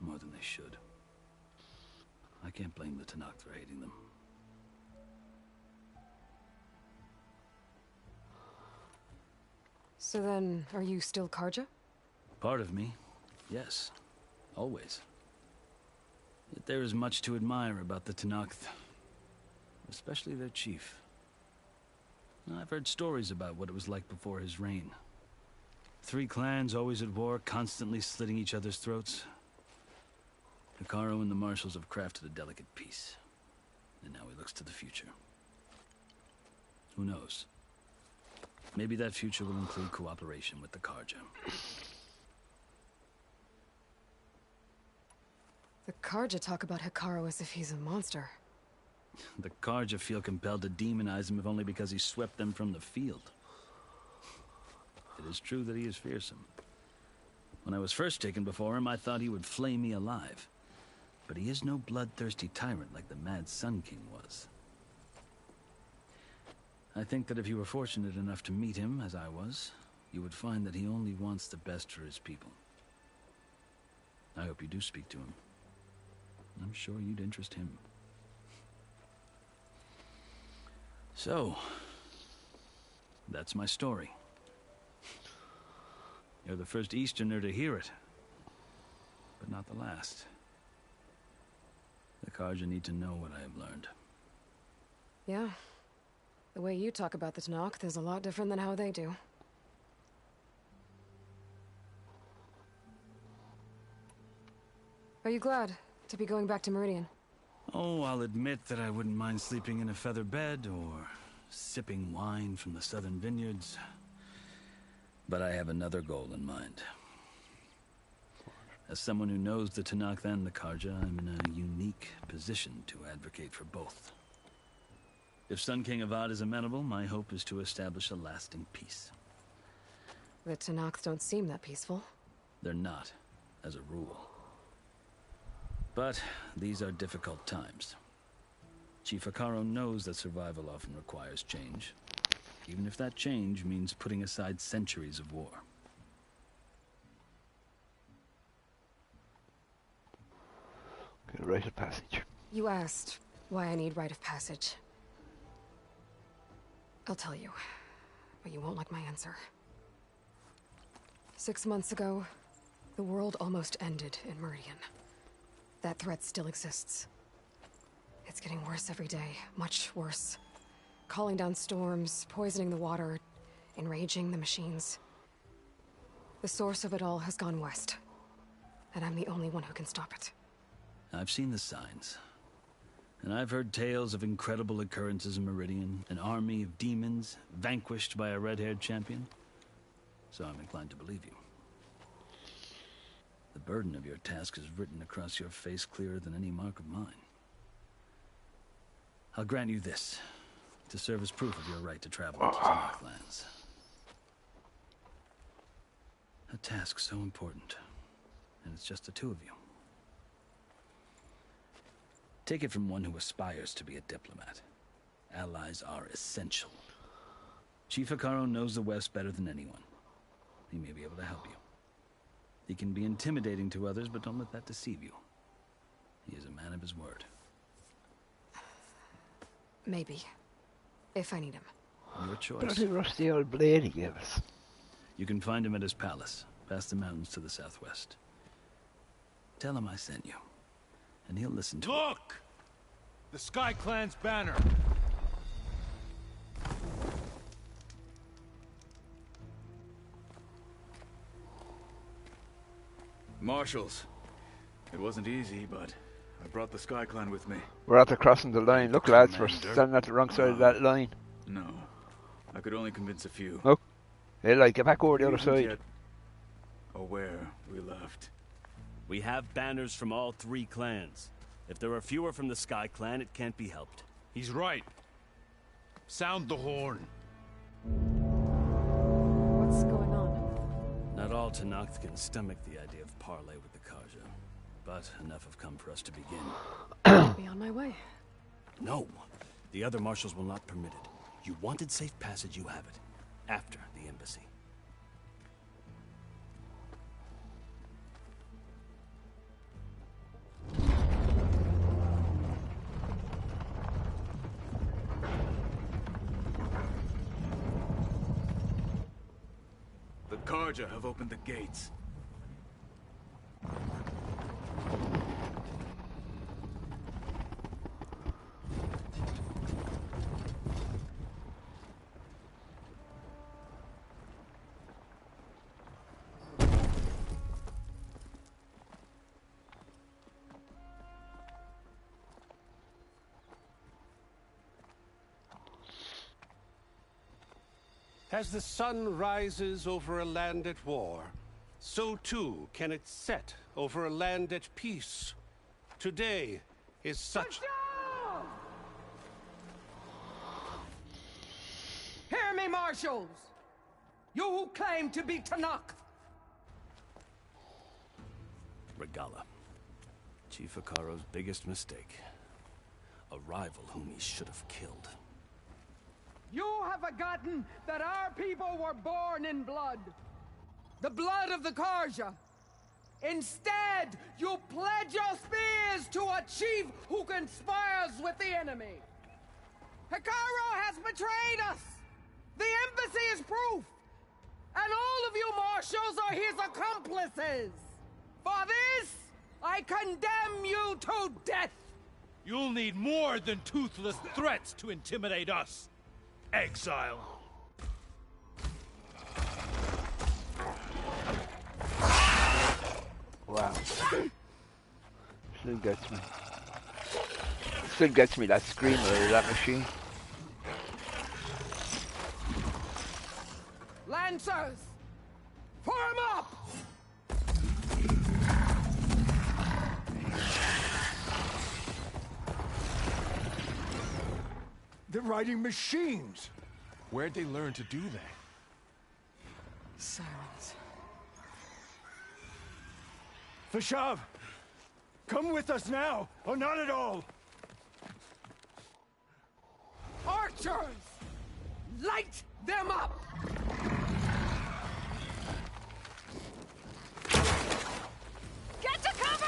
More than they should. I can't blame the Tenakth for hating them. So then, are you still Carja? Part of me, yes. Always. Yet there is much to admire about the Tenakth. Especially their chief. I've heard stories about what it was like before his reign. 3 clans always at war, constantly slitting each other's throats. Hekarro and the marshals have crafted a delicate peace. And now he looks to the future. Who knows? Maybe that future will include cooperation with the Carja. The Carja talk about Hekarro as if he's a monster. The Carja feel compelled to demonize him if only because he swept them from the field. It is true that he is fearsome. When I was first taken before him, I thought he would flay me alive. But he is no bloodthirsty tyrant like the Mad Sun King was. I think that if you were fortunate enough to meet him, as I was, you would find that he only wants the best for his people. I hope you do speak to him. I'm sure you'd interest him. So, that's my story. You're the first Easterner to hear it, but not the last. The Carja need to know what I have learned. Yeah. The way you talk about the Tenakth is a lot different than how they do. Are you glad to be going back to Meridian? Oh, I'll admit that I wouldn't mind sleeping in a feather bed or sipping wine from the southern vineyards. But I have another goal in mind. As someone who knows the Tenakth and the Carja, I'm in a unique position to advocate for both. If Sun King Avad is amenable, my hope is to establish a lasting peace. The Tenakth don't seem that peaceful. They're not, as a rule. But these are difficult times. Chief Hekarro knows that survival often requires change, even if that change means putting aside centuries of war. Okay, rite of passage. You asked why I need rite of passage. I'll tell you, but you won't like my answer. 6 months ago, the world almost ended in Meridian. That threat still exists. It's getting worse every day, much worse. Calling down storms, poisoning the water, enraging the machines. The source of it all has gone west, and I'm the only one who can stop it. I've seen the signs. And I've heard tales of incredible occurrences in Meridian, an army of demons vanquished by a red-haired champion. So I'm inclined to believe you. The burden of your task is written across your face clearer than any mark of mine. I'll grant you this, to serve as proof of your right to travel into Tenakth lands. A task so important, and it's just the two of you. Take it from one who aspires to be a diplomat. Allies are essential. Chief Hekarro knows the West better than anyone. He may be able to help you. He can be intimidating to others, but don't let that deceive you. He is a man of his word. Maybe. If I need him. Your choice. Bloody rusty old blade he gave us. You can find him at his palace, past the mountains to the southwest. Tell him I sent you, and he'll listen to Look! The Sky Clan's banner! Marshals. It wasn't easy, but I brought the Sky Clan with me. We're after crossing the line. Look, lads, we're standing at the wrong side of that line. No. I could only convince a few. Oh. Hey, like, get back over the other side. Aware we left. We have banners from all three clans. If there are fewer from the Sky Clan, it can't be helped. He's right. Sound the horn. What's going on? Not all Tenakth can stomach the idea of parley with the Carja, but enough have come for us to begin. I'll be on my way. No, the other marshals will not permit it. You wanted safe passage, you have it. After the embassy. The Carja have opened the gates. As the sun rises over a land at war, so too can it set over a land at peace. Today is such... Hear me, marshals! You who claim to be Tenakth! Regalla. Chief Hekarro's biggest mistake. A rival whom he should have killed. You have forgotten that our people were born in blood. The blood of the Carja. Instead, you pledge your spears to a chief who conspires with the enemy. Hekarro has betrayed us. The embassy is proof. And all of you marshals are his accomplices. For this, I condemn you to death. You'll need more than toothless threats to intimidate us. Exile. Wow. Still gets me. Still gets me, that screamer of that machine. Lancers! Form up! They're riding machines. Where'd they learn to do that? Sirens. Fashav, come with us now, or not at all. Archers! Light them up! Get to cover!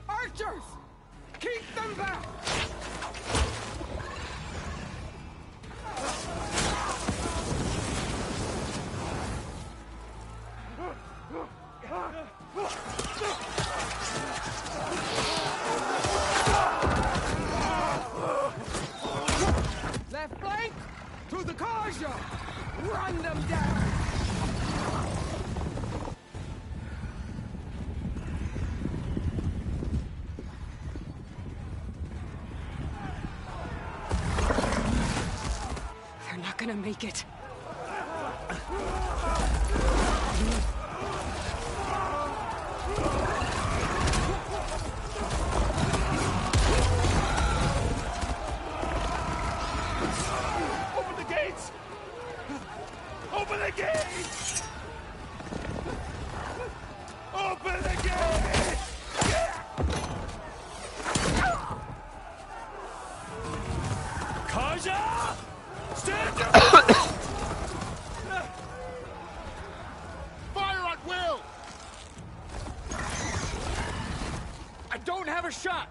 Archers! Keep them back! Left flank to the Karja! Run them down! They're not gonna make it. Open the gates! Open the gates! Open the gates! Kaja! Stand down! Fire at will! I don't have a shot!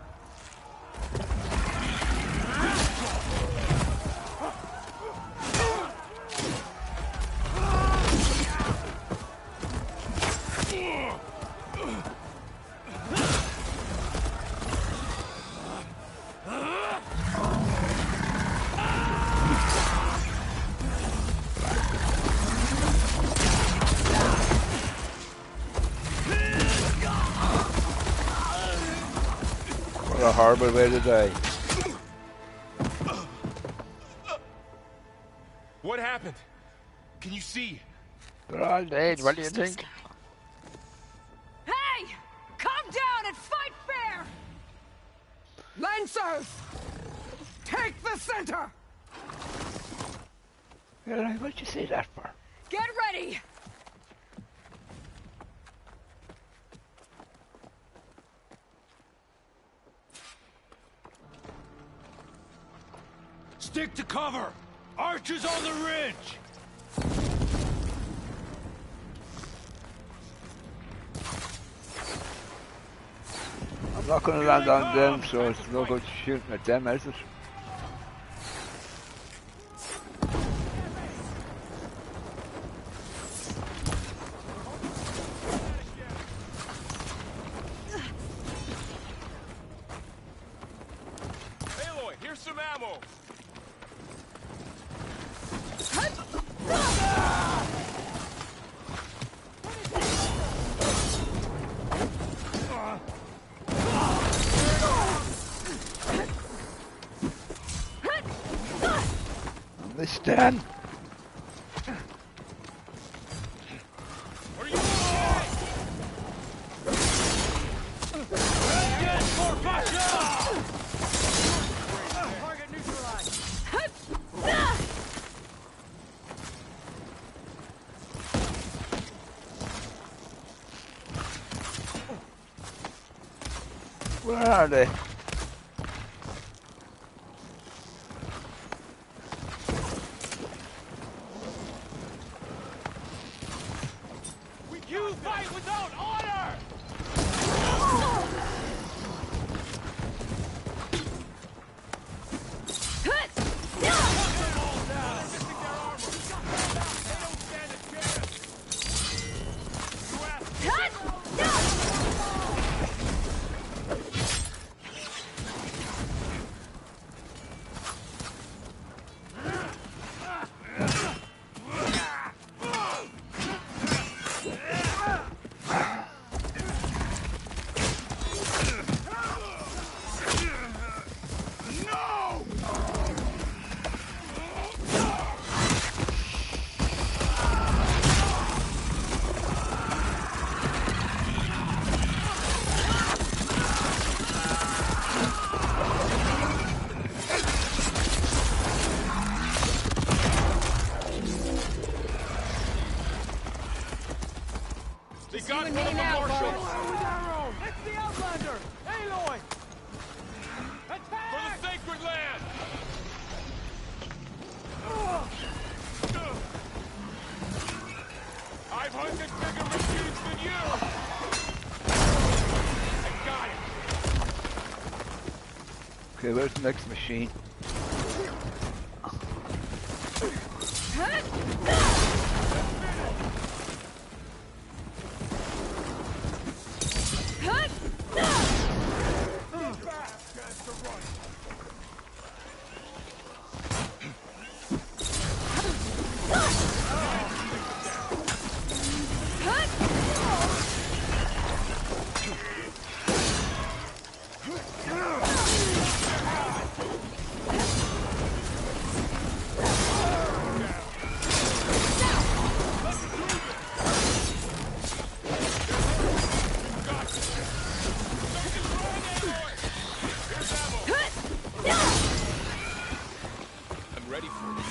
What a horrible way to die. What happened? Can you see? They're all dead. What do you think? Hey! Calm down and fight fair! Lancers! Take the center! What'd you say that for? Get ready! Stick to cover! Archers on the ridge! I'm not going to land on them, so it's no good shooting at them, is it? Aloy, here's some ammo! This Dan. Target neutralized! Where are they? You fight without honor! Okay, where's the next machine? I'm ready for it.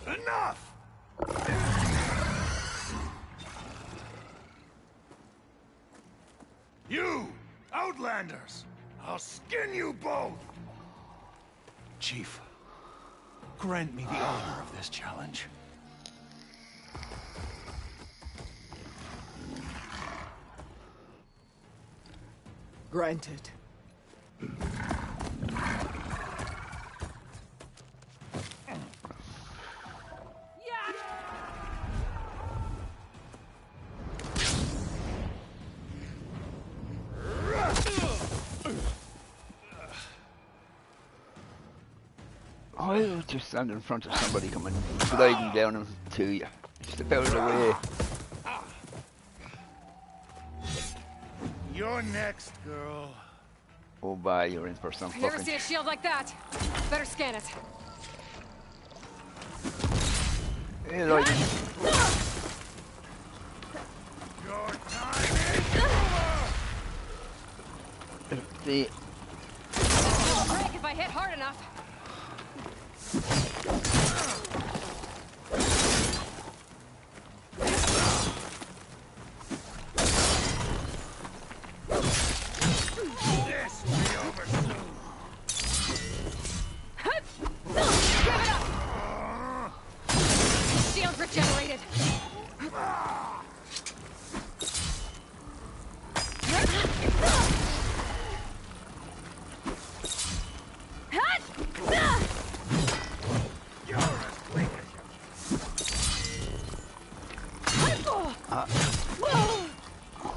Enough! You, Outlanders! I'll skin you both! Chief, grant me the honor of this challenge. Granted. I'll just stand in front of somebody coming gliding down to you. Step out of the way. You're next, girl. Oh, bye, you're in for some I never fucking... see a shield like that. Better scan it. Hey, like... Your time is over! The... It'll break if I hit hard enough. This will be over soon. Give it up! Shield regenerated. You're as weak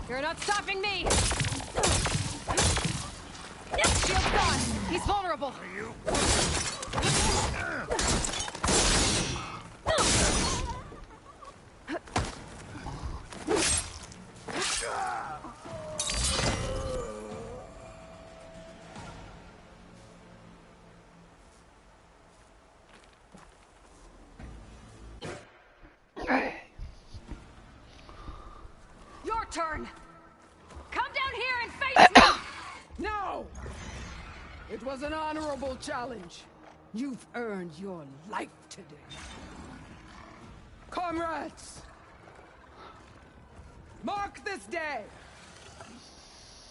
You're not stopping me! Shield's gone! He's vulnerable! Your turn! Come down here and face me! No! It was an honorable challenge. You've earned your life today. Comrades! Mark this day!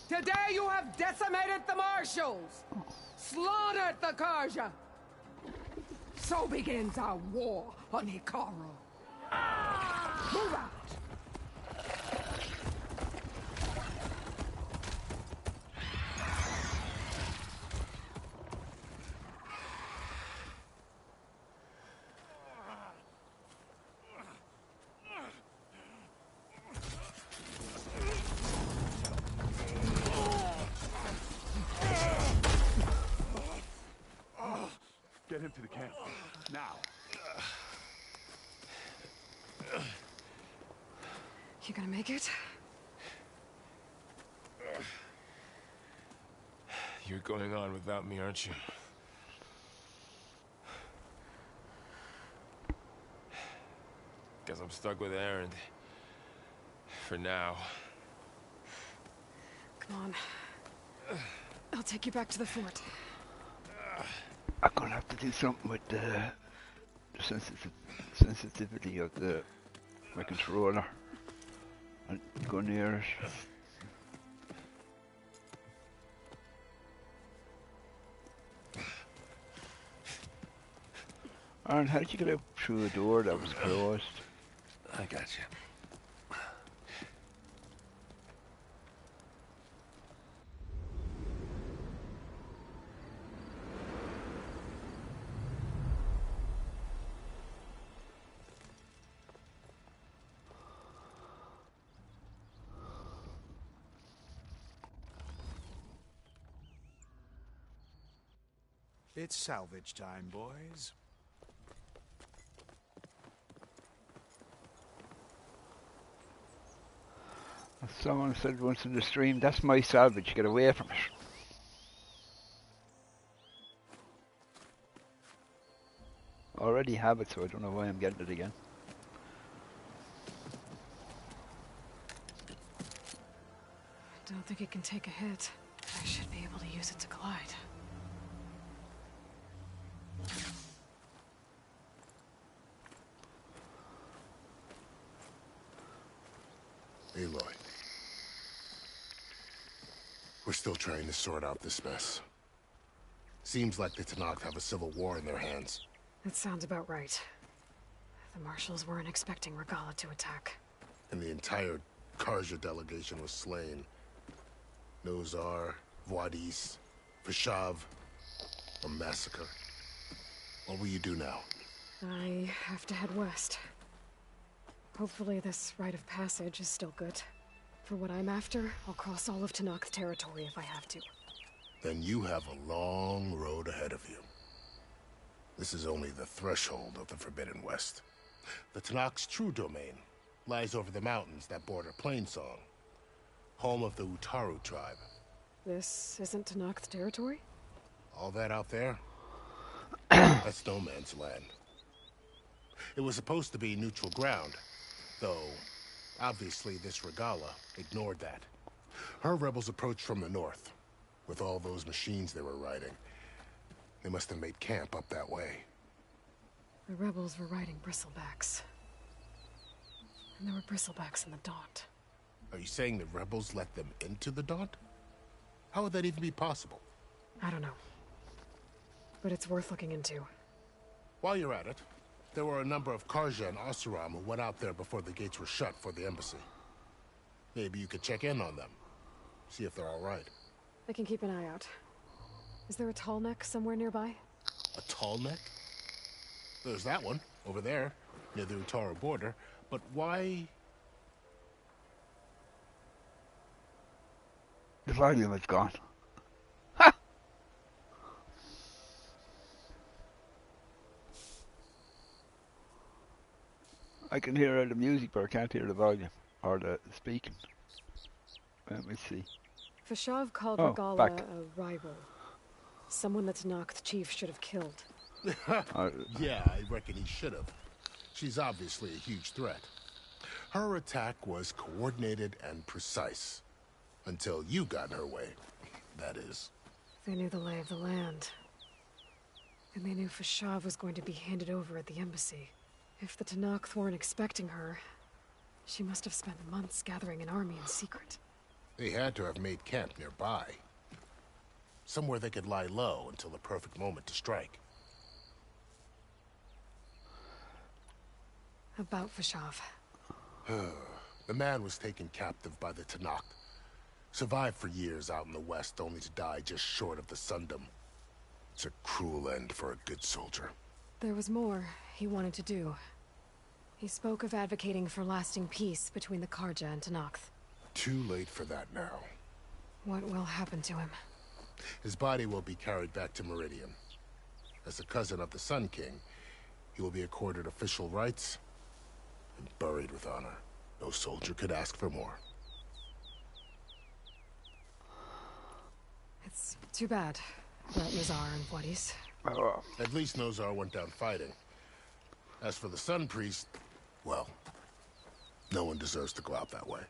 Today you have decimated the Marshals! Slaughtered the Karja! So begins our war on Hikaru. Move out! Get him to the camp. Now. You gonna make it? You're going on without me, aren't you? Guess I'm stuck with Erend. For now. Come on. I'll take you back to the fort. I'm gonna have to do something with the sensitivity of my controller. I'll go near it. Aaron, how did you get out through a door that was closed? I got you. It's salvage time, boys. Someone said once in the stream, that's my salvage, get away from it. I already have it, so I don't know why I'm getting it again. I don't think it can take a hit. I should be able to use it to glide. Aloy. We're still trying to sort out this mess. Seems like the Tenakth have a civil war in their hands. That sounds about right. The Marshals weren't expecting Regalla to attack. And the entire Carja delegation was slain. Nozar, Wadis, Fashav, a massacre. What will you do now? I have to head west. Hopefully this rite of passage is still good. For what I'm after, I'll cross all of Tenakth territory if I have to. Then you have a long road ahead of you. This is only the threshold of the Forbidden West. The Tenakth's true domain lies over the mountains that border Plainsong, home of the Utaru tribe. This isn't Tenakth territory? All that out there? That's no man's land. It was supposed to be neutral ground, though obviously this Regalla ignored that. Her rebels approached from the north, with all those machines they were riding. They must have made camp up that way. The rebels were riding bristlebacks. And there were bristlebacks in the Daunt. Are you saying the rebels let them into the Daunt? How would that even be possible? I don't know. But it's worth looking into. While you're at it, there were a number of Carja and Oseram who went out there before the gates were shut for the embassy. Maybe you could check in on them. See if they're all right. I can keep an eye out. Is there a tall neck somewhere nearby? A tall neck? There's that one, over there, near the Utaru border. But why? The volume is gone. I can hear the music, but I can't hear the volume or the speaking. Let me see. Fashav called Regalla back. a rival. Someone that Tenakth chief should have killed. Yeah, I reckon he should have. She's obviously a huge threat. Her attack was coordinated and precise. Until you got in her way, that is. They knew the lay of the land. And they knew Fashav was going to be handed over at the embassy. If the Tenakth weren't expecting her, she must have spent months gathering an army in secret. They had to have made camp nearby. Somewhere they could lie low until the perfect moment to strike. About Fashav. The man was taken captive by the Tenakth. Survived for years out in the west, only to die just short of the Sundom. It's a cruel end for a good soldier. There was more he wanted to do. He spoke of advocating for lasting peace between the Carja and Tenakth. Too late for that now. What will happen to him? His body will be carried back to Meridian. As a cousin of the Sun King, he will be accorded official rights and buried with honor. No soldier could ask for more. It's too bad about Nozar and Wadis. At least Nozar went down fighting. As for the Sun Priest, well, no one deserves to go out that way.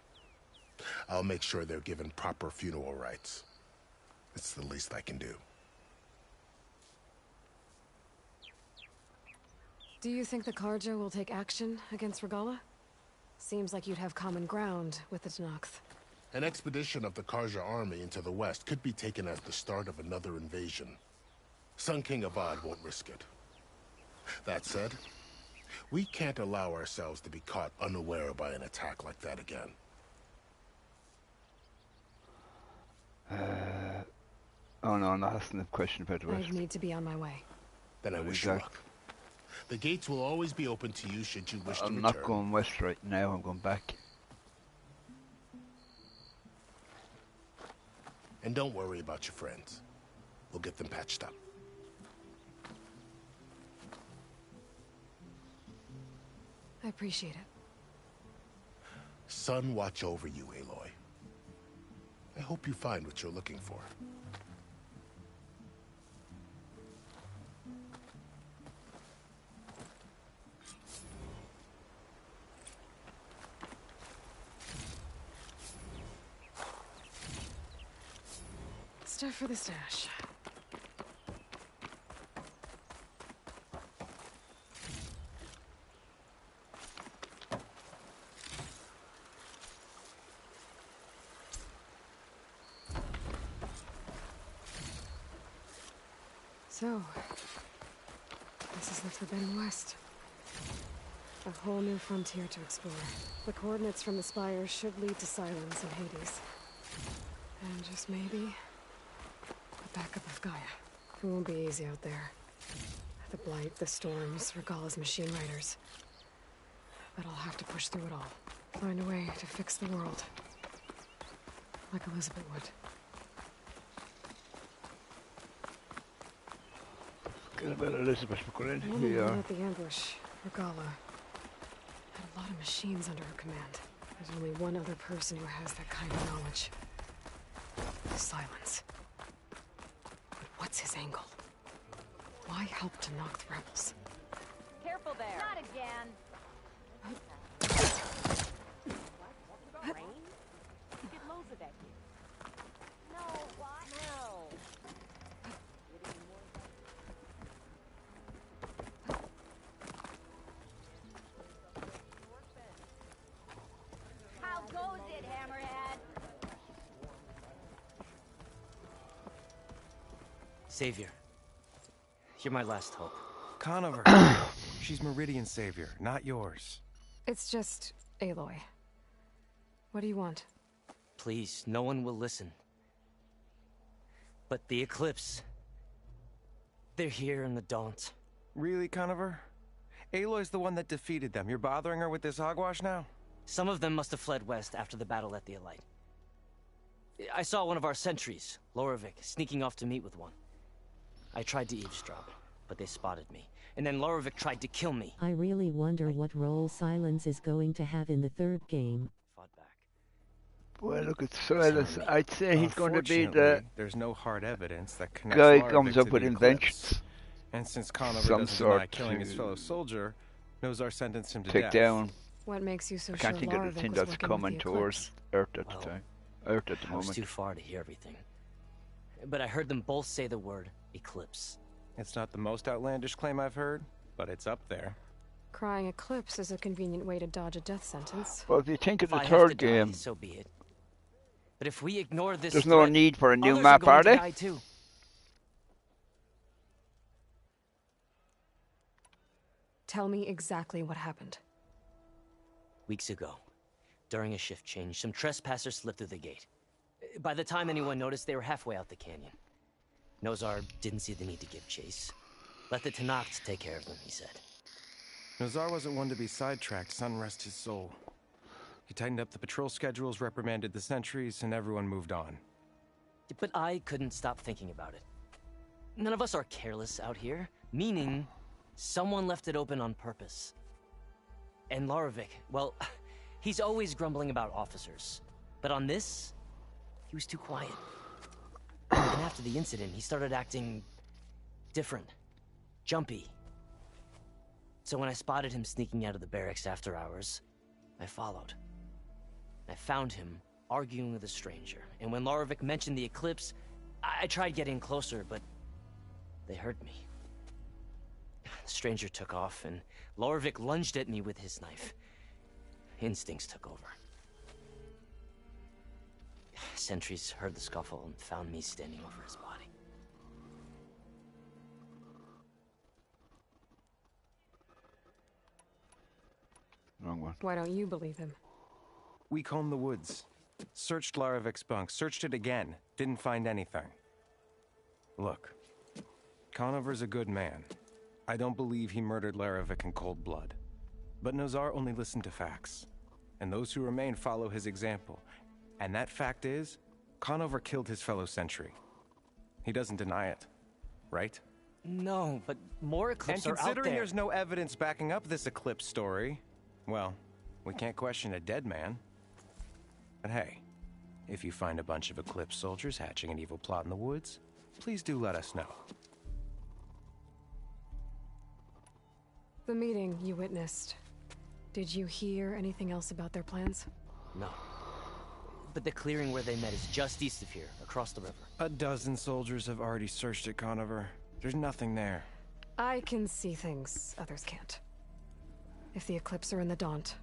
I'll make sure they're given proper funeral rites. It's the least I can do. Do you think the Carja will take action against Regalla? Seems like you'd have common ground with the Tenakth. An expedition of the Carja army into the west could be taken as the start of another invasion. Sun King Avad won't risk it. That said, we can't allow ourselves to be caught unaware by an attack like that again. Oh no, I'm not asking the question about the I rest. need to be on my way. Then I wish you luck. The gates will always be open to you should you wish to return. I'm not going west right now, I'm going back. And don't worry about your friends. We'll get them patched up. I appreciate it. Sun watch over you, Aloy. I hope you find what you're looking for. Stuff for the stash. So, this is the Forbidden West. A whole new frontier to explore. The coordinates from the spires should lead to Silence and Hades. And just maybe, a backup of Gaia. It won't be easy out there. The Blight, the Storms, Regalla's machine riders. But I'll have to push through it all. Find a way to fix the world. Like Elizabeth would. Get about Elizabeth McGuinn. The woman who led the ambush, Regalla, had a lot of machines under her command. There's only one other person who has that kind of knowledge. Silence. But what's his angle? Why help to knock the rebels? Careful there. Not again. Rain? Get loads of that here. No, what? No. How goes it, Hammerhead? Savior, you're my last hope. Conover. She's Meridian's savior, not yours. It's just Aloy. What do you want? Please, no one will listen. But the Eclipse... they're here in the Daunt. Really, Conover? Aloy's the one that defeated them. You're bothering her with this hogwash now? Some of them must have fled west after the battle at the Elite. I saw one of our sentries, Loravik, sneaking off to meet with one. I tried to eavesdrop, but they spotted me. And then Loravik tried to kill me. I really wonder what role Silence is going to have in the third game. Well, look at Silence. I'd say he's going to be the Unfortunately, there's no hard evidence that connects guy Loravik comes to up with the inventions. Eclipse. And since Conover Some doesn't sort deny killing his to fellow soldier, Nozar sentenced him to take death. down. What makes you so I sure can't think of the Loravik thing was that's working with coming the towards Earth at the time. Earth at the I was moment. too far to hear everything. But I heard them both say the word Eclipse. It's not the most outlandish claim I've heard, but it's up there. Crying Eclipse is a convenient way to dodge a death sentence. Well, if you think of If the I have third to die, game, so be it. But if we ignore this there's no threat, need for a new others map, going are to they? die too. Tell me exactly what happened. Weeks ago, during a shift change, some trespassers slipped through the gate. By the time anyone noticed, they were halfway out the canyon. Nozar didn't see the need to give chase. Let the Tenakth take care of them, he said. Nozar wasn't one to be sidetracked, sun rest his soul. He tightened up the patrol schedules, reprimanded the sentries, and everyone moved on. But I couldn't stop thinking about it. None of us are careless out here, meaning someone left it open on purpose. And Loravik, well, he's always grumbling about officers. But on this, he was too quiet. And after the incident, he started acting different, jumpy. So when I spotted him sneaking out of the barracks after hours, I followed. I found him arguing with a stranger, and when Loravik mentioned the Eclipse, I tried getting closer, but they heard me. The stranger took off, and Loravik lunged at me with his knife. Instincts took over. Sentries heard the scuffle and found me standing over his body. one. Why don't you believe him? We combed the woods. Searched Larovik's bunk. Searched it again. Didn't find anything. Look. Conover's a good man. I don't believe he murdered Larovik in cold blood. But Nazar only listened to facts. And those who remain follow his example. And that fact is, Conover killed his fellow sentry. He doesn't deny it. Right? No, but more Eclipse And are out considering there. there's no evidence backing up this Eclipse story, well, we can't question a dead man. But hey, if you find a bunch of Eclipse soldiers hatching an evil plot in the woods, please do let us know. The meeting you witnessed. Did you hear anything else about their plans? No. But the clearing where they met is just east of here, across the river. A dozen soldiers have already searched it, Conover. There's nothing there. I can see things others can't. If the Eclipse are in the Daunt,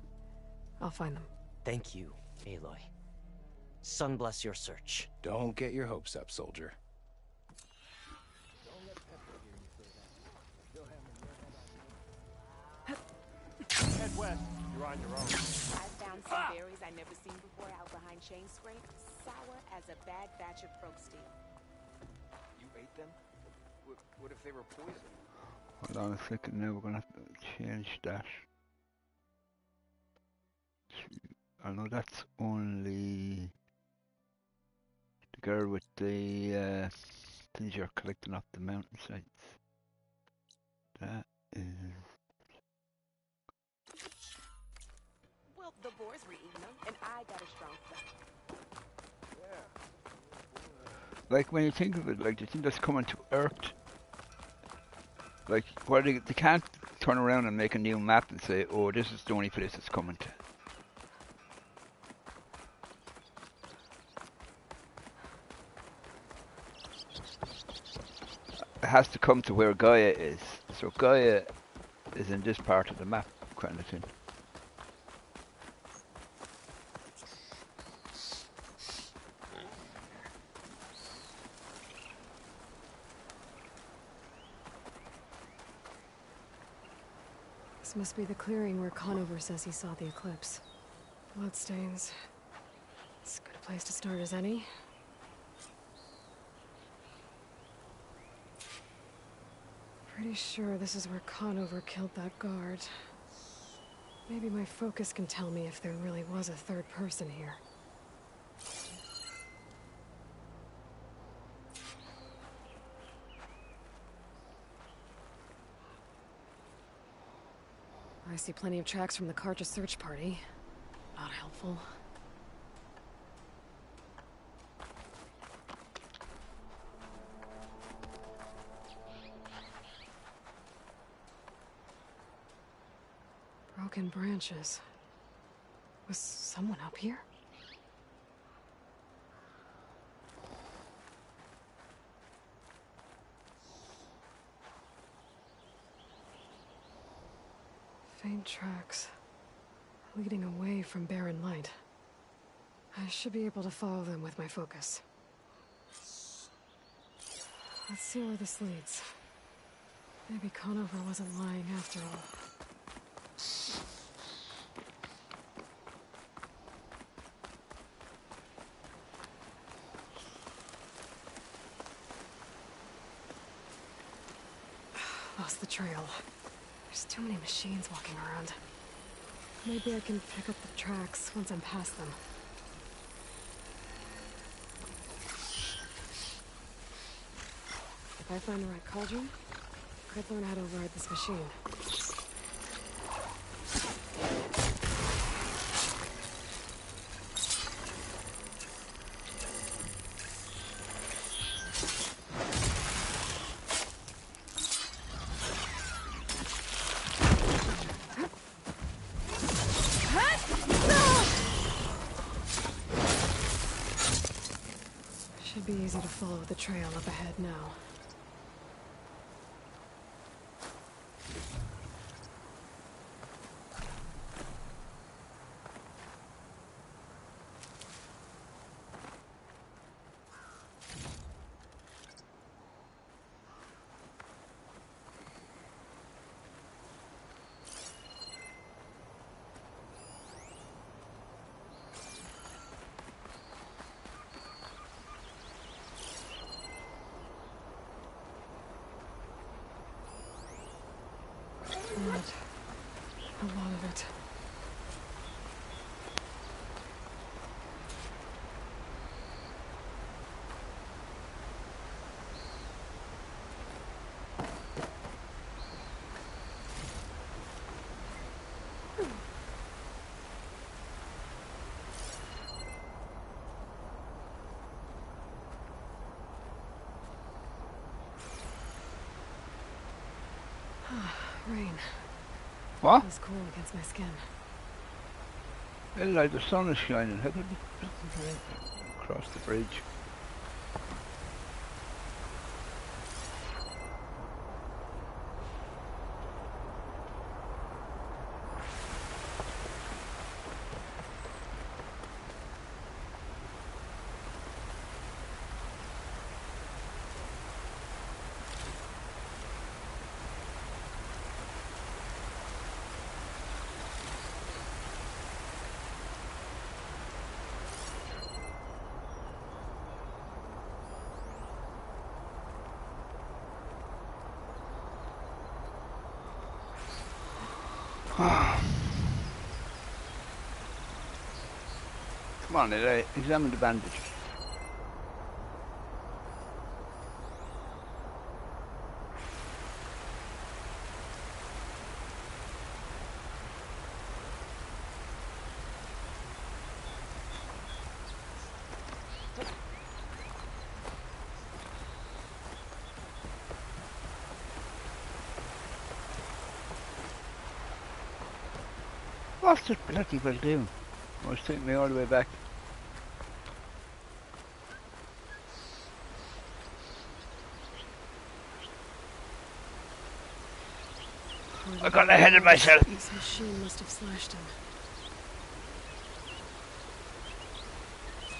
I'll find them. Thank you, Aloy. Sun bless your search. Don't get your hopes up, soldier. Head west. You're on your own. I found some berries I never seen before out behind Shane Scrape. Sour as a bad batch of Proxtein. You ate them? What if they were poison? Hold on a second now, we're gonna have to change that. I know that's only the girl with the things you're collecting off the mountainsides. That is... Well, the boars were eating them, and I got a strong stomach. Like, when you think of it, like, the thing that's coming to Earth, like, well, they can't turn around and make a new map and say, oh, this is the only place it's coming to. It has to come to where Gaia is. So Gaia is in this part of the map, kind of thing. This must be the clearing where Conover says he saw the eclipse. Bloodstains. It's as good a place to start as any. Pretty sure this is where Conover killed that guard. Maybe my focus can tell me if there really was a third person here. I see plenty of tracks from the Karja search party. Not helpful. Broken branches. Was someone up here? Faint tracks, leading away from barren light. I should be able to follow them with my focus. Let's see where this leads. Maybe Conover wasn't lying after all. Lost the trail. There's too many machines walking around. Maybe I can pick up the tracks once I'm past them. If I find the right cauldron, I could learn how to ride this machine. Should be easy to follow the trail up ahead now. Rain. What? Feels cool against my skin. Well, like the sun is shining. How could it be across the bridge? Come on, examine the bandages. What's it bloody well doing? Oh, it's taking me all the way back. I got ahead of myself. This machine must have slashed him.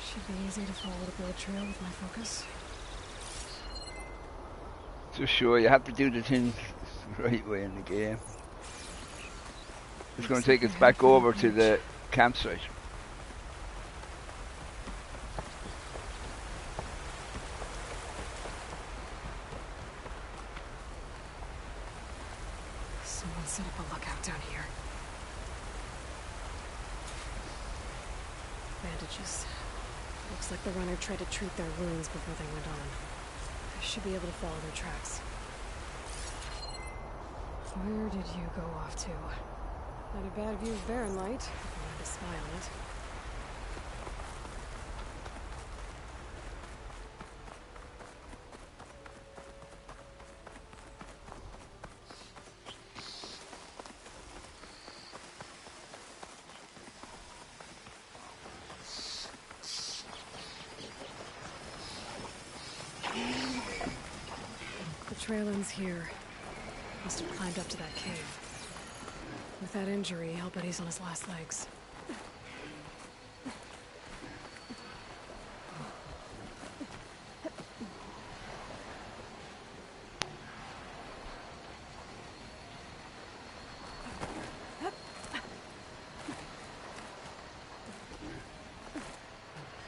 Should be easy to follow the bullet trail with my focus. So sure, you have to do the things the right way in the game. It's going to take us back over to the campsite. Someone set up a lookout down here. Bandages. Looks like the runner tried to treat their wounds before they went on. I should be able to follow their tracks. Where did you go off to? Not a bad view of Barren Light, if you wanted to spy on it. The trail ends here. Must have climbed up to that cave. With that injury, I'll bet he's on his last legs.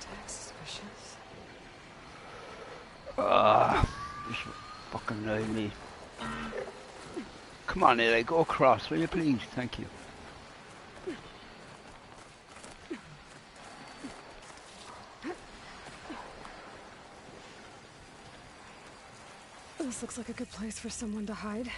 Attack suspicious. This fucking annoyed me. Come on, Eli, go across, will you please? Thank you. This looks like a good place for someone to hide.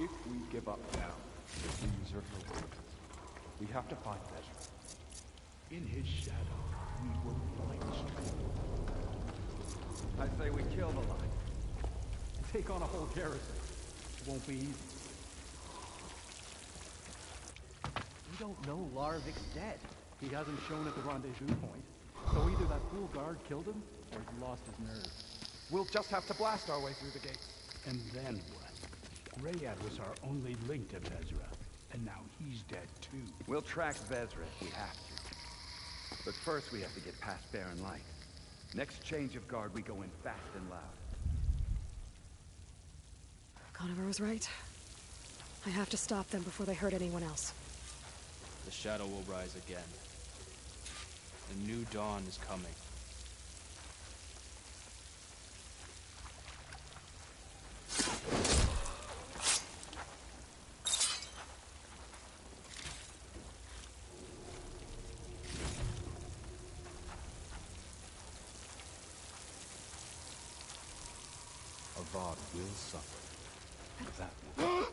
If we give up now, we usurp her word. We have to find Ezra. In his shadow, we will find strength. I say we kill the line. Take on a whole garrison. It won't be easy. We don't know Larvik's dead. He hasn't shown at the rendezvous point. So either that fool guard killed him, or he's lost his nerve. We'll just have to blast our way through the gates. And then what? Rayad was our only link to Vezra, and now he's dead too. We'll track Vezra if we have to. But first we have to get past Barren Light. Next change of guard, we go in fast and loud. Conover was right. I have to stop them before they hurt anyone else. The shadow will rise again. A new dawn is coming. Avad will suffer. That will...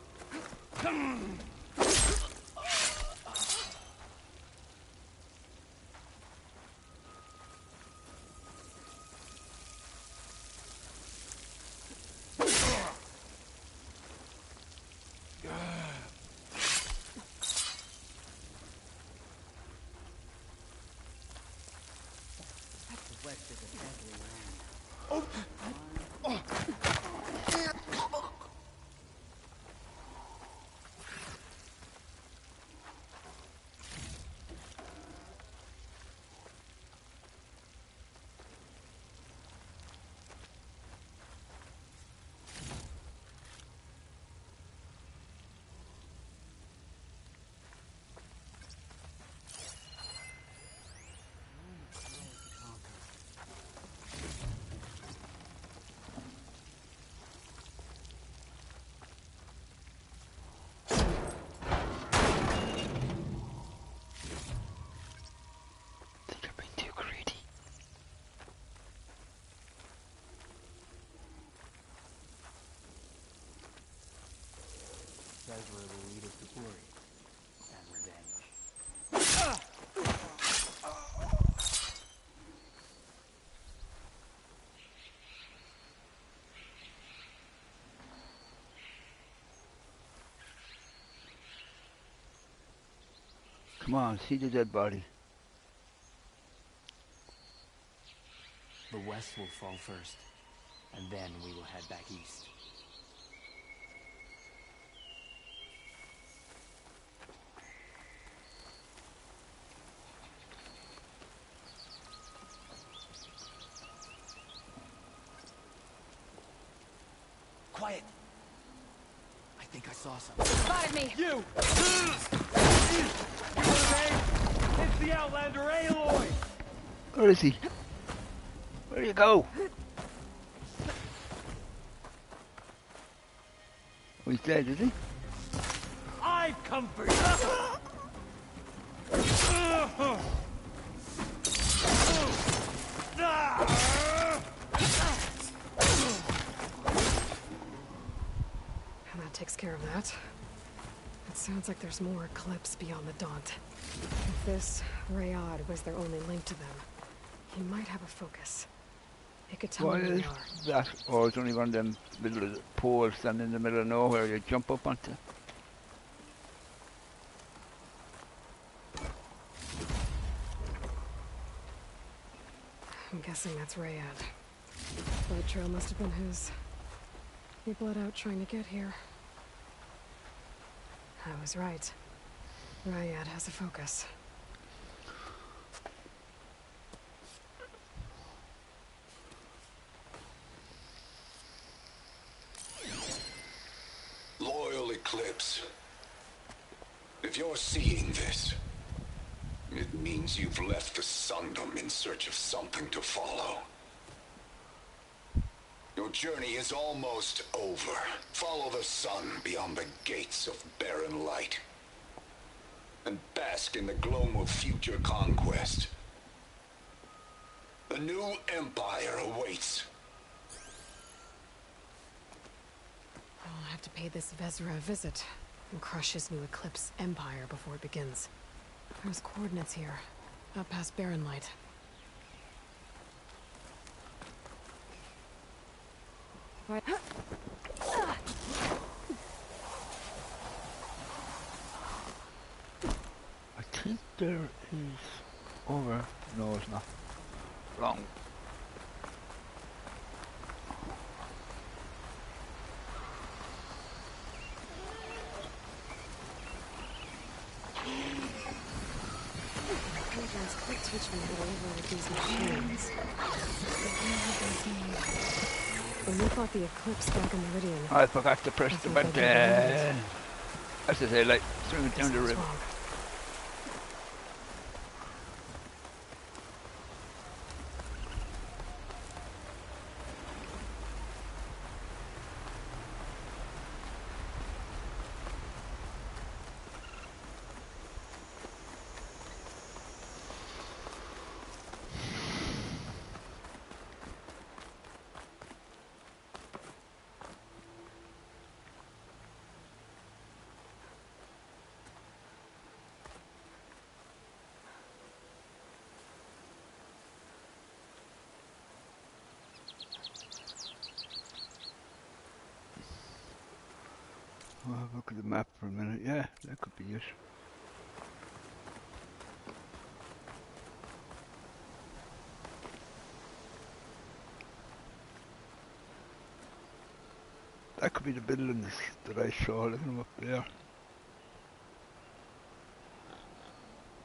Ezra will lead us to glory and revenge. Come on, see the dead body. The west will fall first, and then we will head back east. Quiet! I think I saw something. Spotted me! You! Okay? It's the Outlander Aloy! Where is he? Where do you go? Oh, he's dead, is he? I've come for you! And that takes care of that. It sounds like there's more Eclipse beyond the Daunt. If this Rayad was their only link to them, he might have a focus. He could tell What me where is they are. that? Oh, it's only one of them middle of the poles standing in the middle of nowhere you jump up onto. I'm guessing that's Rayad. Blood trail must have been his. He bled out trying to get here. I was right. Rayad has a focus. Loyal Eclipse, if you're seeing this, it means you've left the Sundom in search of something to follow. Your journey is almost over. Follow the sun beyond the gates of barren light, and bask in the gloam of future conquest. The new empire awaits. I'll have to pay this Vezra a visit and crush his new Eclipse empire before it begins. There's coordinates here, up past Barren Light. Right. I think there is over. No, it's not. Wrong. Agents could teach me how to live with these machines. But where have they been? When we fought the Eclipse back in Meridian, I forgot to press the button. As I say, like, swing it down the river. I'll have a look at the map for a minute. Yeah, that could be it. That could be the buildings that I saw. Look at them up there.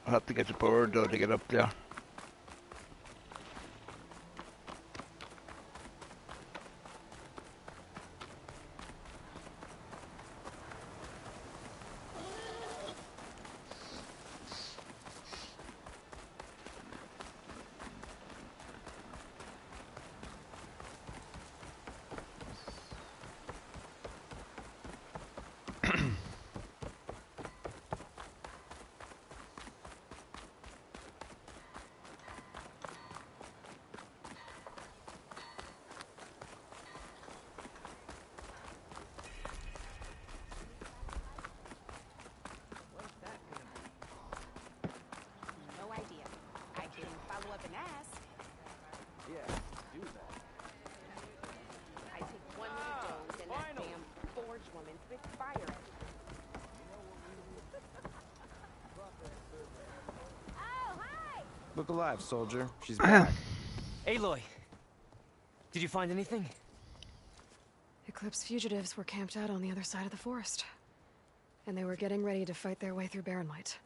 I'll have to get the bird though to get up there. No idea. I can follow up and ask. Yeah, do that. I take one little dose and that damn Forge woman spits fire at me. Oh, hi! Look alive, soldier. She's back. Aloy! Did you find anything? Eclipse fugitives were camped out on the other side of the forest. And they were getting ready to fight their way through Barren Light.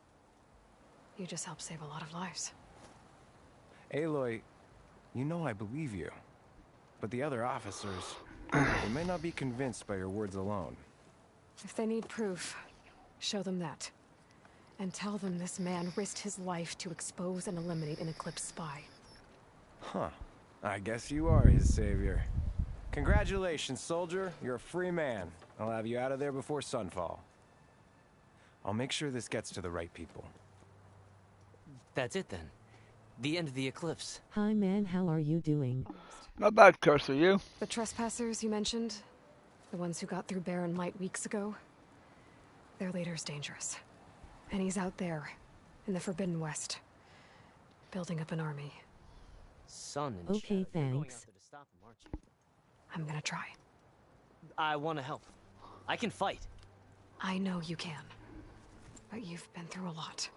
You just helped save a lot of lives. Aloy, you know I believe you. But the other officers, they may not be convinced by your words alone. If they need proof, show them that. And tell them this man risked his life to expose and eliminate an Eclipse spy. Huh. I guess you are his savior. Congratulations, soldier. You're a free man. I'll have you out of there before sunfall. I'll make sure this gets to the right people. That's it then. The end of the Eclipse. Hi man, how are you doing? Not bad, Cursor, you? The trespassers you mentioned, the ones who got through Barren Light weeks ago, their leader's dangerous. And he's out there, in the Forbidden West, building up an army. Sun and Okay, Shadow, you're going thanks. out there to stop him, aren't you? I'm gonna try. I want to help. I can fight. I know you can. But you've been through a lot.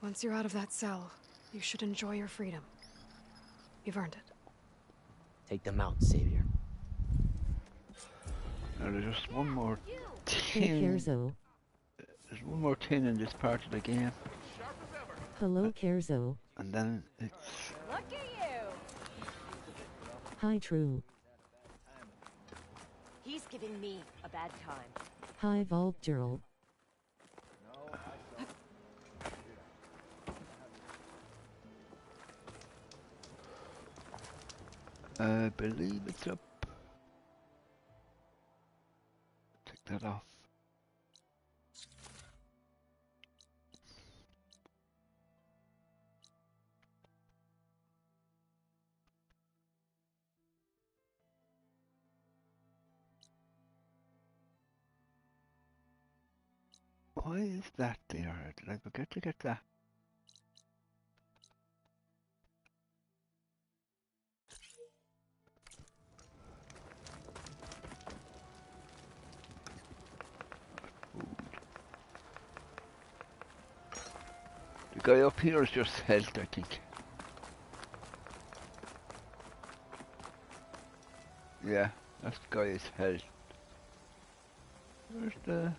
Once you're out of that cell, you should enjoy your freedom. You've earned it. Take them out, savior. Now there's just one more Hey tin. Kerzo. There's one more tin in this part of the game. Hello Kerzo. And then it's... Look at you! Hi True. He's giving me a bad time. Hi Volpgerl. I believe it's up. Take that off. Why is that there? Did I forget to get that? The guy up here is just health, I think. Yeah, that guy is health. Where's the...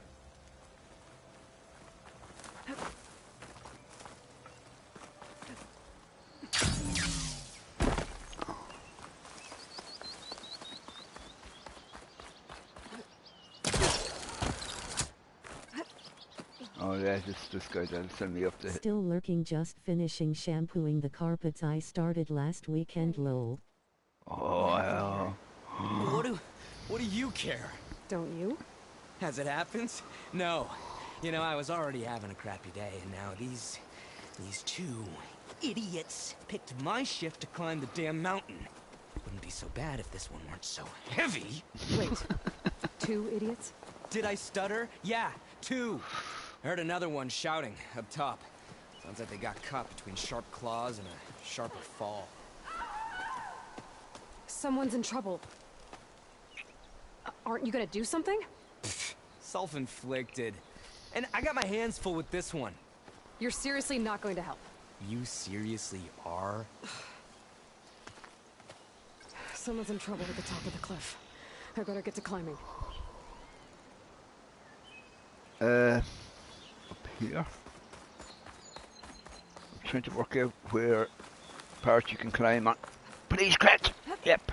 yeah, this guy then send me up there. Still lurking, just finishing shampooing the carpets I started last weekend, lol. Oh, yeah. What do you care? Don't you? As it happens? No. You know, I was already having a crappy day, and now these two idiots picked my shift to climb the damn mountain. Wouldn't be so bad if this one weren't so heavy. Wait. 2 idiots? Did I stutter? Yeah, 2. I heard another one shouting up top. Sounds like they got caught between sharp claws and a sharper fall. Someone's in trouble. Aren't you gonna do something? Self-inflicted. And I got my hands full with this one. You're seriously not going to help? You seriously are? Someone's in trouble at the top of the cliff. I better get to climbing. Up here. I'm trying to work out where parts you can climb on. Please, Cret! Yep.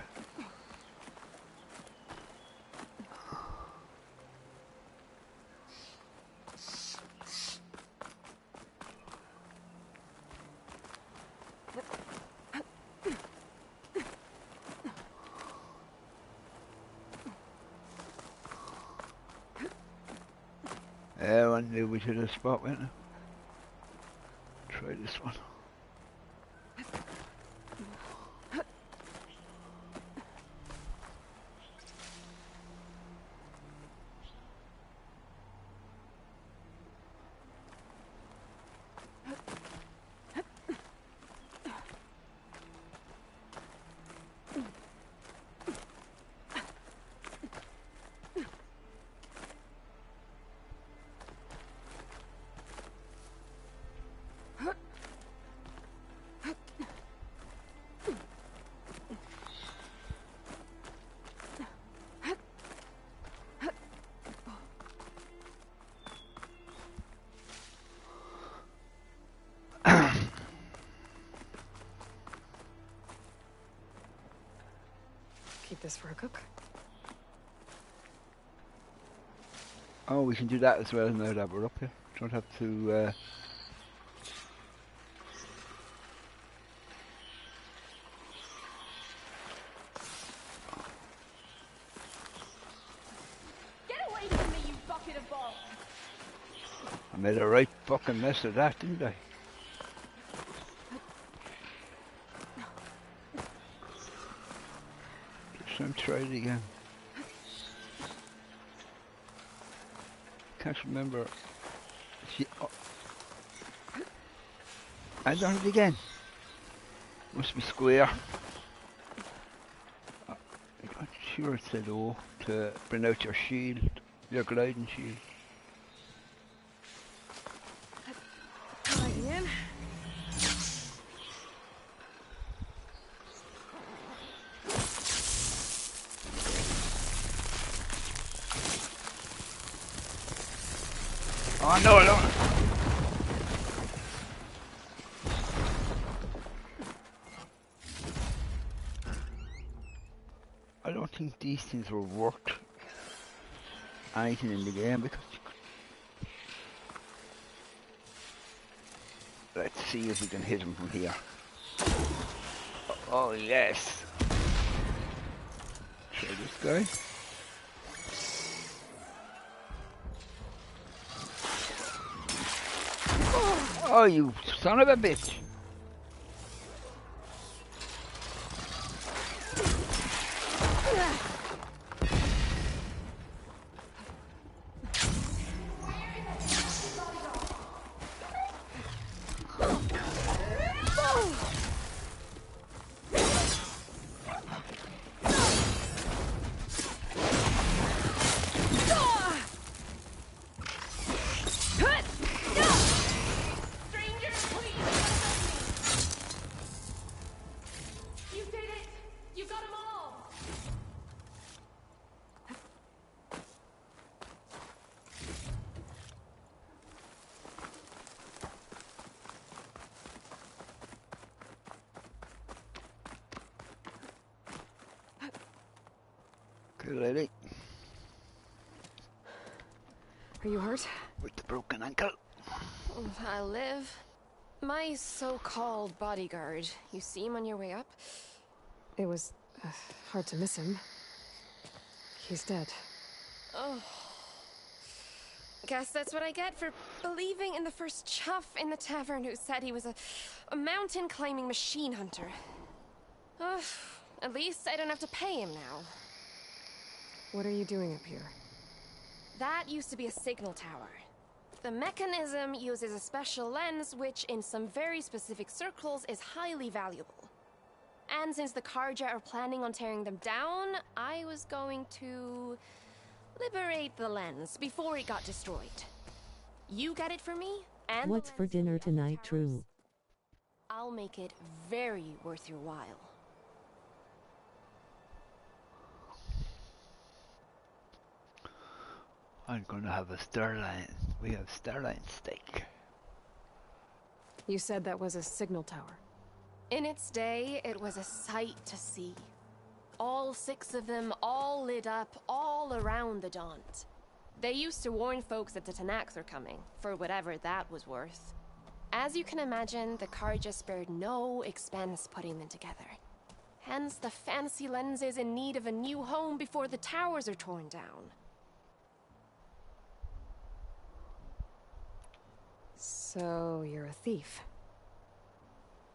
I knew we should have spot, went try this one. Keep this for a cook. Oh, we can do that as well now that we're up here. Don't have to. Get away from me, you bucket of balls! I made a right fucking mess of that, didn't I? Let's try it again. Can't remember. I done it again. Must be square. I'm not sure it said O to bring out your shield, your gliding shield. Again. Oh no, I don't. I don't think these things were worth anything in the game because. Let's see if we can hit him from here. Oh yes. Try this guy. Oh, you son of a bitch! Are you hurt? With the broken ankle. I'll live. My so-called bodyguard. You see him on your way up? It was hard to miss him. He's dead. Oh. Guess that's what I get for believing in the first chuff in the tavern who said he was a mountain-climbing machine hunter. At least I don't have to pay him now. What are you doing up here? That used to be a signal tower. The mechanism uses a special lens which, in some very specific circles, is highly valuable. And since the Carja are planning on tearing them down, I was going to liberate the lens before it got destroyed. You get it for me, and What's for dinner tonight, True? I'll make it very worth your while. I'm gonna have a Starline. We have Starline steak. You said that was a signal tower. In its day, it was a sight to see. All 6 of them, all lit up, all around the Daunt. They used to warn folks that the Tenakth are coming, for whatever that was worth. As you can imagine, the Carja spared no expense putting them together. Hence the fancy lenses in need of a new home before the towers are torn down. So, you're a thief.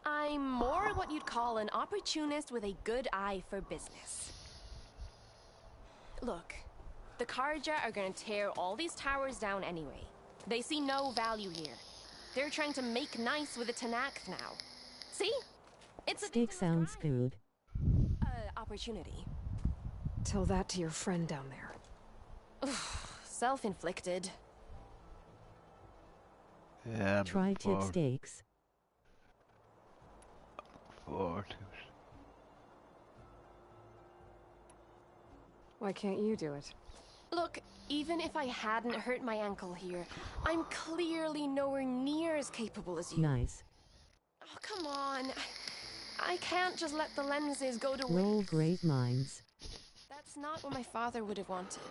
I'm more what you'd call an opportunist with a good eye for business. Look, the Carja are gonna tear all these towers down anyway. They see no value here. They're trying to make nice with the Tenakth now. See? It's a Steak sounds good. opportunity. Tell that to your friend down there. Self-inflicted. Yeah, Try tip steaks. Why can't you do it? Look, even if I hadn't hurt my ankle here, I'm clearly nowhere near as capable as you. Nice. Oh, come on. I can't just let the lenses go to Roll waste. great minds. That's not what my father would have wanted.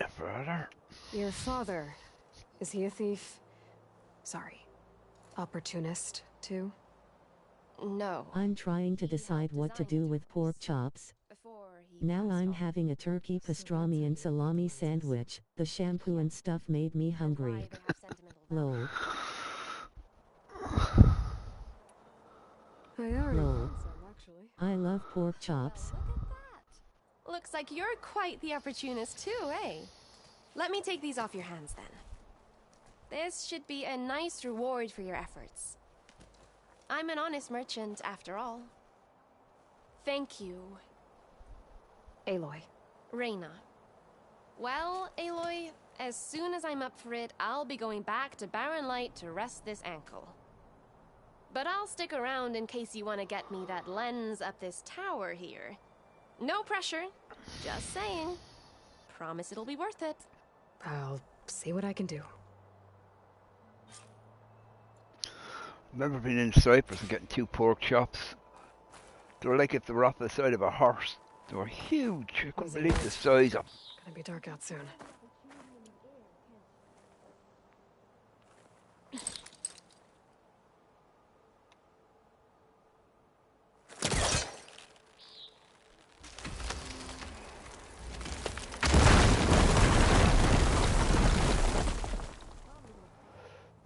Your father? Your father. Is he a thief? Sorry. Opportunist, too? No. I'm trying to decide what to do with pork chops. Now I'm having a turkey pastrami and salami sandwich. The shampoo and stuff made me hungry. Lol. Lol. I love pork chops. Looks like you're quite the opportunist too, eh? Let me take these off your hands then. This should be a nice reward for your efforts. I'm an honest merchant, after all. Thank you. Aloy. Reyna. Well, Aloy, as soon as I'm up for it, I'll be going back to Barren Light to rest this ankle. But I'll stick around in case you want to get me that lens up this tower here. No pressure. Just saying. Promise it'll be worth it. I'll see what I can do. Remember being in Cyprus and getting 2 pork chops? They were like if they were off the side of a horse. They were huge. I couldn't believe the size of them. Gonna be dark out soon.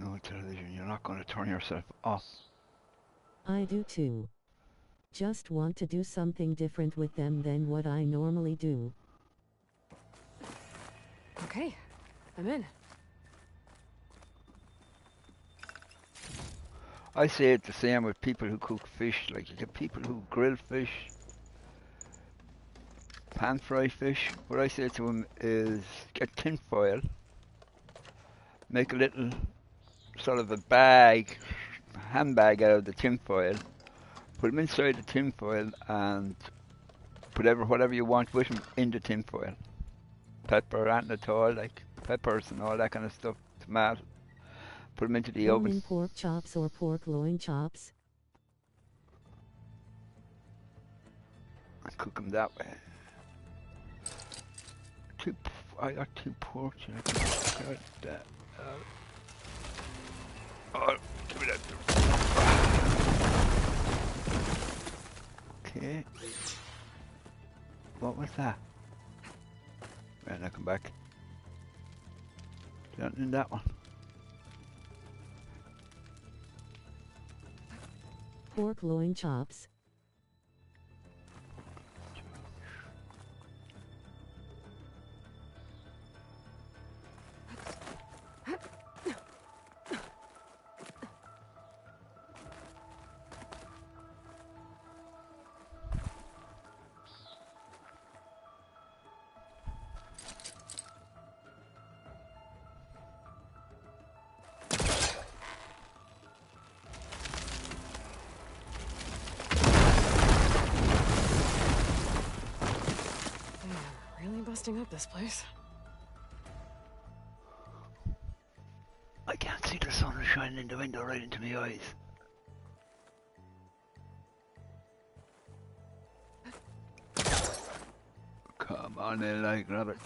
No television, you're not going to turn yourself off. I do too. Just want to do something different with them than what I normally do. Okay, I'm in. I say it the same with people who cook fish. Like, you get people who grill fish, pan fry fish. What I say to them is get tin foil, make a little sort of a bag, handbag out of the tin foil, put them inside the tin foil and put whatever you want with them in the tin foil. Pepper, anything at all, like peppers and all that kind of stuff, tomato. Put them into the oven. In pork chops or pork loin chops. And cook them that way. I got 2 ports and I can cut that. Oh, give me that. Okay. What was that? Right, now come back. Down in that one. Pork loin chops. Busting up this place. I can't see the sun shining in the window right into my eyes. Come on in, like, grab it.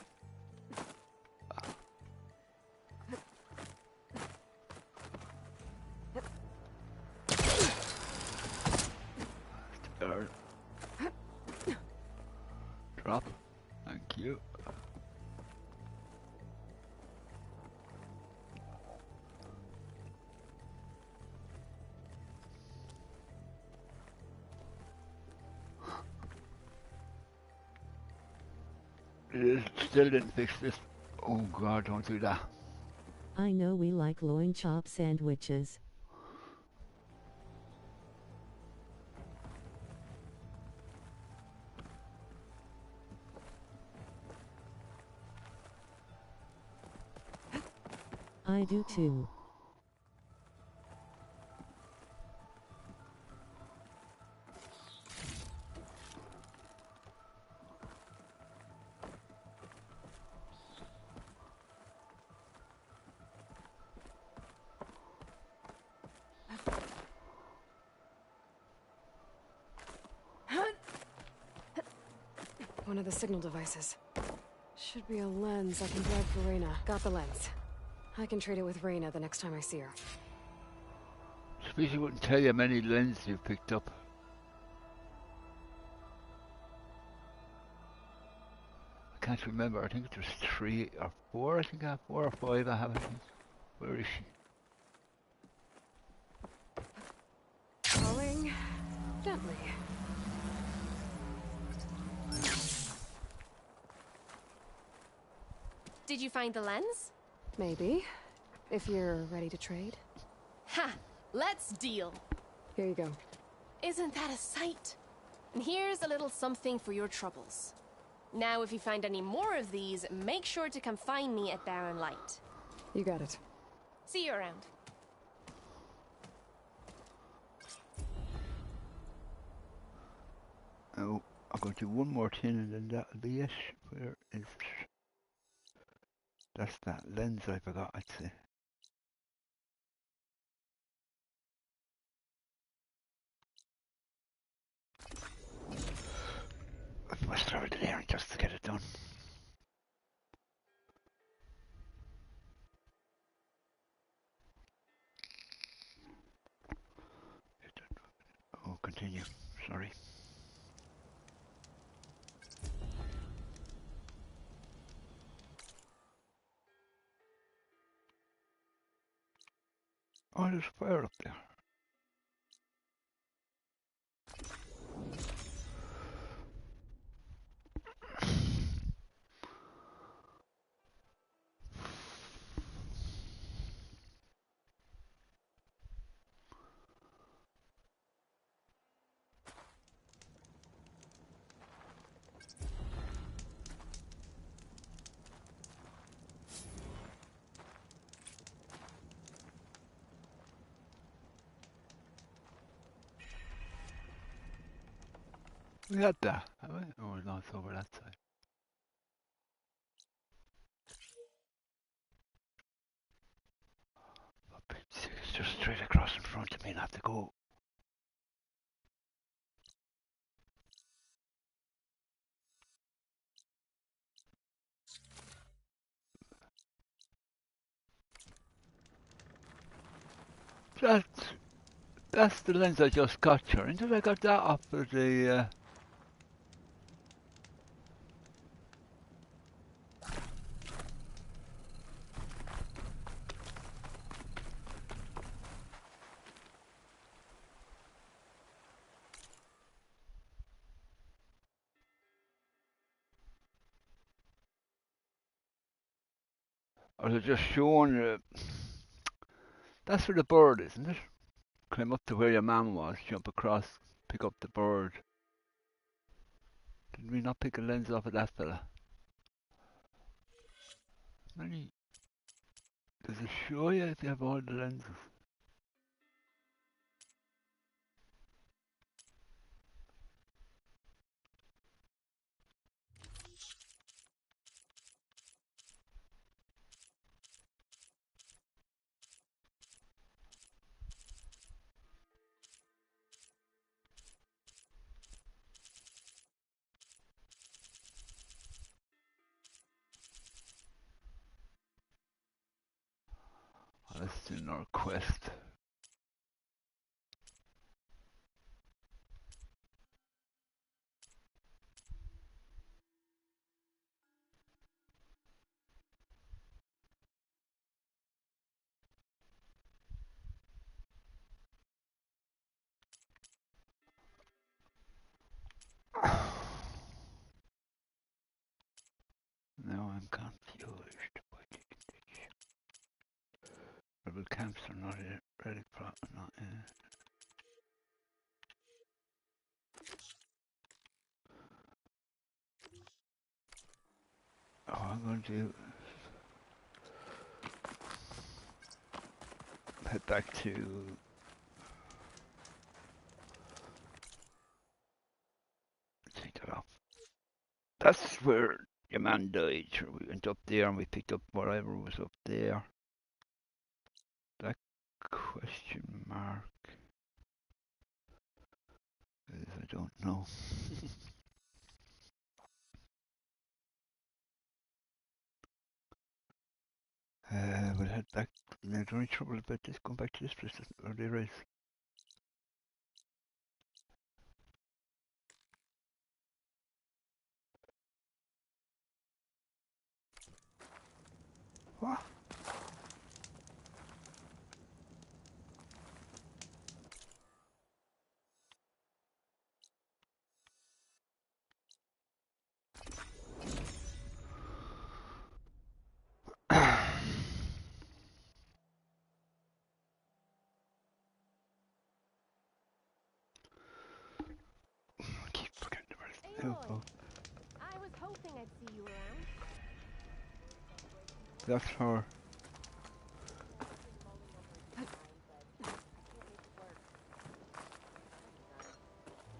Drop. Thank you. It still didn't fix this. Oh God, don't do that. I know we like loin chop sandwiches. I do too. One of the signal devices. Should be a lens I can grab for Reyna. Got the lens. I can trade it with Reyna the next time I see her. Suppose you wouldn't tell you how many lenses you've picked up. I can't remember. I think there's 3 or 4. I think I have 4 or 5. I haven't. Where is she? Falling gently. Did you find the lens? Maybe. If you're ready to trade. Ha! Let's deal. Here you go. Isn't that a sight? And here's a little something for your troubles. Now, if you find any more of these, make sure to come find me at Barren Light. You got it. See you around. Oh, I'll go do one more tin and then that'll be it. Where is it? That's that lens I forgot, I'd say. I must throw it in there just to get it done. Oh, continue. Sorry. Oh, there's fire up there. We had that, have we? Oh, no, it's over that side. It's just straight across in front of me, not to go. That's the lens I just got, Sharon. Did I got that off of the... I was just showing... that's where the bird is, isn't it? Climb up to where your mum was, jump across, pick up the bird. Did we not pick a lens off of that fella? Many... Does it show you if you have all the lenses? That's in our quest. Now I'm confused. Rebel camps are not ready for not I'm going to head back to take that off. That's where your man died. We went up there and we picked up whatever was up there. That question mark is I don't know. We'll head back. The only trouble about this going back to this place or there is. What? I was hoping I'd see you around. That's her.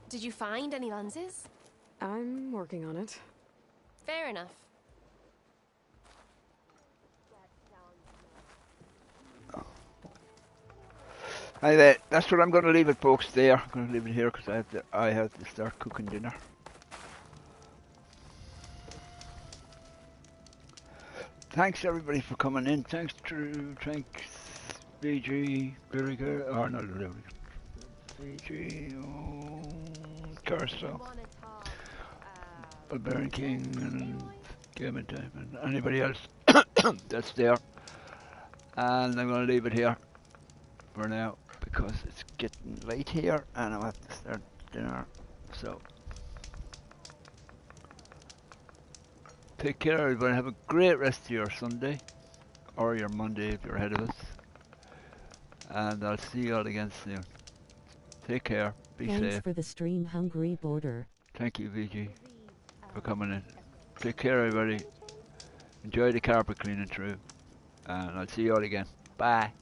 Did you find any lenses? I'm working on it. Fair enough. Anyway, that's what I'm going to leave it, folks. There, I'm going to leave it here because I have to start cooking dinner. Thanks everybody for coming in. Thanks Drew. Thanks BG. Very good. Oh no, BG. Curso. Barbarian King and Game Time and anybody else that's there. And I'm going to leave it here for now because it's getting late here and I'll have to start dinner. So take care everybody, have a great rest of your Sunday or your Monday if you're ahead of us, and I'll see you all again soon. Take care, be safe. Thanks for the stream, Hungry Border. Thank you VG for coming in. Take care everybody, enjoy the carpet cleaning through, and I'll see you all again. Bye.